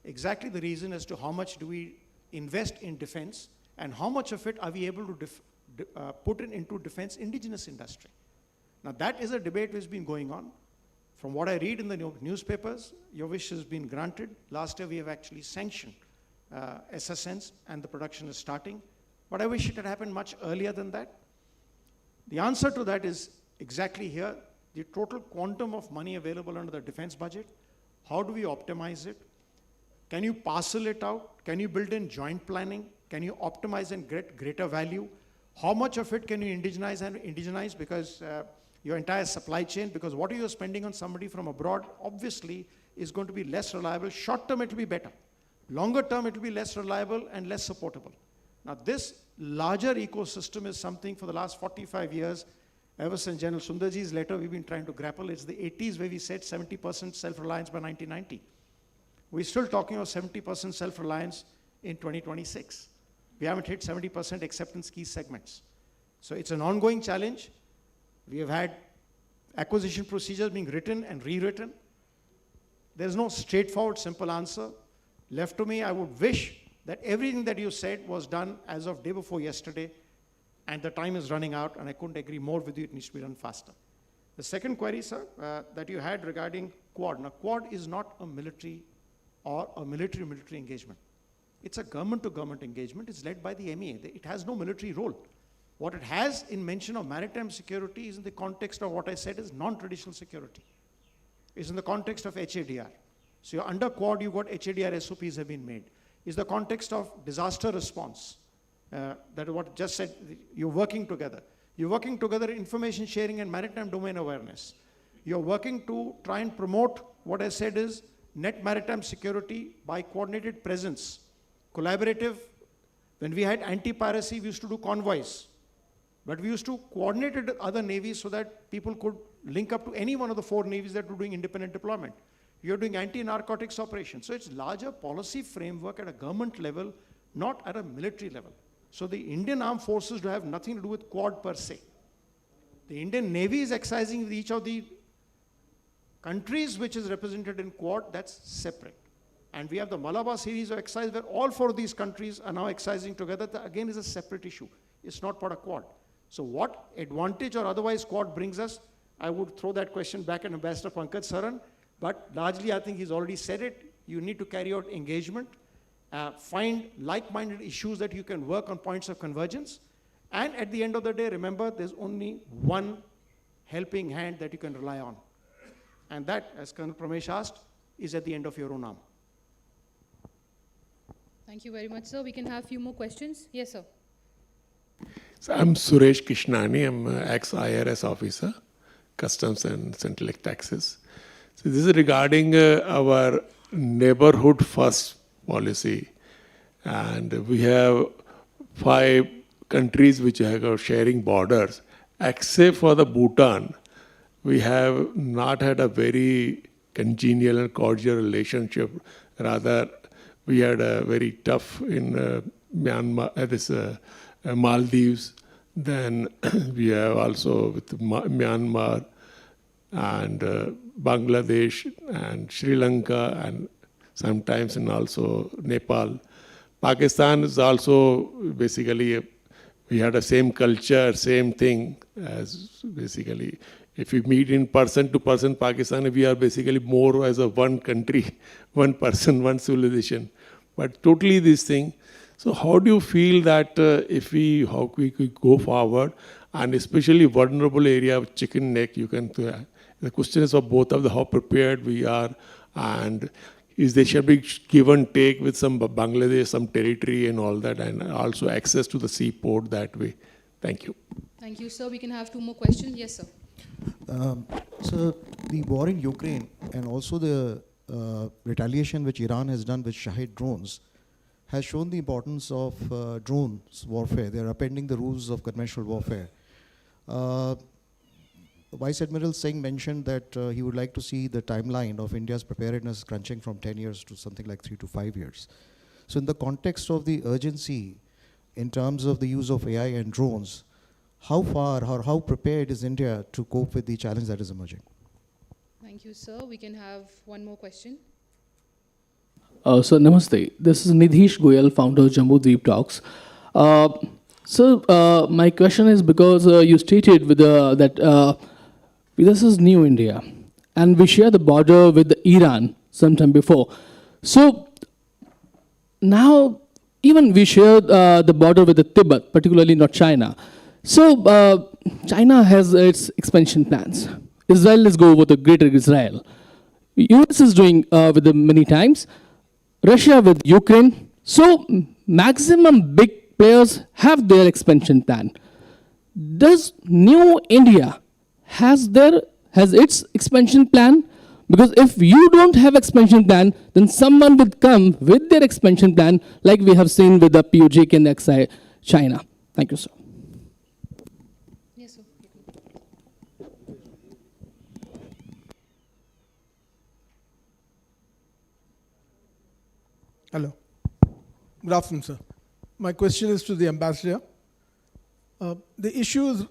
Speaker 7: exactly the reason as to how much do we invest in defense and how much of it are we able to put it into defense indigenous industry. Now that is a debate which has been going on. From what I read in the newspapers, your wish has been granted. Last year we have actually sanctioned SSNs and the production is starting. But I wish it had happened much earlier than that. The answer to that is exactly here. The total quantum of money available under the defense budget, how do we optimize it? Can you parcel it out? Can you build in joint planning? Can you optimize and get greater value? How much of it can you indigenize because your entire supply chain, because what you're spending on somebody from abroad obviously is going to be less reliable. Short term it will be better. Longer term it will be less reliable and less supportable. Now this larger ecosystem is something for the last 45 years, ever since General Sundarji's letter, we've been trying to grapple. It's the 80s where we said 70% self-reliance by 1990. We're still talking about 70% self-reliance in 2026. We haven't hit 70% except in key segments. So it's an ongoing challenge. We have had acquisition procedures being written and rewritten. There's no straightforward, simple answer. Left to me, I would wish that everything that you said was done as of day before yesterday, and the time is running out, and I couldn't agree more with you, it needs to be done faster. The second query, sir, that you had regarding Quad. Now, Quad is not a military or a military-military engagement. It's a government-to-government engagement. It's led by the MEA. It has no military role. What it has in mention of maritime security is in the context of what I said is non-traditional security. It's in the context of HADR. So you're under Quad, you've got HADR SOPs have been made. It's the context of disaster response. That is what I just said, you're working together. You're working together in information sharing and maritime domain awareness. You're working to try and promote what I said is net maritime security by coordinated presence. Collaborative, when we had anti-piracy, we used to do convoys. But we used to coordinate it with other navies so that people could link up to any one of the 4 navies that were doing independent deployment. You're doing anti-narcotics operations. So it's larger policy framework at a government level, not at a military level. So the Indian Armed Forces do have nothing to do with Quad per se. The Indian Navy is exercising with each of the countries which is represented in Quad, that's separate. And we have the Malabar series of exercise where all 4 of these countries are now exercising together. That again is a separate issue. It's not part of Quad. So what advantage or otherwise Quad brings us, I would throw that question back at Ambassador Pankaj Saran. But largely, I think he's already said it. You need to carry out engagement, find like-minded issues that you can work on points of convergence. And at the end of the day, remember, there's only one helping hand that you can rely on. And that, as Colonel Pramesh asked, is at the end of your own arm.
Speaker 1: Thank you very much, sir. We can have a few more questions. Yes, sir.
Speaker 11: So I'm Suresh Krishnani. I'm an ex-IRS officer, Customs and Central Taxes. So this is regarding our neighborhood first policy. And we have 5 countries which are sharing borders. Except for the Bhutan, we have not had a very congenial and cordial relationship. Rather, we had a very tough in Myanmar, Maldives. Then we have also with Myanmar and Bangladesh and Sri Lanka and sometimes and also Nepal. Pakistan is also basically, we had the same culture, same thing as basically, if we meet in person to person Pakistan, we are basically more as a one country, one person, one civilization. But totally this thing. So how do you feel that how we could go forward, and especially vulnerable area of chicken neck, you can, the question is of both of the how prepared we are, and is there should be give and take with some Bangladesh, some territory and all that, and also access to the seaport that way. Thank you.
Speaker 1: Thank you, sir. We can have 2 more questions. Yes, sir.
Speaker 12: So the war in Ukraine and also the retaliation which Iran has done with Shahid drones has shown the importance of drones warfare. They are upending the rules of conventional warfare. Vice Admiral Singh mentioned that he would like to see the timeline of India's preparedness crunching from 10 years to something like 3 to 5 years. So in the context of the urgency in terms of the use of AI and drones, how far or how prepared is India to cope with the challenge that is emerging?
Speaker 1: Thank you, sir. We can have 1 more question.
Speaker 13: So, namaste. This is Nidhish Goyal, founder of Jambu Deep Talks. My question is because you stated with that this is New India, and we share the border with Iran sometime before. So now, even we share the border with the Tibet, particularly not China. So China has its expansion plans. Israel is go over the Greater Israel. US is doing with the many times. Russia with Ukraine. So maximum big players have their expansion plan. Does New India has its expansion plan? Because if you don't have expansion plan, then someone will come with their expansion plan, like we have seen with the POJK and XI China. Thank you, sir.
Speaker 1: Yes, sir.
Speaker 10: Hello. Good afternoon, sir. My question is to the ambassador. The issue is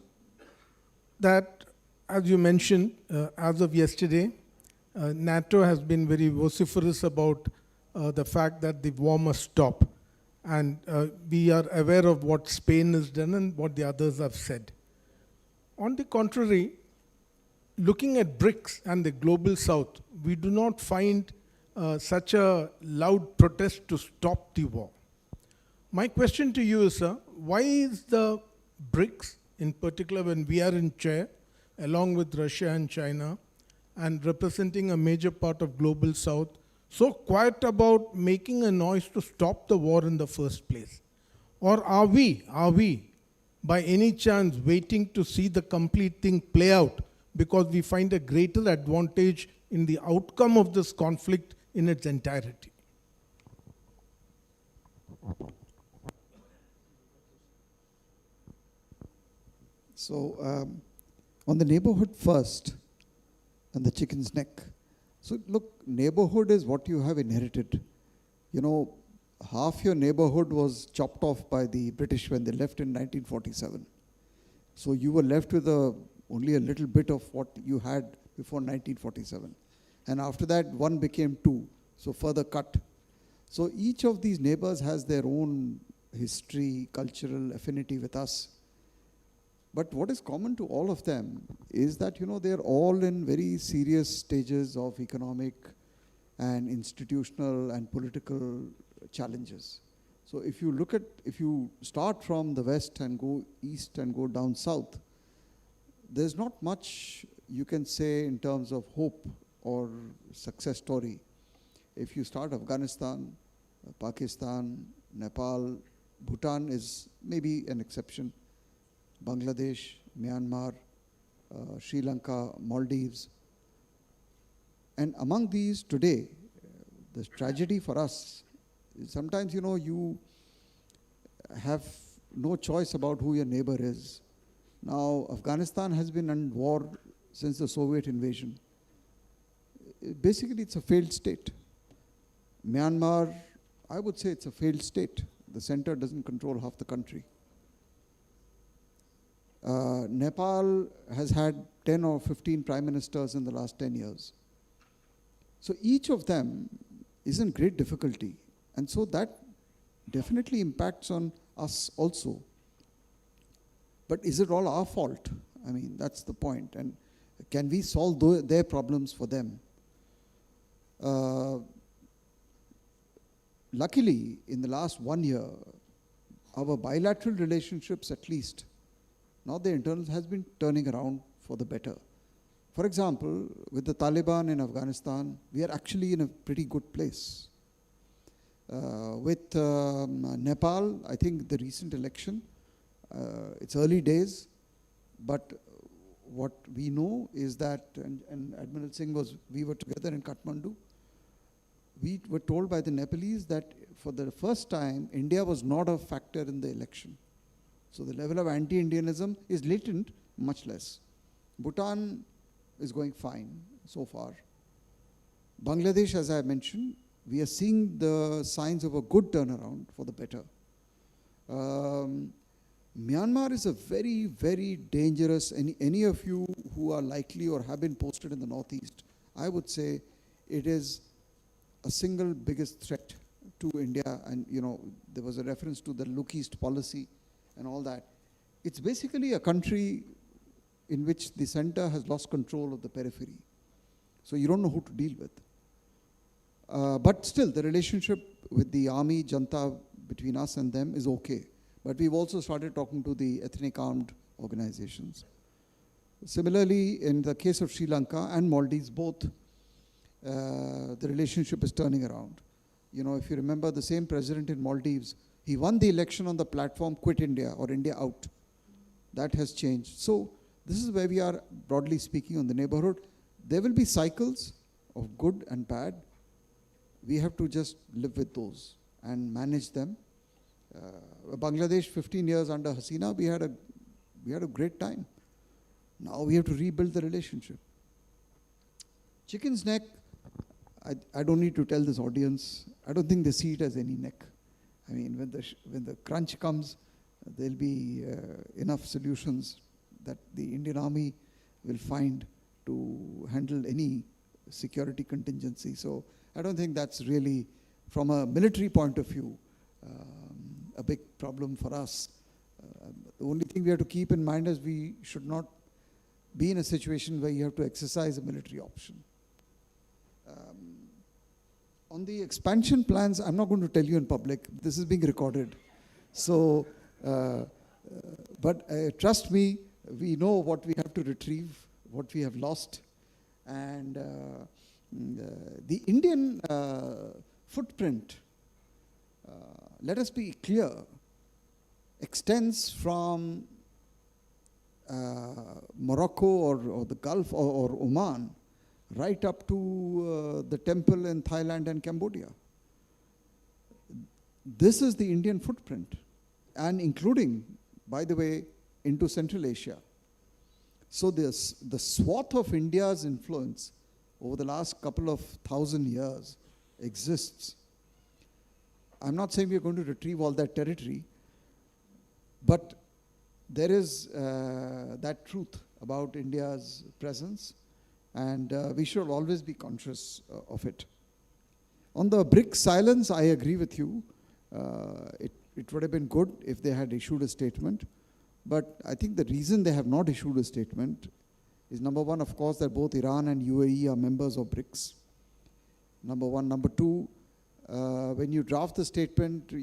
Speaker 10: that, as you mentioned, as of yesterday, NATO has been very vociferous about the fact that the war must stop. And we are aware of what Spain has done and what the others have said. On the contrary, looking at BRICS and the global south, we do not find such a loud protest to stop the war. My question to you is, sir, why is the BRICS, in particular when we are in chair, along with Russia and China, and representing a major part of global south, so quiet about making a noise to stop the war in the first place? Or are we, by any chance, waiting to see the complete thing play out because we find a greater advantage in the outcome of this conflict in its entirety?
Speaker 6: So, on the neighborhood first and the chicken's neck. So, look, neighborhood is what you have inherited. You know, half your neighborhood was chopped off by the British when they left in 1947. So, you were left with only a little bit of what you had before 1947. And after that, one became two, so further cut. So, each of these neighbors has their own history, cultural affinity with us. But what is common to all of them is that, they're all in very serious stages of economic and institutional and political challenges. So if you start from the west and go east and go down south, there's not much you can say in terms of hope or success story. If you start Afghanistan, Pakistan, Nepal, Bhutan is maybe an exception. Bangladesh, Myanmar, Sri Lanka, Maldives. And among these today, the tragedy for us is sometimes, you have no choice about who your neighbor is. Now, Afghanistan has been in war since the Soviet invasion. Basically, it's a failed state. Myanmar, I would say it's a failed state. The center doesn't control half the country. Nepal has had 10 or 15 prime ministers in the last 10 years. So each of them is in great difficulty. And so that definitely impacts on us also. But is it all our fault? I mean, that's the point. And can we solve their problems for them? Luckily, in the last 1 year, our bilateral relationships at least, now the internals has been turning around for the better. For example, with the Taliban in Afghanistan, we are actually in a pretty good place. With Nepal, I think the recent election, it's early days, but what we know is that, and Admiral Singh we were together in Kathmandu, we were told by the Nepalese that for the first time, India was not a factor in the election. So the level of anti-Indianism is latent, much less. Bhutan is going fine so far. Bangladesh, as I mentioned, we are seeing the signs of a good turnaround for the better. Myanmar is a very, very dangerous, any of you who are likely or have been posted in the northeast, I would say it is a single biggest threat to India, and there was a reference to the Look East policy and all that. It's basically a country in which the center has lost control of the periphery. So you don't know who to deal with. But still, the relationship with the army, Janta, between us and them is okay. But we've also started talking to the ethnic armed organizations. Similarly, in the case of Sri Lanka and Maldives, both, the relationship is turning around. If you remember, the same president in Maldives, he won the election on the platform Quit India or India Out. That has changed. So this is where we are, broadly speaking, on the neighborhood. There will be cycles of good and bad. We have to just live with those and manage them. Bangladesh, 15 years under Hasina, we had a great time. Now we have to rebuild the relationship. Chicken's neck, I don't need to tell this audience, I don't think they see it as any neck. I mean, when the crunch comes, there'll be enough solutions that the Indian Army will find to handle any security contingency. So I don't think that's really, from a military point of view, a big problem for us. The only thing we have to keep in mind is we should not be in a situation where you have to exercise a military option. On the expansion plans, I'm not going to tell you in public. This is being recorded. So, but trust me, we know what we have to retrieve, what we have lost. And the Indian footprint, let us be clear, extends from Morocco or the Gulf or Oman right up to the temple in Thailand and Cambodia. This is the Indian footprint, and including, by the way, into Central Asia. So the swath of India's influence over the last couple of 1,000 years exists. I'm not saying we're going to retrieve all that territory, but there is that truth about India's presence, and we should always be conscious of it. On the BRICS silence, I agree with you. It would have been good if they had issued a statement, but I think the reason they have not issued a statement is, number one, of course, that both Iran and UAE are members of BRICS. Number one. Number two, when you draft the statement,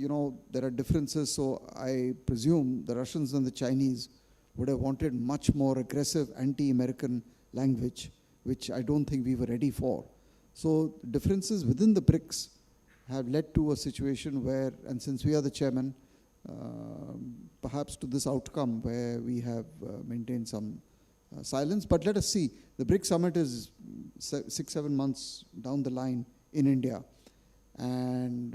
Speaker 6: there are differences, so I presume the Russians and the Chinese would have wanted much more aggressive anti-American language, which I don't think we were ready for. So differences within the BRICS have led to a situation where, and since we are the chairman, perhaps to this outcome where we have maintained some silence. But let us see. The BRICS summit is 6-7 months down the line in India. And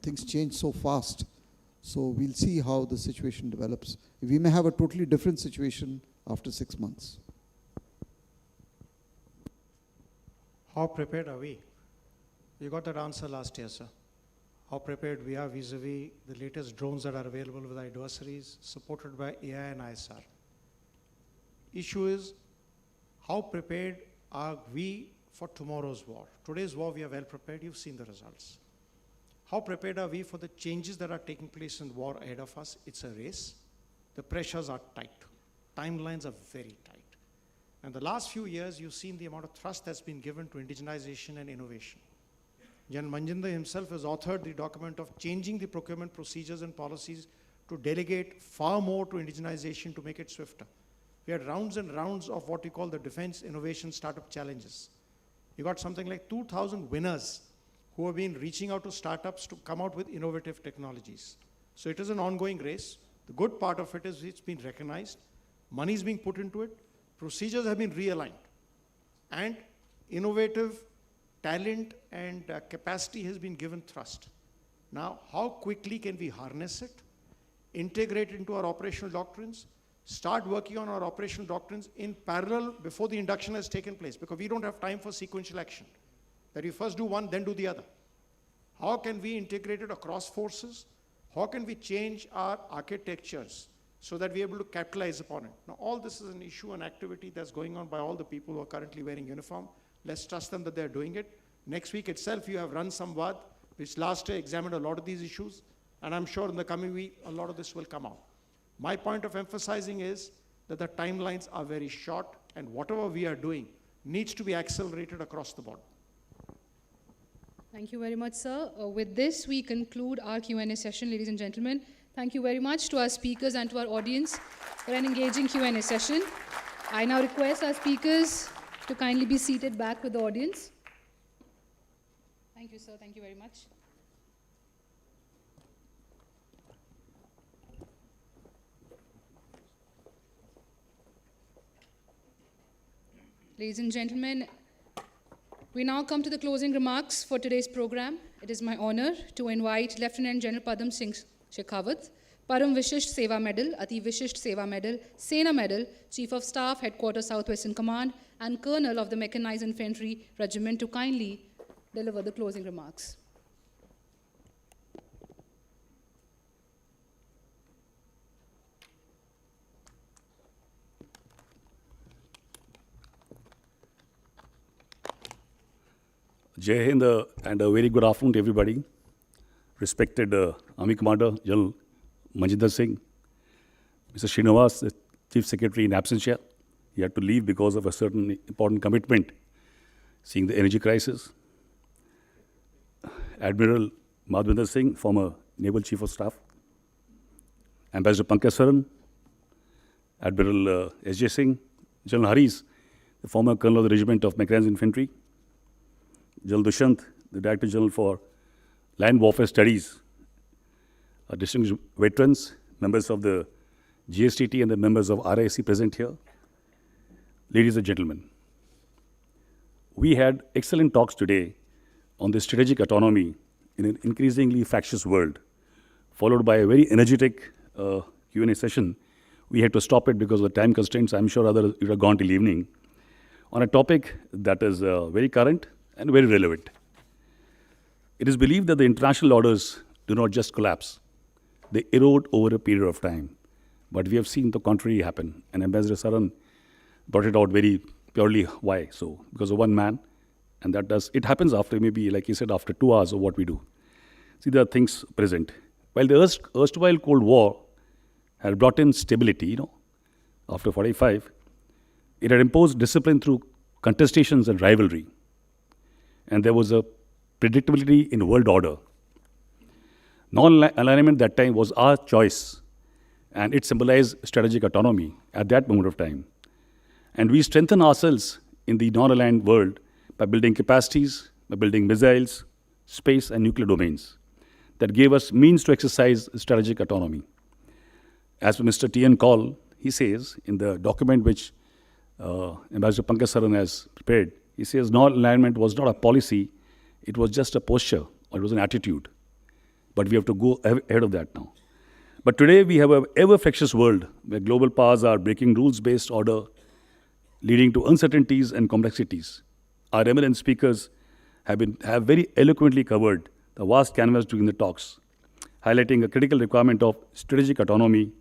Speaker 6: things change so fast. So we'll see how the situation develops. We may have a totally different situation after 6 months.
Speaker 7: How prepared are we? You got that answer last year, sir. How prepared we are vis-a-vis the latest drones that are available with adversaries, supported by AI and ISR. Issue is, how prepared are we for tomorrow's war? Today's war, we are well prepared. You've seen the results. How prepared are we for the changes that are taking place in the war ahead of us? It's a race. The pressures are tight. Timelines are very tight. And the last few years, you've seen the amount of thrust that's been given to indigenization and innovation. Gen Manjinder himself has authored the document of changing the procurement procedures and policies to delegate far more to indigenization to make it swifter. We had rounds and rounds of what we call the defense innovation startup challenges. You got something like 2,000 winners who have been reaching out to startups to come out with innovative technologies. So it is an ongoing race. The good part of it is it's been recognized. Money is being put into it. Procedures have been realigned. And innovative talent and capacity has been given thrust. Now, how quickly can we harness it, integrate it into our operational doctrines, start working on our operational doctrines in parallel before the induction has taken place, because we don't have time for sequential action, that we first do one, then do the other. How can we integrate it across forces? How can we change our architectures so that we're able to capitalize upon it? Now, all this is an issue and activity that's going on by all the people who are currently wearing uniform. Let's trust them that they're doing it. Next week itself, you have run Samvad, which last year examined a lot of these issues, and I'm sure in the coming week, a lot of this will come out. My point of emphasizing is that the timelines are very short, and whatever we are doing needs to be accelerated across the board.
Speaker 1: Thank you very much, sir. With this, we conclude our Q&A session, ladies and gentlemen. Thank you very much to our speakers and to our audience for an engaging Q&A session. I now request our speakers to kindly be seated back with the audience. Thank you, sir. Thank you very much. Ladies and gentlemen, we now come to the closing remarks for today's program. It is my honor to invite Lieutenant General Padam Singh Shekhawat, Param Vishisht Seva Medal, Ati Vishisht Seva Medal, Sena Medal, Chief of Staff, Headquarters Southwestern Command, and Colonel of the Mechanized Infantry Regiment to kindly deliver the closing remarks.
Speaker 14: Jai Hind and a very good afternoon to everybody. Respected Army Commander General Manjinder Singh, Mr. Srinivas, the Chief Secretary in absentia. He had to leave because of a certain important commitment, seeing the energy crisis. Admiral Madhvendra Singh, former Naval Chief of Staff. Ambassador Pankaj Saran, Admiral S.J. Singh, General Haris, the former Colonel of the Regiment of Mechanised Infantry. General Dushant, the Director General for Land Warfare Studies, distinguished veterans, members of the GSTT and the members of RIC present here. Ladies and gentlemen, we had excellent talks today on the strategic autonomy in an increasingly fractious world, followed by a very energetic Q&A session. We had to stop it because of the time constraints. I'm sure others would have gone till evening, on a topic that is very current and very relevant. It is believed that the international orders do not just collapse, they erode over a period of time. But we have seen the contrary happen, and Ambassador Saran brought it out very purely why. So, because of one man, and it happens after maybe, like he said, after 2 hours of what we do. See, there are things present. While the erstwhile Cold War had brought in stability, after 45, it had imposed discipline through contestations and rivalry. And there was a predictability in world order. Non-alignment that time was our choice, and it symbolized strategic autonomy at that moment of time. And we strengthen ourselves in the non-aligned world by building capacities, by building missiles, space, and nuclear domains that gave us means to exercise strategic autonomy. As per Mr. T.N. Call, he says in the document which Ambassador Pankaj Saran has prepared, he says non-alignment was not a policy, it was just a posture, or it was an attitude. But we have to go ahead of that now. But today we have an ever-fractious world where global powers are breaking rules-based order, leading to uncertainties and complexities. Our eminent speakers have very eloquently covered the vast canvas during the talks, highlighting a critical requirement of strategic autonomy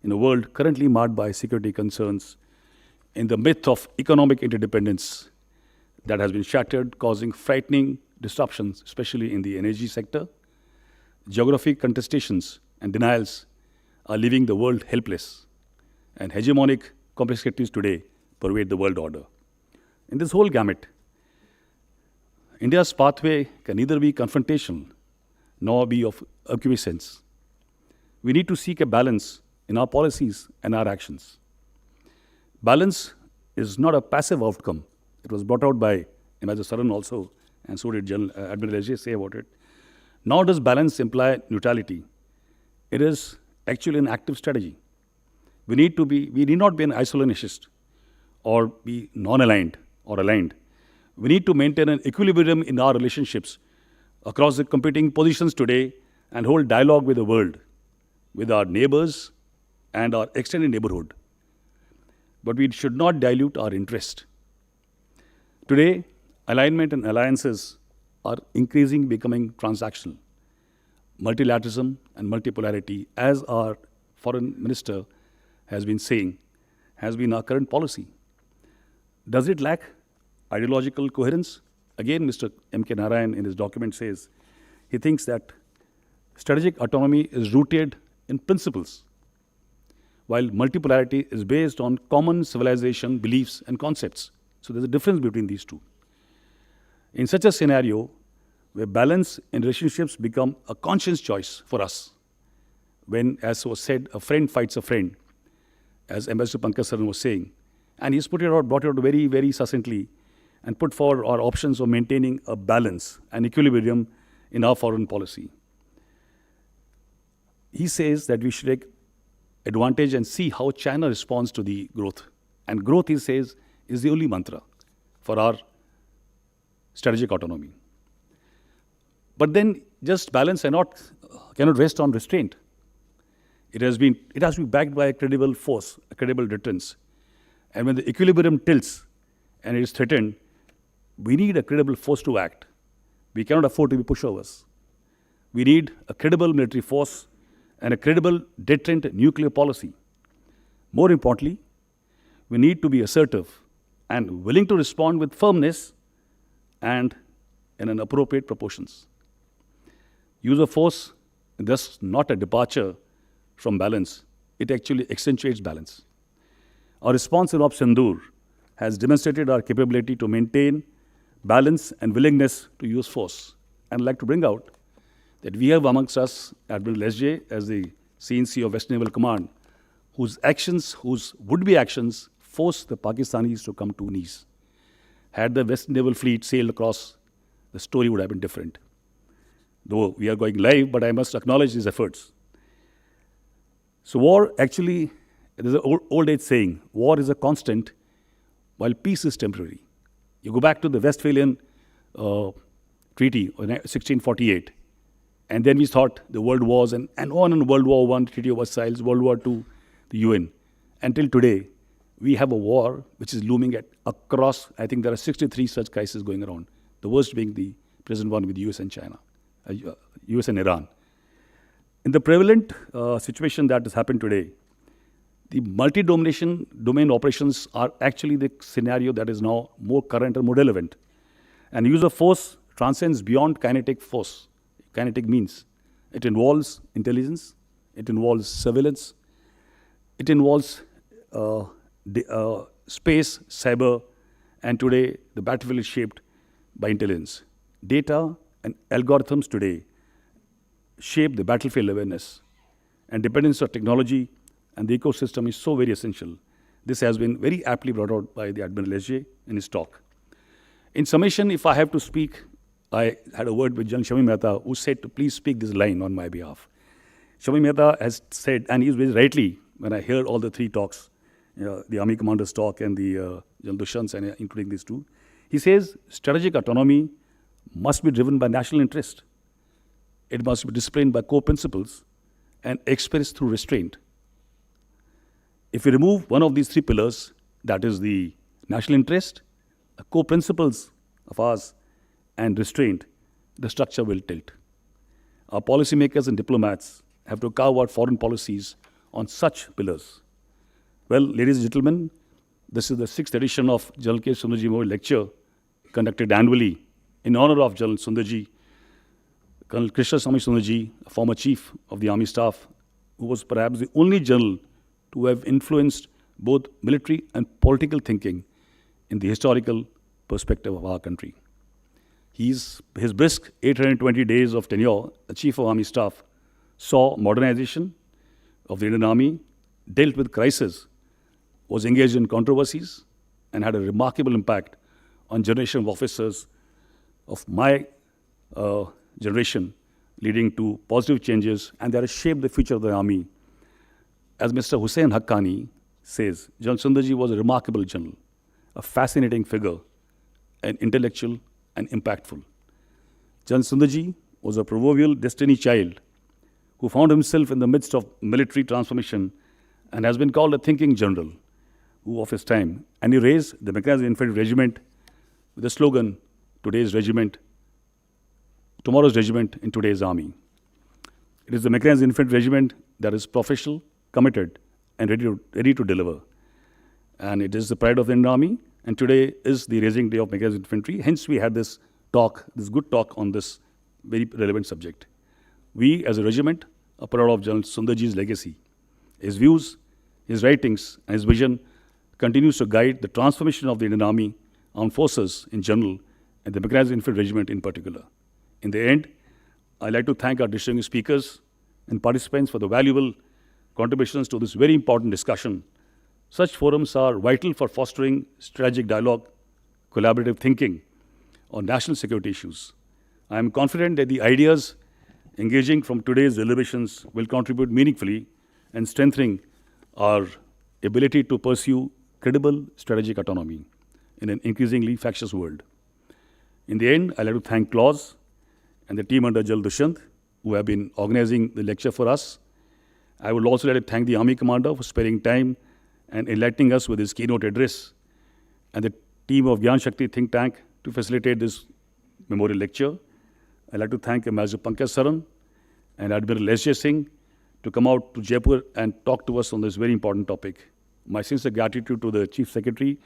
Speaker 14: in a world currently marred by security concerns, in the myth of economic interdependence that has been shattered, causing frightening disruptions, especially in the energy sector. Geographic contestations and denials are leaving the world helpless, and hegemonic complexities today pervade the world order. In this whole gamut, India's pathway can neither be confrontational nor be of acquiescence. We need to seek a balance in our policies and our actions. Balance is not a passive outcome. It was brought out by Ambassador Saran also, and so did General Admiral S.J. say about it. Nor does balance imply neutrality. It is actually an active strategy. We need not be an isolationist or be non-aligned or aligned. We need to maintain an equilibrium in our relationships across the competing positions today and hold dialogue with the world, with our neighbors and our extended neighborhood. But we should not dilute our interest. Today, alignment and alliances are increasingly becoming transactional. Multilateralism and multipolarity, as our foreign minister has been saying, has been our current policy. Does it lack ideological coherence? again, Mr. M.K. Narayan in his document says, he thinks that strategic autonomy is rooted in principles, while multipolarity is based on common civilization, beliefs, and concepts. So there's a difference between these two. In such a scenario, where balance in relationships become a conscious choice for us, when, as was said, a friend fights a friend, as Ambassador Pankaj Saran was saying, and he's brought it out very, very succinctly, and put forward our options of maintaining a balance and equilibrium in our foreign policy. He says that we should take advantage and see how China responds to the growth. And growth, he says, is the only mantra for our strategic autonomy. But then just balance cannot rest on restraint. It has to be backed by a credible force, a credible deterrence. And when the equilibrium tilts and it is threatened, we need a credible force to act. We cannot afford to be pushovers. We need a credible military force and a credible deterrent nuclear policy. More importantly, we need to be assertive and willing to respond with firmness and in an appropriate proportions. Use of force is thus not a departure from balance. It actually accentuates balance. Our response in Operation Sindoor has demonstrated our capability to maintain balance and willingness to use force. And I'd like to bring out that we have amongst us Admiral S.J. as the CNC of West Naval Command, whose would-be actions forced the Pakistanis to come to knees. Had the West Naval Fleet sailed across, the story would have been different. Though we are going live, but I must acknowledge these efforts. So war actually, there's an old age saying, war is a constant while peace is temporary. You go back to the Westphalian Treaty of 1648, and then we thought the world wars and on and World War I, Treaty of Versailles, World War II, the UN. Until today, we have a war which is looming across, I think there are 63 such crises going around, the worst being the present one with the US and China, US and Iran. In the prevalent situation that has happened today, the multi-domain operations are actually the scenario that is now more current and more relevant. And use of force transcends beyond kinetic force, kinetic means. It involves intelligence, it involves surveillance, it involves space, cyber, and today the battlefield is shaped by intelligence. Data and algorithms today shape the battlefield awareness, and dependence on technology and the ecosystem is so very essential. This has been very aptly brought out by the Admiral S.J. in his talk. In summation, if I have to speak, I had a word with General Shami Mehta, who said to please speak this line on my behalf. Shami Mehta has said, and he's very rightly, when I heard all the three talks, the Army Commander's talk and the General Dushyant's, and including these two, he says strategic autonomy must be driven by national interest. It must be disciplined by core principles and expressed through restraint. If we remove one of these three pillars, that is the national interest, the core principles of ours, and restraint, the structure will tilt. Our policymakers and diplomats have to carve out foreign policies on such pillars. Well, ladies and gentlemen, this is the 6th edition of General K. Sundarji Memorial Lecture, conducted annually in honor of General Sundarji, Colonel Krishna Swami Sundarji, a former chief of the Army Staff, who was perhaps the only general to have influenced both military and political thinking in the historical perspective of our country. His brisk 820 days of tenure, the Chief of Army Staff, saw modernization of the Indian Army, dealt with crisis, was engaged in controversies, and had a remarkable impact on generation of officers of my generation, leading to positive changes, and that has shaped the future of the Army. As Mr. Hussain Haqqani says, General Sundarji was a remarkable general, a fascinating figure, an intellectual and impactful. General Sundarji was a proverbial destiny child who found himself in the midst of military transformation and has been called a thinking general of his time. And he raised the Mechanised Infantry Regiment with the slogan, tomorrow's regiment in today's army. It is the Mechanised Infantry Regiment that is professional, committed, and ready to deliver. And it is the pride of the Indian Army, and today is the raising day of Mechanised Infantry. Hence, we had this this good talk on this very relevant subject. We, as a regiment, are proud of General Sundarji's legacy. His views, his writings, and his vision continues to guide the transformation of the Indian Army, armed forces in general, and the Mechanised Infantry Regiment in particular. In the end, I'd like to thank our distinguished speakers and participants for the valuable contributions to this very important discussion. Such forums are vital for fostering strategic dialogue, collaborative thinking on national security issues. I am confident that the ideas engaging from today's deliberations will contribute meaningfully and strengthening our ability to pursue credible strategic autonomy in an increasingly fractious world. In the end, I'd like to thank Claus and the team under General Dushyant, who have been organizing the lecture for us. I would also like to thank the Army Commander for sparing time and enlightening us with his keynote address, and the team of Shakti think tank to facilitate this memorial lecture. I'd like to thank Ambassador Pankaj Saran and Admiral S.J. Singh to come out to Jaipur and talk to us on this very important topic. My sincere gratitude to the Chief Secretary.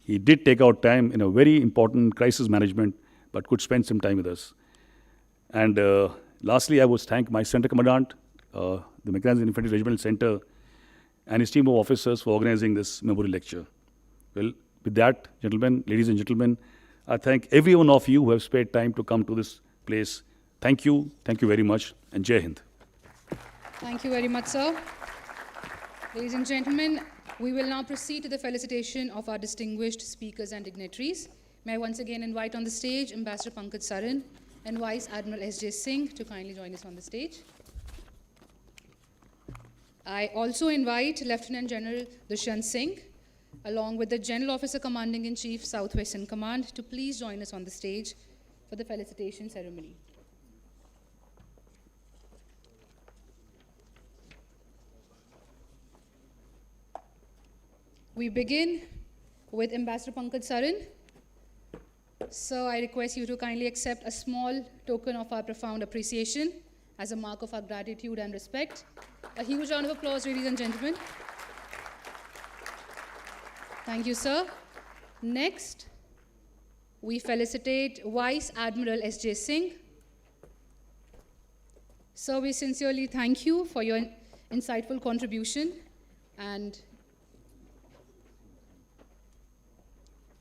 Speaker 14: He did take out time in a very important crisis management, but could spend some time with us. And lastly, I would thank my Center Commandant, the Mechanised Infantry Regimental Center, and his team of officers for organizing this memorial lecture. Well, with that, gentlemen, ladies and gentlemen, I thank every one of you who have spared time to come to this place. Thank you very much, and Jai Hind.
Speaker 1: Thank you very much, sir. Ladies and gentlemen, we will now proceed to the felicitation of our distinguished speakers and dignitaries. May I once again invite on the stage Ambassador Pankaj Saran and Vice Admiral S.J. Singh to kindly join us on the stage. I also invite Lieutenant General Dushyant Singh, along with the General Officer Commanding-in-Chief, Southwestern Command, to please join us on the stage for the felicitation ceremony. We begin with Ambassador Pankaj Saran. So I request you to kindly accept a small token of our profound appreciation as a mark of our gratitude and respect. A huge round of applause, ladies and gentlemen. Thank you, sir. Next, we felicitate Vice Admiral S.J. Singh. Sir, we sincerely thank you for your insightful contribution, and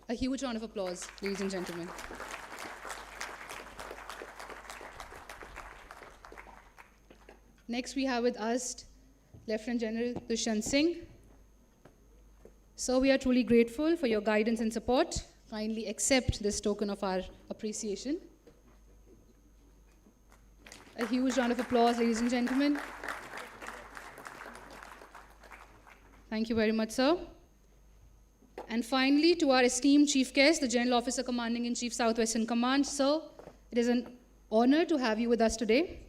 Speaker 1: a huge round of applause, ladies and gentlemen. Next, we have with us Lieutenant General Dushyant Singh. Sir, we are truly grateful for your guidance and support. Kindly accept this token of our appreciation. A huge round of applause, ladies and gentlemen. Thank you very much, sir. And finally, to our esteemed chief guest, the General Officer Commanding-in-Chief, Southwestern Command. Sir, it is an honor to have you with us today.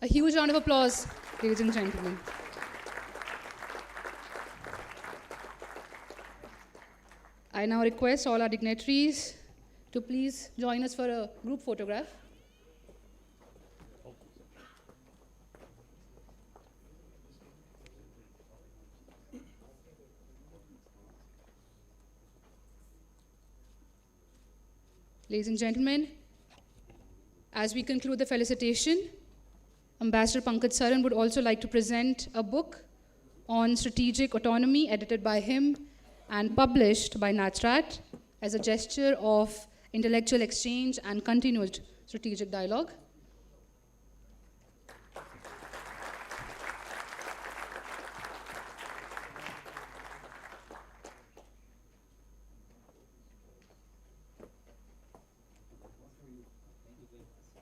Speaker 1: A huge round of applause, ladies and gentlemen. I now request all our dignitaries to please join us for a group photograph. Ladies and gentlemen, as we conclude the felicitation, Ambassador Pankaj Saran would also like to present a book on strategic autonomy, edited by him and published by NATRAT, as a gesture of intellectual exchange and continued strategic dialogue.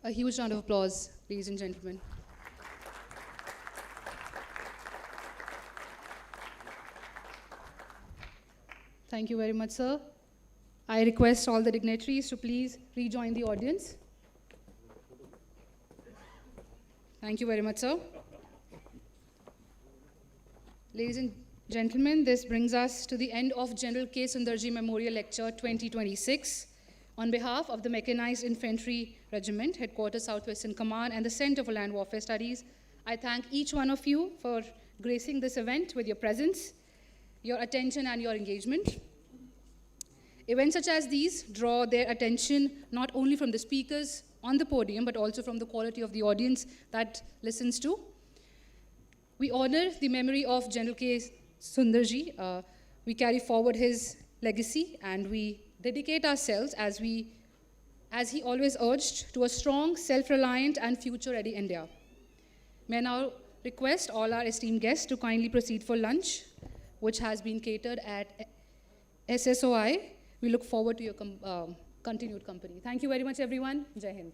Speaker 1: A huge round of applause, ladies and gentlemen. Thank you very much, sir. I request all the dignitaries to please rejoin the audience. Thank you very much, sir. Ladies and gentlemen, this brings us to the end of General K. Sundarji Memorial Lecture 2026. On behalf of the Mechanized Infantry Regiment, Headquarters Southwestern Command, and the Center for Land Warfare Studies, I thank each one of you for gracing this event with your presence, your attention, and your engagement. Events such as these draw their attention not only from the speakers on the podium, but also from the quality of the audience that listens to. We honor the memory of General K. Sundarji. We carry forward his legacy, and we dedicate ourselves, as he always urged, to a strong, self-reliant, and future-ready India. May I now request all our esteemed guests to kindly proceed for lunch, which has been catered at SSOI. We look forward to your continued company. Thank you very much, everyone. Jai Hind.